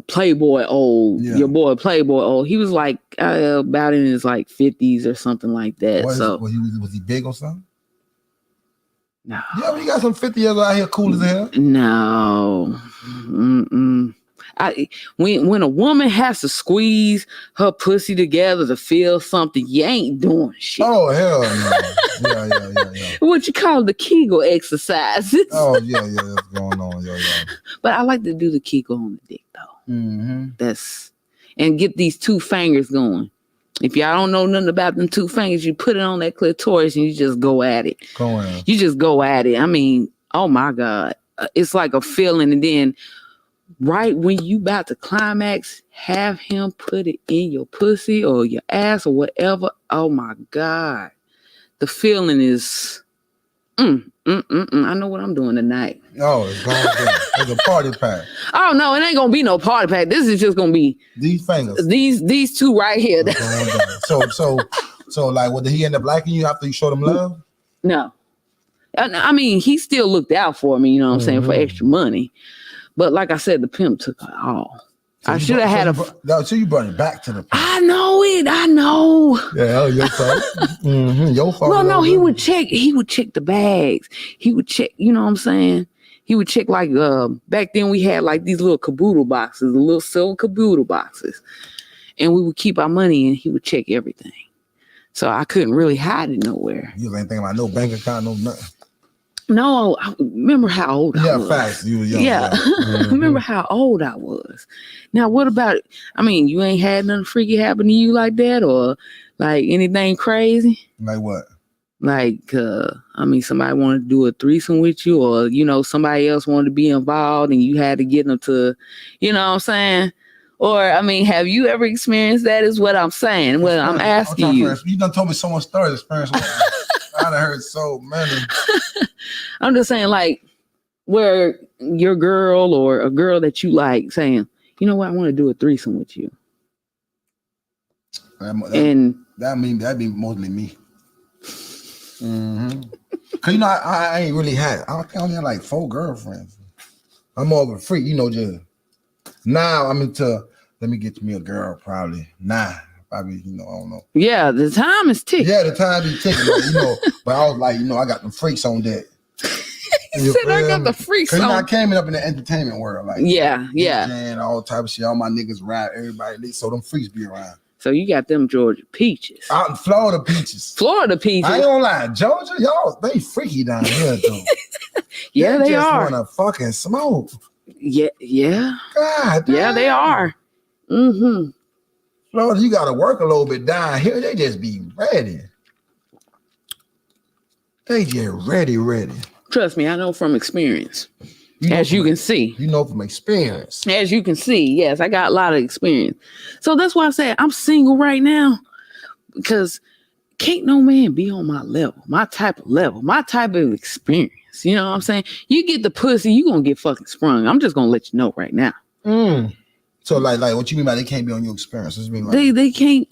Playboy old. Yeah. Your boy Playboy old. He was like about in his like 50s or something like that. Was he big or something? No. Yeah, but you got some 50-year-olds out here cool as hell. No. When a woman has to squeeze her pussy together to feel something, you ain't doing shit. Oh, hell no. Yeah. What you call the Kegel exercises. Oh, yeah, that's going on. Yeah. But I like to do the Kegel on the dick, though. Mm-hmm. And get these two fingers going. If y'all don't know nothing about them two fingers, you put it on that clitoris and you just go at it. You just go at it. I mean, oh my God. It's like a feeling. And then right when you about to climax, have him put it in your pussy or your ass or whatever. Oh my God. The feeling is, I know what I'm doing tonight. Oh, it's going to be a party pack. Oh no, it ain't gonna be no party pack. This is just gonna be these fingers. These two right here. So like, did he end up liking you after you showed him love? No, I mean he still looked out for me. You know what I'm saying, for extra money. But like I said, the pimp took it all. So I should have had so you brought it back to the pimp. I know. Yeah, your fault. Your fault. Well, no, he would check the bags. He would check, you know what I'm saying? He would check like back then we had like these little caboodle boxes, the little silver caboodle boxes. And we would keep our money and he would check everything. So I couldn't really hide it nowhere. You ain't thinking about no bank account, no nothing. No, I remember how old I was. Yeah, facts. You were young. Yeah. Remember how old I was. Now, what about, I mean, you ain't had nothing freaky happen to you like that or like anything crazy? Like what? Like, somebody wanted to do a threesome with you or, somebody else wanted to be involved and you had to get them to, you know what I'm saying? Or, I mean, have you ever experienced that is what I'm saying. Well, I'm asking you. You done told me so much stories experience. I'd have heard so many. I'm just saying, like, where your girl or a girl that you like saying, you know what, I want to do a threesome with you. That'd be mostly me. Mm-hmm. Cause you know I ain't really had. I only had like 4 girlfriends. I'm more of a freak, you know. Just now I'm into. Let me get me a girl. Probably probably, you know, I don't know. Yeah, the time is ticking. Yeah, the time is ticking. But, you know, but I was like, you know, I got them freaks on deck. You said I got the freaks on. You know, I came up in the entertainment world, like and all type of shit. All my niggas ride, everybody. So them freaks be around. So you got them Georgia peaches. Out in Florida peaches. Florida peaches. I ain't gonna lie, Georgia, y'all, they freaky down here though. Yeah, they just are. Wanna fucking smoke. Yeah. God damn. Yeah, they are. Mm-hmm. Florida, you gotta work a little bit down here. They just be ready. They just ready. Trust me, I know from experience. You can see. You know from experience. As you can see, yes, I got a lot of experience. So that's why I said I'm single right now, because can't no man be on my level, my type of experience. You know what I'm saying? You get the pussy, you gonna get fucking sprung. I'm just gonna let you know right now. So like what you mean by they can't be on your experience? What you mean like they can't.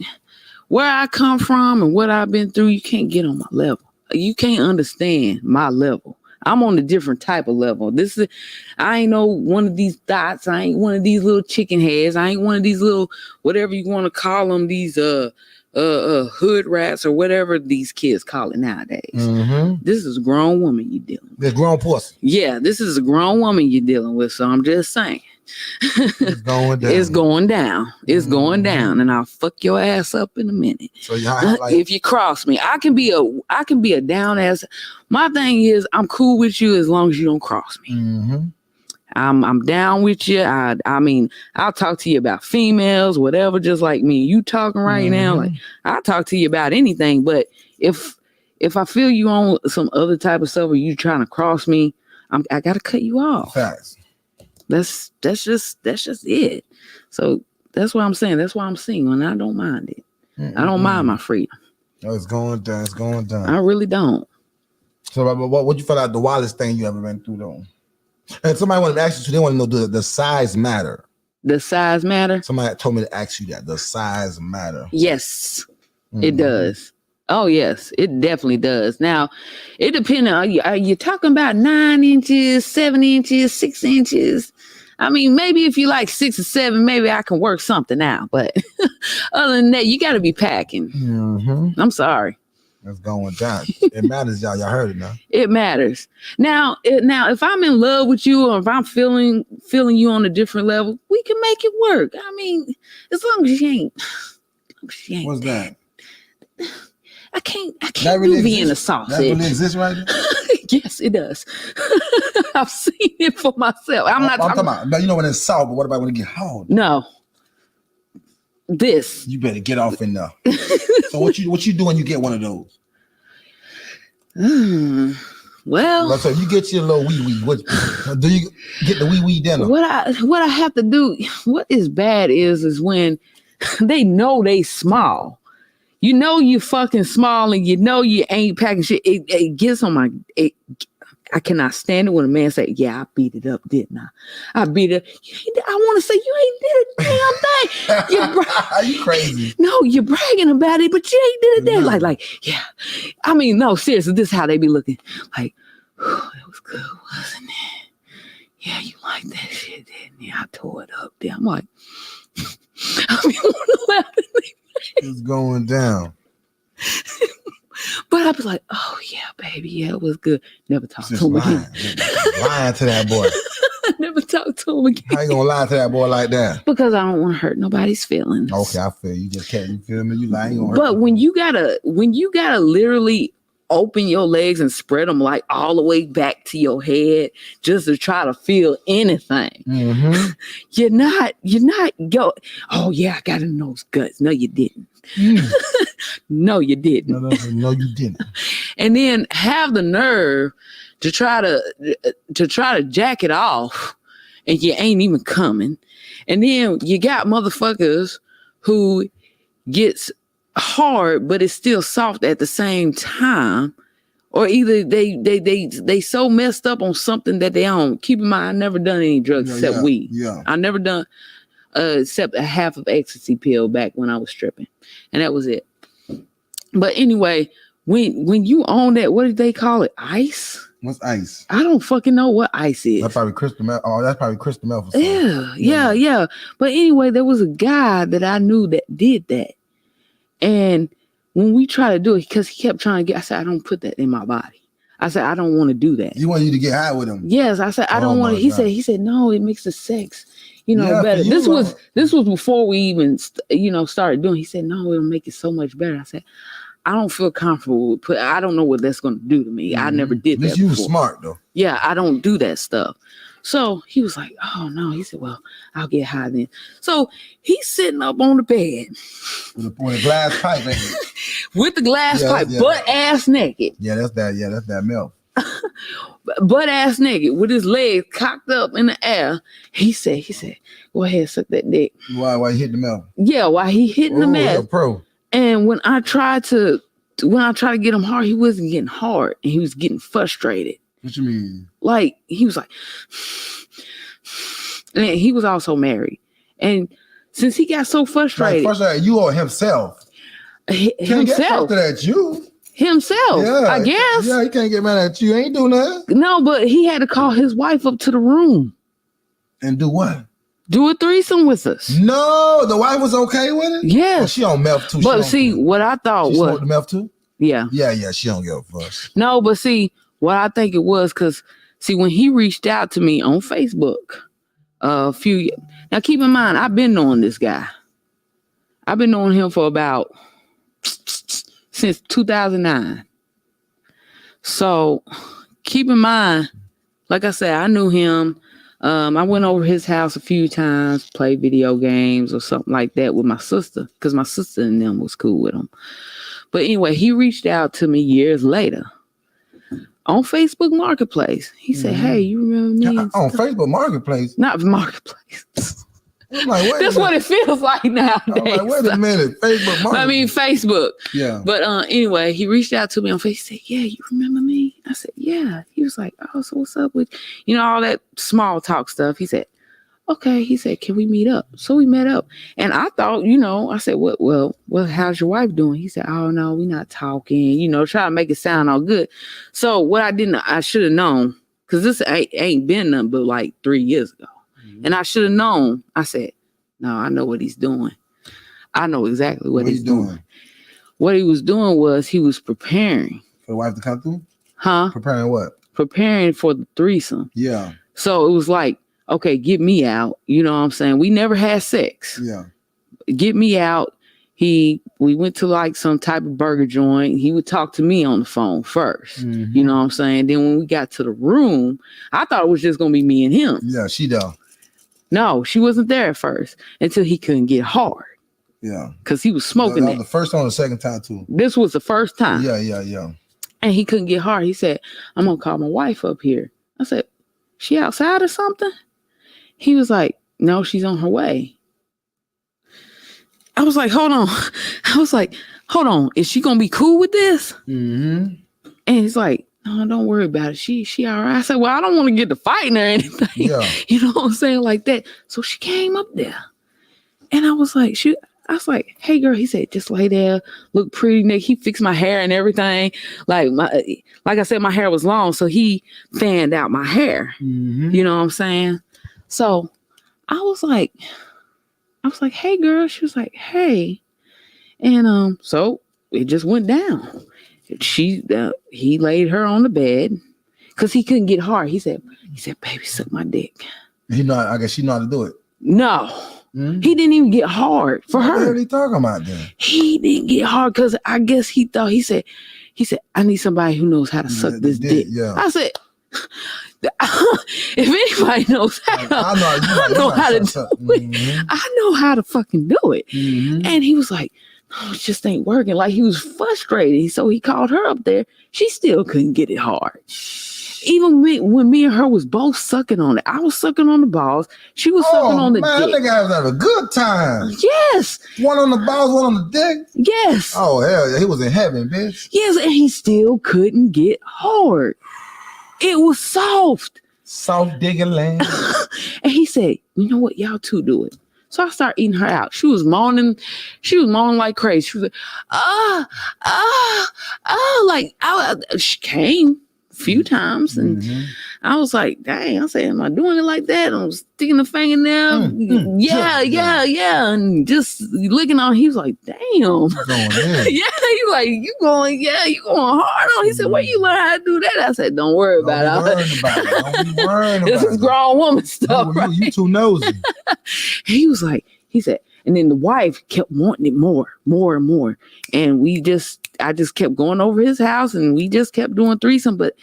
Where I come from and what I've been through, you can't get on my level. You can't understand my level. I'm on a different type of level. I ain't no one of these dots. I ain't one of these little chicken heads. I ain't one of these little, whatever you want to call them, these hood rats or whatever these kids call it nowadays. Mm-hmm. This is a grown woman you're dealing with. This grown pussy. Yeah, this is a grown woman you're dealing with. So I'm just saying. It's going down. It's going down. It's going down, and I'll fuck your ass up in a minute. So if you cross me, I can be a down ass. My thing is, I'm cool with you as long as you don't cross me. Mm-hmm. I'm down with you. I mean, I'll talk to you about females, whatever. Just like me, you talking right now. Like I'll talk to you about anything. But if I feel you on some other type of stuff, or you trying to cross me, I gotta cut you off. Facts. That's just it. So that's what I'm saying. That's why I'm single, and I don't mind it. I don't mind my freedom. Oh, it's going down. It's going down. I really don't. So what you feel like the wildest thing you ever been through though? And somebody wanted to ask you, so they want to know the size matter. The size matter? Somebody told me to ask you that. The size matter. Yes, it does. Oh, yes, it definitely does. Now, it depends on, are you talking about 9 inches, 7 inches, 6 inches? I mean, maybe if you like 6 or 7, maybe I can work something out. But other than that, you got to be packing. Mm-hmm. I'm sorry. It's going down. It matters, y'all. Y'all heard it now. It matters. Now, if I'm in love with you, or if I'm feeling you on a different level, we can make it work. I mean, as long as you ain't. What's that? I can't really do Vienna sausage. That really exists right now? Yes, it does. I've seen it for myself. I'm talking about, you know when it's soft, but what about when it get hard? No. This. You better get off in there. So what you do when you get one of those? Well, so you get your little wee. What do you get the wee dinner? What I have to do, what is bad is when they know they small. You know you fucking small and you know you ain't packing shit. It gets on my. I cannot stand it when a man say, "Yeah, I beat it up, didn't I? I beat it." I want to say you ain't did a damn thing. Are you crazy? No, you're bragging about it, but you ain't did a damn. Like, yeah. I mean, no, seriously, this is how they be looking. Like, it was good, wasn't it? Yeah, you like that shit, didn't you? I tore it up there. I'm like, I mean, it's going down. But I was like, oh yeah, baby, yeah, it was good. Never talked to him again. Lying to that boy. Never talked to him again. How you gonna lie to that boy like that? Because I don't want to hurt nobody's feelings. Okay, I feel you. Just can't. You feel me? You lying. But when you gotta literally open your legs and spread them like all the way back to your head just to try to feel anything. Mm-hmm. You're not go. Oh yeah, I got in those guts. No, you didn't. No, you didn't. No, you didn't. And then have the nerve to try to jack it off and you ain't even coming. And then you got motherfuckers who gets hard, but it's still soft at the same time. Or either they so messed up on something that they don't. Keep in mind, I never done any drugs except weed. Yeah. I never done except a half of ecstasy pill back when I was stripping. And that was it. But anyway, when you own that, what did they call it? Ice? What's ice? I don't fucking know what ice is. That's probably crystal meth. Oh, that's probably crystal meth. Yeah. But anyway, there was a guy that I knew that did that. And when we tried to do it, because he kept trying to get, I said, I don't put that in my body. I said, I don't want to do that. You want you to get high with him? Yes, I said, I don't want to. He said, no, it makes the sex, better. This was before we even, started doing. He said, no, it'll make it so much better. I said, I don't feel comfortable with I don't know what that's going to do to me. I never did that. You were smart though. Yeah, I don't do that stuff. So he was like, oh no. He said, well, I'll get high then. So he's sitting up on the bed with a glass pipe in it. With the glass pipe, butt ass naked. Yeah, that's that milk. Butt ass naked with his legs cocked up in the air. He said, go ahead, suck that dick. Why he hit the milk? Yeah, why he hitting the mouth. Pro. And when I tried to get him hard, he wasn't getting hard and he was getting frustrated. What you mean? Like he was like, and he was also married. And since he got so frustrated, you or himself. Himself. Get frustrated at you. Himself, yeah, I guess. Yeah, he can't get mad at you. Ain't doing that. No, but he had to call his wife up to the room. And do what? Do a threesome with us. No, the wife was okay with it? Yeah. She on meth too. But see, what I thought was... She the meth too? Yeah. Yeah, she don't give a fuck. No, but see, what I think it was, because, see, when he reached out to me on Facebook a few years... Now, keep in mind, I've been knowing this guy. I've been knowing him for about... since 2009. So, keep in mind, like I said, I knew him... I went over his house a few times, played video games or something like that with my sister, because my sister and them was cool with him. But anyway, he reached out to me years later on Facebook Marketplace. He said, hey, you remember me? On Facebook Marketplace? Not Marketplace. I'm like, that's what it feels like nowadays. I'm like, wait a minute, Facebook Marketplace. I mean, Facebook. Yeah. But anyway, he reached out to me on Facebook. He said, yeah, you remember me? I said, yeah. He was like, oh, so what's up with, all that small talk stuff. He said, okay. He said, can we meet up? So we met up. And I thought, I said, well, how's your wife doing? He said, oh, no, we're not talking, try to make it sound all good. So what I should have known, because this ain't been nothing but like 3 years ago. And I should have known. I said, no, I know what he's doing. I know exactly what he's doing. What he was doing was he was preparing. For the wife to come through? Huh? Preparing what? Preparing for the threesome. Yeah. So it was like, okay, get me out. You know what I'm saying? We never had sex. Yeah. Get me out. We went to like some type of burger joint. He would talk to me on the phone first. Mm-hmm. You know what I'm saying? Then when we got to the room, I thought it was just going to be me and him. Yeah, she does. No, she wasn't there at first until he couldn't get hard. Yeah. Because he was smoking that. Was the first time or the second time too? This was the first time. Yeah. And he couldn't get hard. He said, I'm going to call my wife up here. I said, she outside or something? He was like, no, she's on her way. I was like, hold on. Is she going to be cool with this? Mm-hmm. And he's like, no, don't worry about it. She all right. I said, well, I don't want to get to fighting or anything. Yeah. You know what I'm saying? Like that. So she came up there. And I was like, hey girl, he said, just lay there, look pretty, Nick. He fixed my hair and everything. Like I said, my hair was long, so he fanned out my hair. Mm-hmm. You know what I'm saying? So I was like, hey girl. She was like, hey. And so it just went down. He laid her on the bed because he couldn't get hard. He said, baby, suck my dick. I guess she know how to do it. No. Mm-hmm. He didn't even get hard for her. What are you talking about then? He didn't get hard because I guess he thought, he said, I need somebody who knows how to suck this dick. Yeah. I said, if anybody knows how, I know how to do it. Mm-hmm. I know how to fucking do it. Mm-hmm. And he was like, no, it just ain't working. Like he was frustrated. So he called her up there. She still couldn't get it hard. Even when me and her was both sucking on it, I was sucking on the balls. She was sucking on the dick. Man, that nigga was having a good time. Yes. One on the balls, one on the dick. Yes. Oh hell yeah, he was in heaven, bitch. Yes, and he still couldn't get hard. It was soft. Soft digging land. And he said, you know what? Y'all two do it. So I started eating her out. She was moaning. She was moaning like crazy. She was like, she came a few times. And I was like, dang. I said, am I doing it like that? I was sticking the finger in there. Yeah. And just looking on. He was like, damn. Yeah, he like, you going hard on. He said, where you learn how to do that? I said, don't worry about it. Don't be worrying about it. This is grown woman stuff. Right? You too nosy. He was like, he said, and then the wife kept wanting it more and more. And I just kept going over his house and we just kept doing threesome, but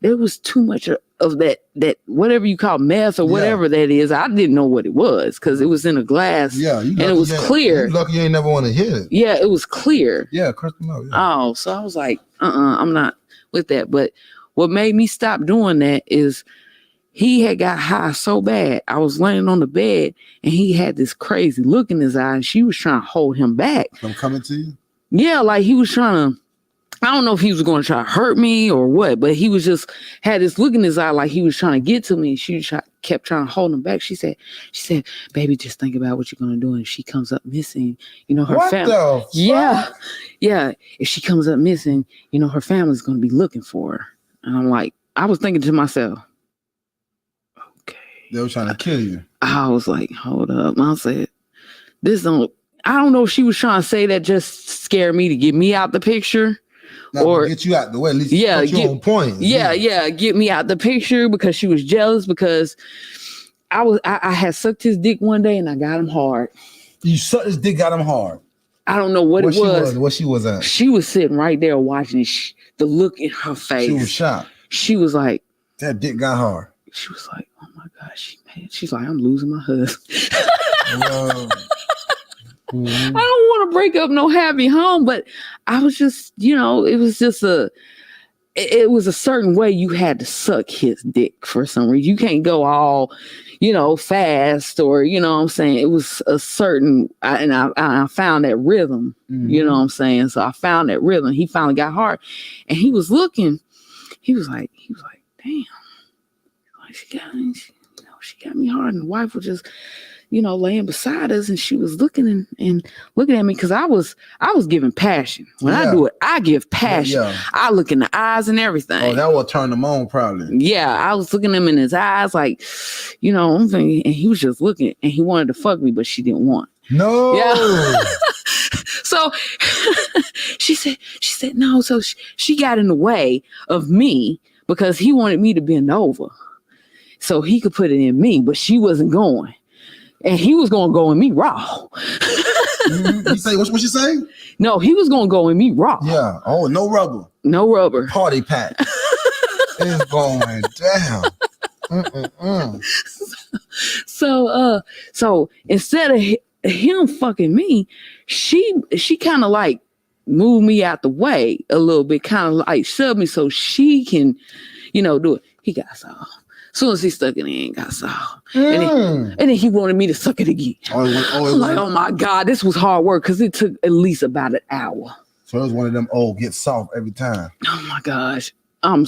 there was too much of that whatever you call meth or whatever that is. I didn't know what it was because it was in a glass and it was clear. You lucky you ain't never want to hit it. Yeah, it was clear. Yeah, crystal milk. Yeah. Oh, so I was like, I'm not with that. But what made me stop doing that is he had got high so bad. I was laying on the bed and he had this crazy look in his eye and she was trying to hold him back. From coming to you? Yeah, like he was trying to, I don't know if he was going to try to hurt me or what, but he was just had this look in his eye like he was trying to get to me. She kept trying to hold him back. She said, baby, just think about what you're going to do. And if she comes up missing, her family. Yeah. If she comes up missing, her family's going to be looking for her. And I'm like, I was thinking to myself, they were trying to kill you. I was like, hold up. I said, I don't know if she was trying to say that just scare me to get me out the picture. Or get you out the way, at least put you on point. Yeah, get me out the picture because she was jealous because I had sucked his dick one day and I got him hard. You sucked his dick, got him hard. I don't know what it was. What she was at? She was sitting right there watching it. The look in her face. She was shocked. She was like, that dick got hard. She was like, oh my gosh, she's like, I'm losing my husband. I don't want to break up no happy home, but I was just, it was a certain way you had to suck his dick for some reason. You can't go all, fast or, what I'm saying? It was a certain, I found that rhythm, you know what I'm saying? So I found that rhythm. He finally got hard and he was looking, he was like, damn, like she got me hard. And the wife was just, laying beside us and she was looking and looking at me because I was giving passion. When I do it, I give passion. Yeah. I look in the eyes and everything. Oh, that will turn them on probably. Yeah, I was looking him in his eyes like, I'm thinking, and he was just looking and he wanted to fuck me, but she didn't want. No. Yeah. So she said no. So she got in the way of me because he wanted me to bend over so he could put it in me, but she wasn't going. And he was going to go in me raw. You say, what she say? No, he was going to go in me raw. Yeah. Oh, no rubber. No rubber. Party pack. It's going down. So instead of him fucking me, she kind of like moved me out the way a little bit, kind of like shoved me so she can, do it. He got soft. As soon as he stuck it in, got soft. And then he wanted me to suck it again. I'm like, oh my God, this was hard work because it took at least about an hour. So it was one of them, get soft every time. Oh my gosh. An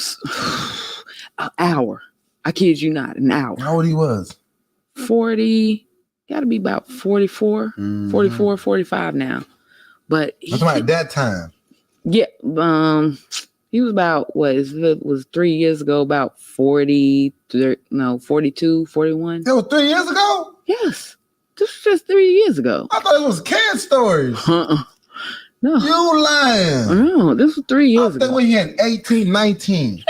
hour. I kid you not, an hour. How old he was? 40, got to be about 44, 44, 45 now. But that's like that time. Yeah. He was about, it was 3 years ago, about 42, 41. That was 3 years ago? Yes. This was just 3 years ago. I thought it was kid stories. No. You lying. No, this was 3 years ago. I think we had 18, 19.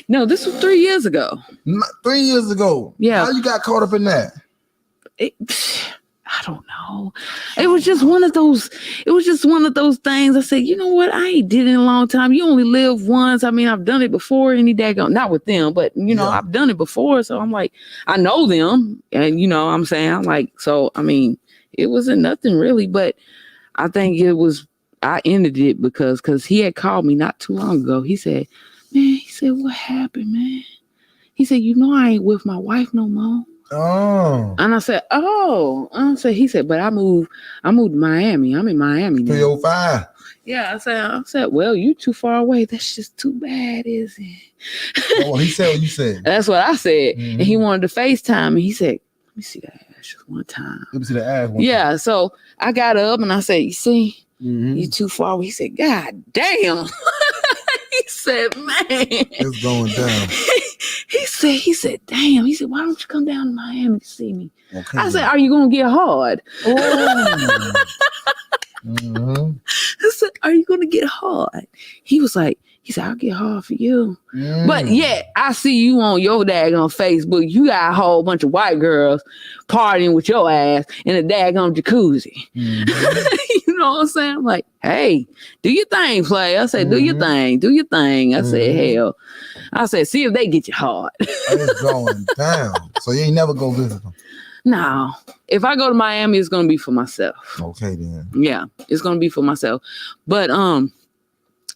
No, this was 3 years ago. 3 years ago. Yeah. How you got caught up in that? I don't know. It was just one of those things. I said, you know what? I ain't did it in a long time. You only live once. I mean, I've done it before. Any daggone, not with them, but I've done it before. So I'm like, I know them. And I'm saying, I'm like, so, I mean, it wasn't nothing really, but I think I ended it because he had called me not too long ago. He said, said, what happened, man? He said, you know I ain't with my wife no more. Oh. And I said, oh. He said, but I moved to Miami. I'm in Miami now. 305. Yeah, I said, well, you too far away. That's just too bad, is it? Well, he said what you said. That's what I said. Mm-hmm. And he wanted to FaceTime and he said, let me see that ass just one time. Let me see the ass one Yeah, so I got up and I said, you see, Mm-hmm. you too far away. He said, God damn. He said, man. It's going down. He said, damn. He said, why don't you come down to Miami to see me? Okay, I said, are you going to get hard? Oh. Mm-hmm. I said, are you going to get hard? He said, I'll get hard for you. Mm. But yeah, I see you on your daggone Facebook. You got a whole bunch of white girls partying with your ass in a daggone jacuzzi. Mm-hmm. You know what I'm saying? I'm like, hey, do your thing, play. I said, do your thing. Do your thing. I said, hell. I said, see if they get you hard. It's going down. So you ain't never go visit them? No. If I go to Miami, it's going to be for myself. Okay, then. Yeah, it's going to be for myself. But,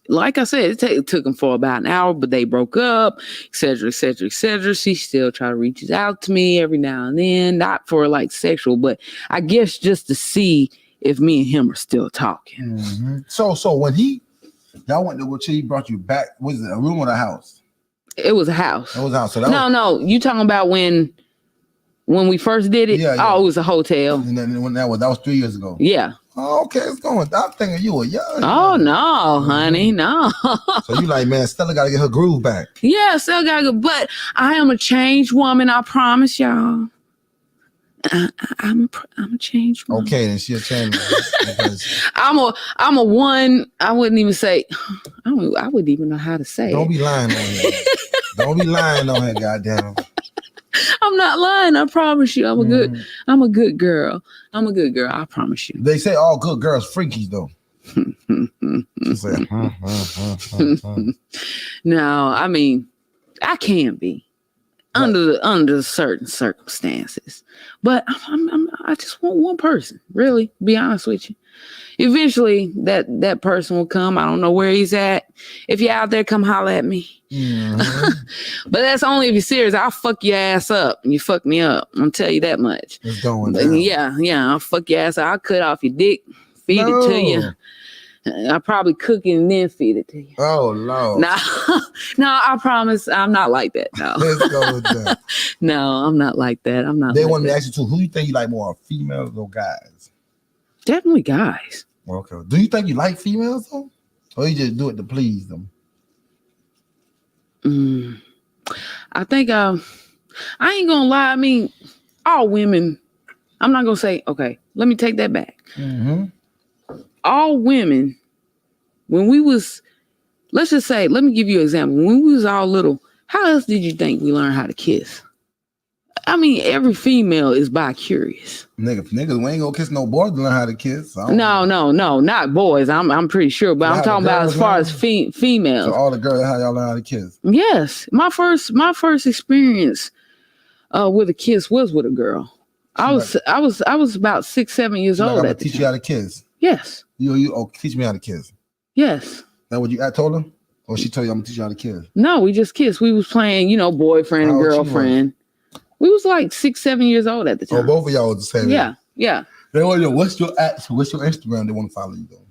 like I said, it took them for about an hour, but they broke up, et cetera, et cetera, et cetera. She still try to reach out to me every now and then, not for like sexual, but I guess just to see if me and him are still talking. Mm-hmm. So when y'all went to go he brought you back, was it a room or a house? It was a house. It was a house. So No, you talking about when we first did it? Yeah. Oh, it was a hotel. And then when that was 3 years ago. Yeah. Oh, okay, it's going. I'm thinking you were young. Oh no, honey, no. So you like, man, Stella got to get her groove back. Yeah, Stella got to go. But I am a changed woman. I promise y'all. I'm a changed woman. Okay, then she'll change. I'm a one. I wouldn't even say. I wouldn't even know how to say. Don't be lying on here. Don't be lying on here, goddamn. I'm not lying. I promise you. I'm a good girl. I'm a good girl. I promise you. They say all good girls freakies though. Say, No, I mean, I can be under certain circumstances, but I just want one person. Really, to be honest with you. Eventually, that person will come. I don't know where he's at. If you're out there, come holler at me. Mm-hmm. But that's only if you're serious. I'll fuck your ass up and you fuck me up. I'm gonna tell you that much. It's going down. Yeah. I'll fuck your ass up. I'll cut off your dick, feed it to you. I'll probably cook it and then feed it to you. Oh, Lord. No, I promise I'm not like that. No. It's going down. No, I'm not like that. I'm not. They like want me that. to ask you too. Who you think you like more, females or guys? Definitely guys. Okay. Do you think you like females though, or you just do it to please them? I think I ain't gonna lie. I mean, all women. I'm not gonna say. Okay, let me take that back. Mm-hmm. All women, when we was, let's just say, let me give you an example. When we was all little, how else did you think we learned how to kiss? I mean, every female is bi-curious. Niggas, we ain't gonna kiss no boys to learn how to kiss. No, not boys. I'm pretty sure, but I'm talking about as far as females. So all the girls, how y'all learn how to kiss? Yes, my first experience with a kiss was with a girl. I was about 6-7 years old. I'm gonna at the teach time. you how to kiss. Yes. You teach me how to kiss. Yes. That what I told her? Or she told you I'm gonna teach you how to kiss? No, we just kissed. We was playing, boyfriend and girlfriend. We was like 6-7 years old at the time. Oh, both of y'all was the same. Yeah. They want to know what's your Instagram. They want to follow you though.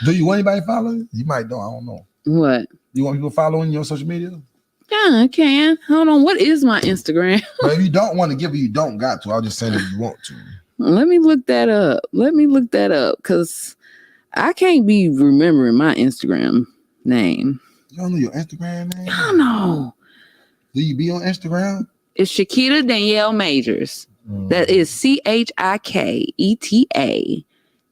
Do you want anybody to follow you? You might don't. I don't know. What? You want people following you on social media? Yeah, I can. Hold on. What is my Instagram? But if you don't want to give it, you don't got to. I'll just say that you want to. Let me look that up. Because I can't be remembering my Instagram name. You don't know your Instagram name? I don't know. Do you be on Instagram? It's Chiketa Danielle Majors. That is Chiketa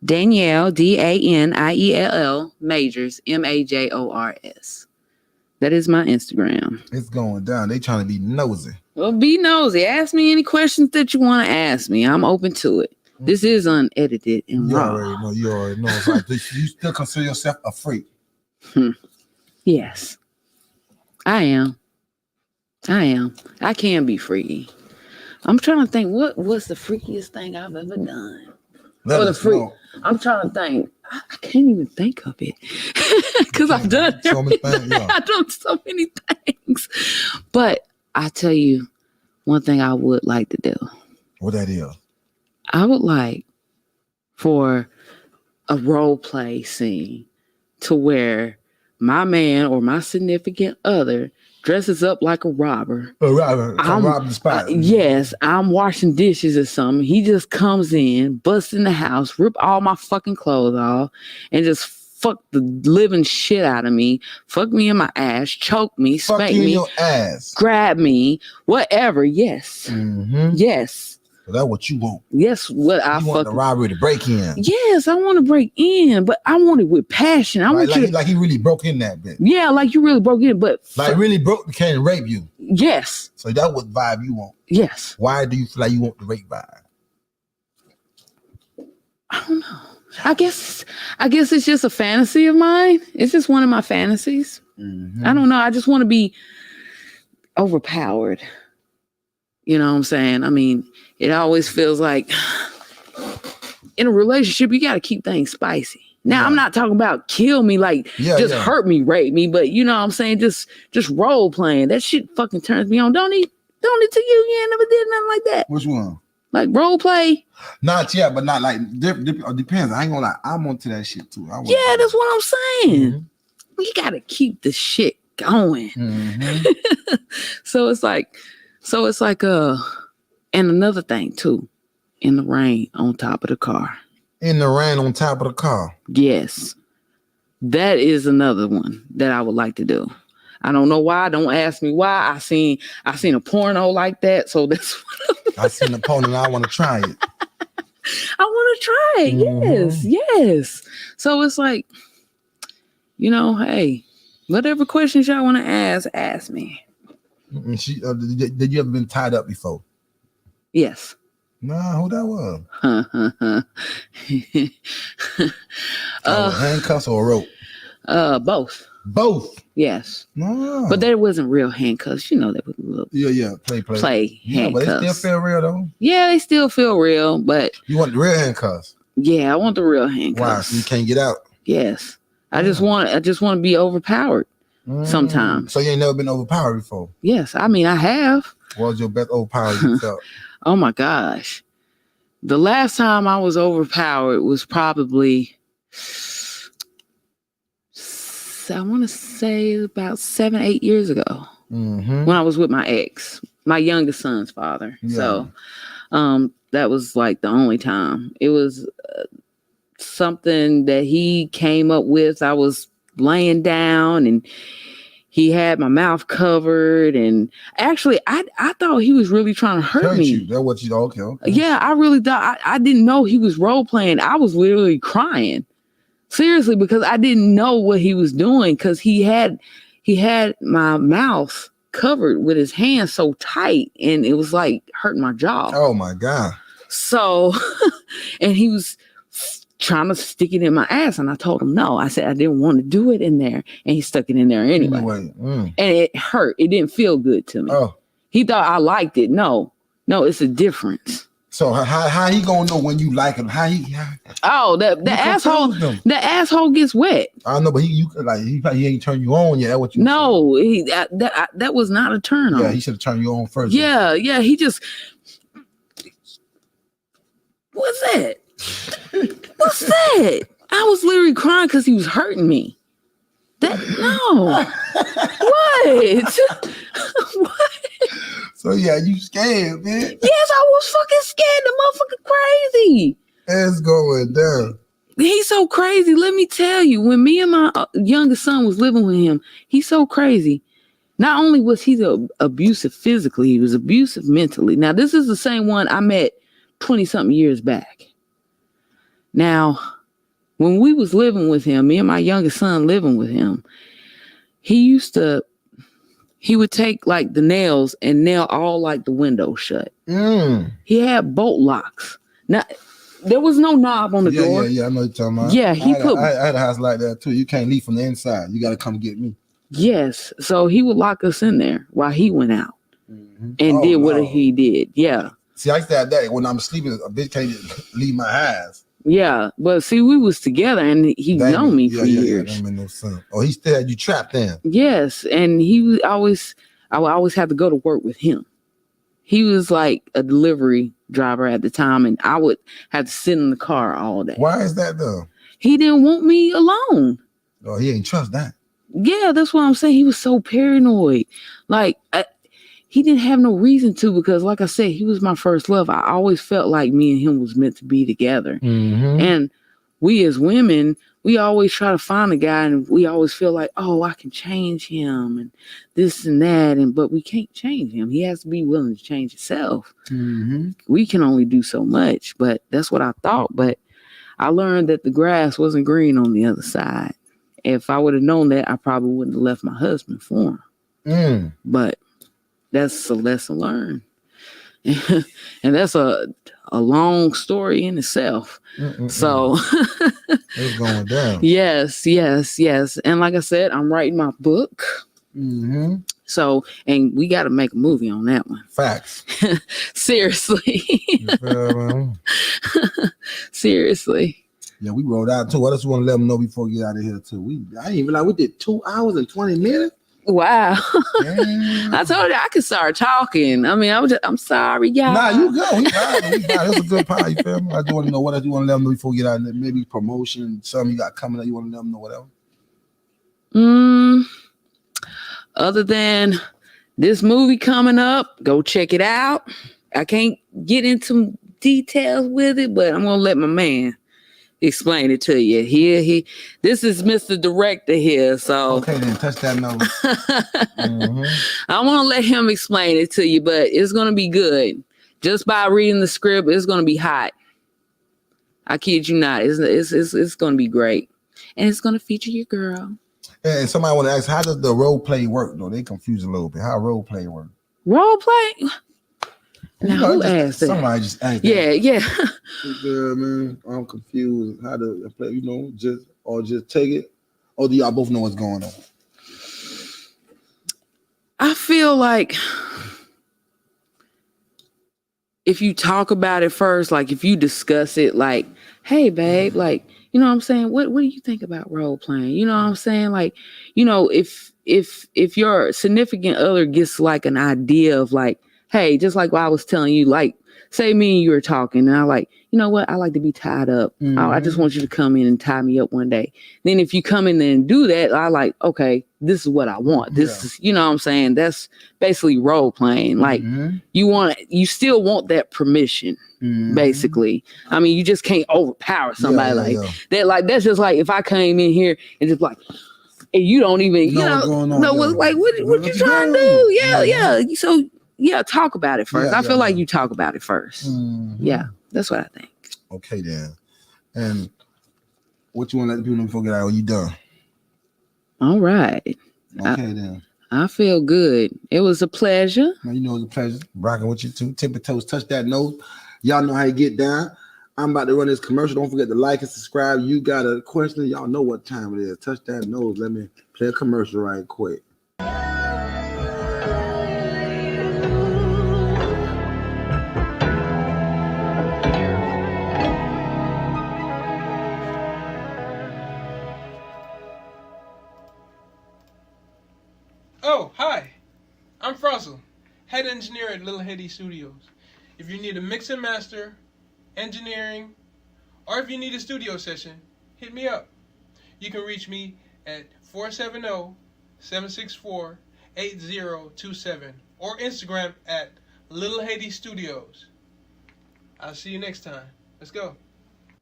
Danielle Daniell Majors Majors. That is my Instagram. It's going down. They trying to be nosy. Well, be nosy. Ask me any questions that you want to ask me. I'm open to it. This is unedited and raw. You already know. It's like, you still consider yourself a freak? Yes, I am. I can be freaky. I'm trying to think what's the freakiest thing I've ever done. I'm trying to think. I can't even think of it. Because I've done so many things. Yeah. I've done so many things. But I tell you, one thing I would like to do. What that is? I would like for a role play scene to where my man or my significant other dresses up like a robber. A robber. I'm robbing the spot. Yes, I'm washing dishes or something. He just comes in, busts in the house, rip all my fucking clothes off, and just fuck the living shit out of me. Fuck me in my ass, choke me, spank me, in your ass, grab me, whatever. Yes. Mm-hmm. Yes. So that's what you want. Yes, what I want the robbery to break in. Yes, I want to break in, but I want it with passion. I want you like he really broke in that bit. Yeah, like you really broke in, but like really broke can't rape you. Yes. So that's what vibe you want. Yes. Why do you feel like you want the rape vibe? I don't know. I guess it's just a fantasy of mine. It's just one of my fantasies. Mm-hmm. I don't know. I just want to be overpowered. You know what I'm saying? I mean, it always feels like in a relationship, you got to keep things spicy. Now, I'm not talking about kill me, like hurt me, rape me, but you know what I'm saying? Just role playing. That shit fucking turns me on. Don't it to you? You ain't never did nothing like that. Which one? Like role play? Not yet, but not like depends. I ain't gonna lie. I'm onto that shit too. Yeah, that's what I'm saying. Mm-hmm. You got to keep the shit going. Mm-hmm. So it's like, and another thing too, in the rain on top of the car. In the rain on top of the car. Yes. That is another one that I would like to do. I don't know why. Don't ask me why. I seen a porno like that. So that's what I seen a porno and I want to try it. I want to try it. Mm-hmm. Yes. So it's like, you know, hey, whatever questions y'all want to ask me. Did you ever been tied up before? Yes. Nah, who that was? Handcuffs or a rope? Both. Both? Yes. No. But there wasn't real handcuffs. You know, that was little play yeah, handcuffs. But they still feel real though. Yeah, they still feel real, but you want the real handcuffs? Yeah, I want the real handcuffs. Why? So you can't get out? Yes. I just want to be overpowered sometimes. So you ain't never been overpowered before? Yes. I mean, I have. What was your best overpowered you felt? Oh my gosh. The last time I was overpowered was probably, I want to say about 7-8 years ago, when I was with my ex, my youngest son's father. Yeah. So that was like the only time. It was something that he came up with. I was laying down and he had my mouth covered, and actually, I thought he was really trying to hurt me. You. That's what you okay. Yeah, I really thought. I didn't know he was role playing. I was literally crying, seriously, because I didn't know what he was doing. Because he had my mouth covered with his hands so tight, and it was like hurting my jaw. Oh my God! So, and he was trying to stick it in my ass, and I told him no. I said I didn't want to do it in there, and he stuck it in there anyway. And it hurt. It didn't feel good to me. Oh, he thought I liked it. No, it's a difference. So how he gonna know when you like him? The asshole gets wet. I know, but he ain't turned you on yet. That's what you? No, that was not a turn on. Yeah, he should have turned you on first. Yeah, he just. What's that? What's that? I was literally crying because he was hurting me. What? What? So yeah, you scared, man? Yes, I was fucking scared. The motherfucker crazy. It's going down. He's so crazy. Let me tell you, when me and my youngest son was living with him, he's so crazy. Not only was he abusive physically, he was abusive mentally. Now, this is the same one I met 20-something years back. Now, when we was living with him, me and my youngest son living with him, he would take like the nails and nail all like the windows shut. He had bolt locks. Now, there was no knob on the door. Yeah, I know what you're talking about. Yeah, I had a house like that too. You can't leave from the inside. You got to come get me. Yes, so he would lock us in there while he went out and did what he did. Yeah. See, I used to have that when I'm sleeping. A bitch can't leave my house. Yeah, but see, we was together, and he known me for years. That made no sense. Oh, he still had you trapped in. Yes, and he was always. I would always have to go to work with him. He was like a delivery driver at the time, and I would have to sit in the car all day. Why is that though? He didn't want me alone. Oh, he ain't trust that. Yeah, that's what I'm saying. He was so paranoid. Like, he didn't have no reason to, because like I said, he was my first love. I always felt like me and him was meant to be together. Mm-hmm. And we as women, we always try to find a guy, and we always feel like, oh, I can change him and this and that. But we can't change him. He has to be willing to change himself. Mm-hmm. We can only do so much, but that's what I thought. But I learned that the grass wasn't green on the other side. If I would have known that, I probably wouldn't have left my husband for him. Mm. But that's a lesson learned. And that's a long story in itself. So it's going down. Yes. And like I said, I'm writing my book. Mm-hmm. So, and we got to make a movie on that one. Facts. Seriously. Seriously. Yeah, we rolled out too. What else you want to let them know before we get out of here too? I ain't even like, we did 2 hours and 20 minutes. Wow. I told you I could start talking. I mean, I'm sorry, y'all. Nah, you go. We fine. That's a good part. You feel me? I just want to know what else you want to let them know before we get out of there. Maybe promotion, something you got coming up. You want to let them know whatever. Other than this movie coming up, go check it out. I can't get into details with it, but I'm gonna let my man explain it to you. This is Mr. Director here, so okay, then touch that note. I want to let him explain it to you, but it's gonna be good. Just by reading the script, it's gonna be hot. I kid you not. It's gonna be great, and it's gonna feature your girl. And somebody want to ask, how does the role play work? Though they confused a little bit. How role play work? Role play. Now, who asked that? Somebody just asked. Yeah. Yeah, man. I'm confused. How to play? Just take it. Or do y'all both know what's going on? I feel like if you talk about it first, like if you discuss it, like, hey, babe, like, you know what I'm saying? What do you think about role playing? You know what I'm saying? Like, if your significant other gets like an idea of like, hey, just like what I was telling you, like, say me and you were talking, and I like, you know what? I like to be tied up. I just want you to come in and tie me up one day. Then if you come in there and do that, I like, okay, this is what I want. This is, you know what I'm saying? That's basically role playing. Like you still want that permission, basically. I mean, you just can't overpower somebody that. Like, that's just like if I came in here and just like, and you don't even, like, what you trying to do? Yeah. So, yeah, talk about it first. I feel like you talk about it first. Yeah, that's what I think. Okay, then. And what you want to let the people know before we get out? Are you done? All right. Okay, then. I feel good. It was a pleasure. Now, you know, it was a pleasure rocking with you too. Tippie Toes, touch that nose. Y'all know how you get down. I'm about to run this commercial. Don't forget to like and subscribe. You got a question? Y'all know what time it is. Touch that nose. Let me play a commercial right quick. Oh, hi. I'm Threesome, head engineer at Little Heady Studios. If you need a mix and master, engineering, or if you need a studio session, hit me up. You can reach me at 470-764-8027 or Instagram at Little Heady Studios. I'll see you next time. Let's go.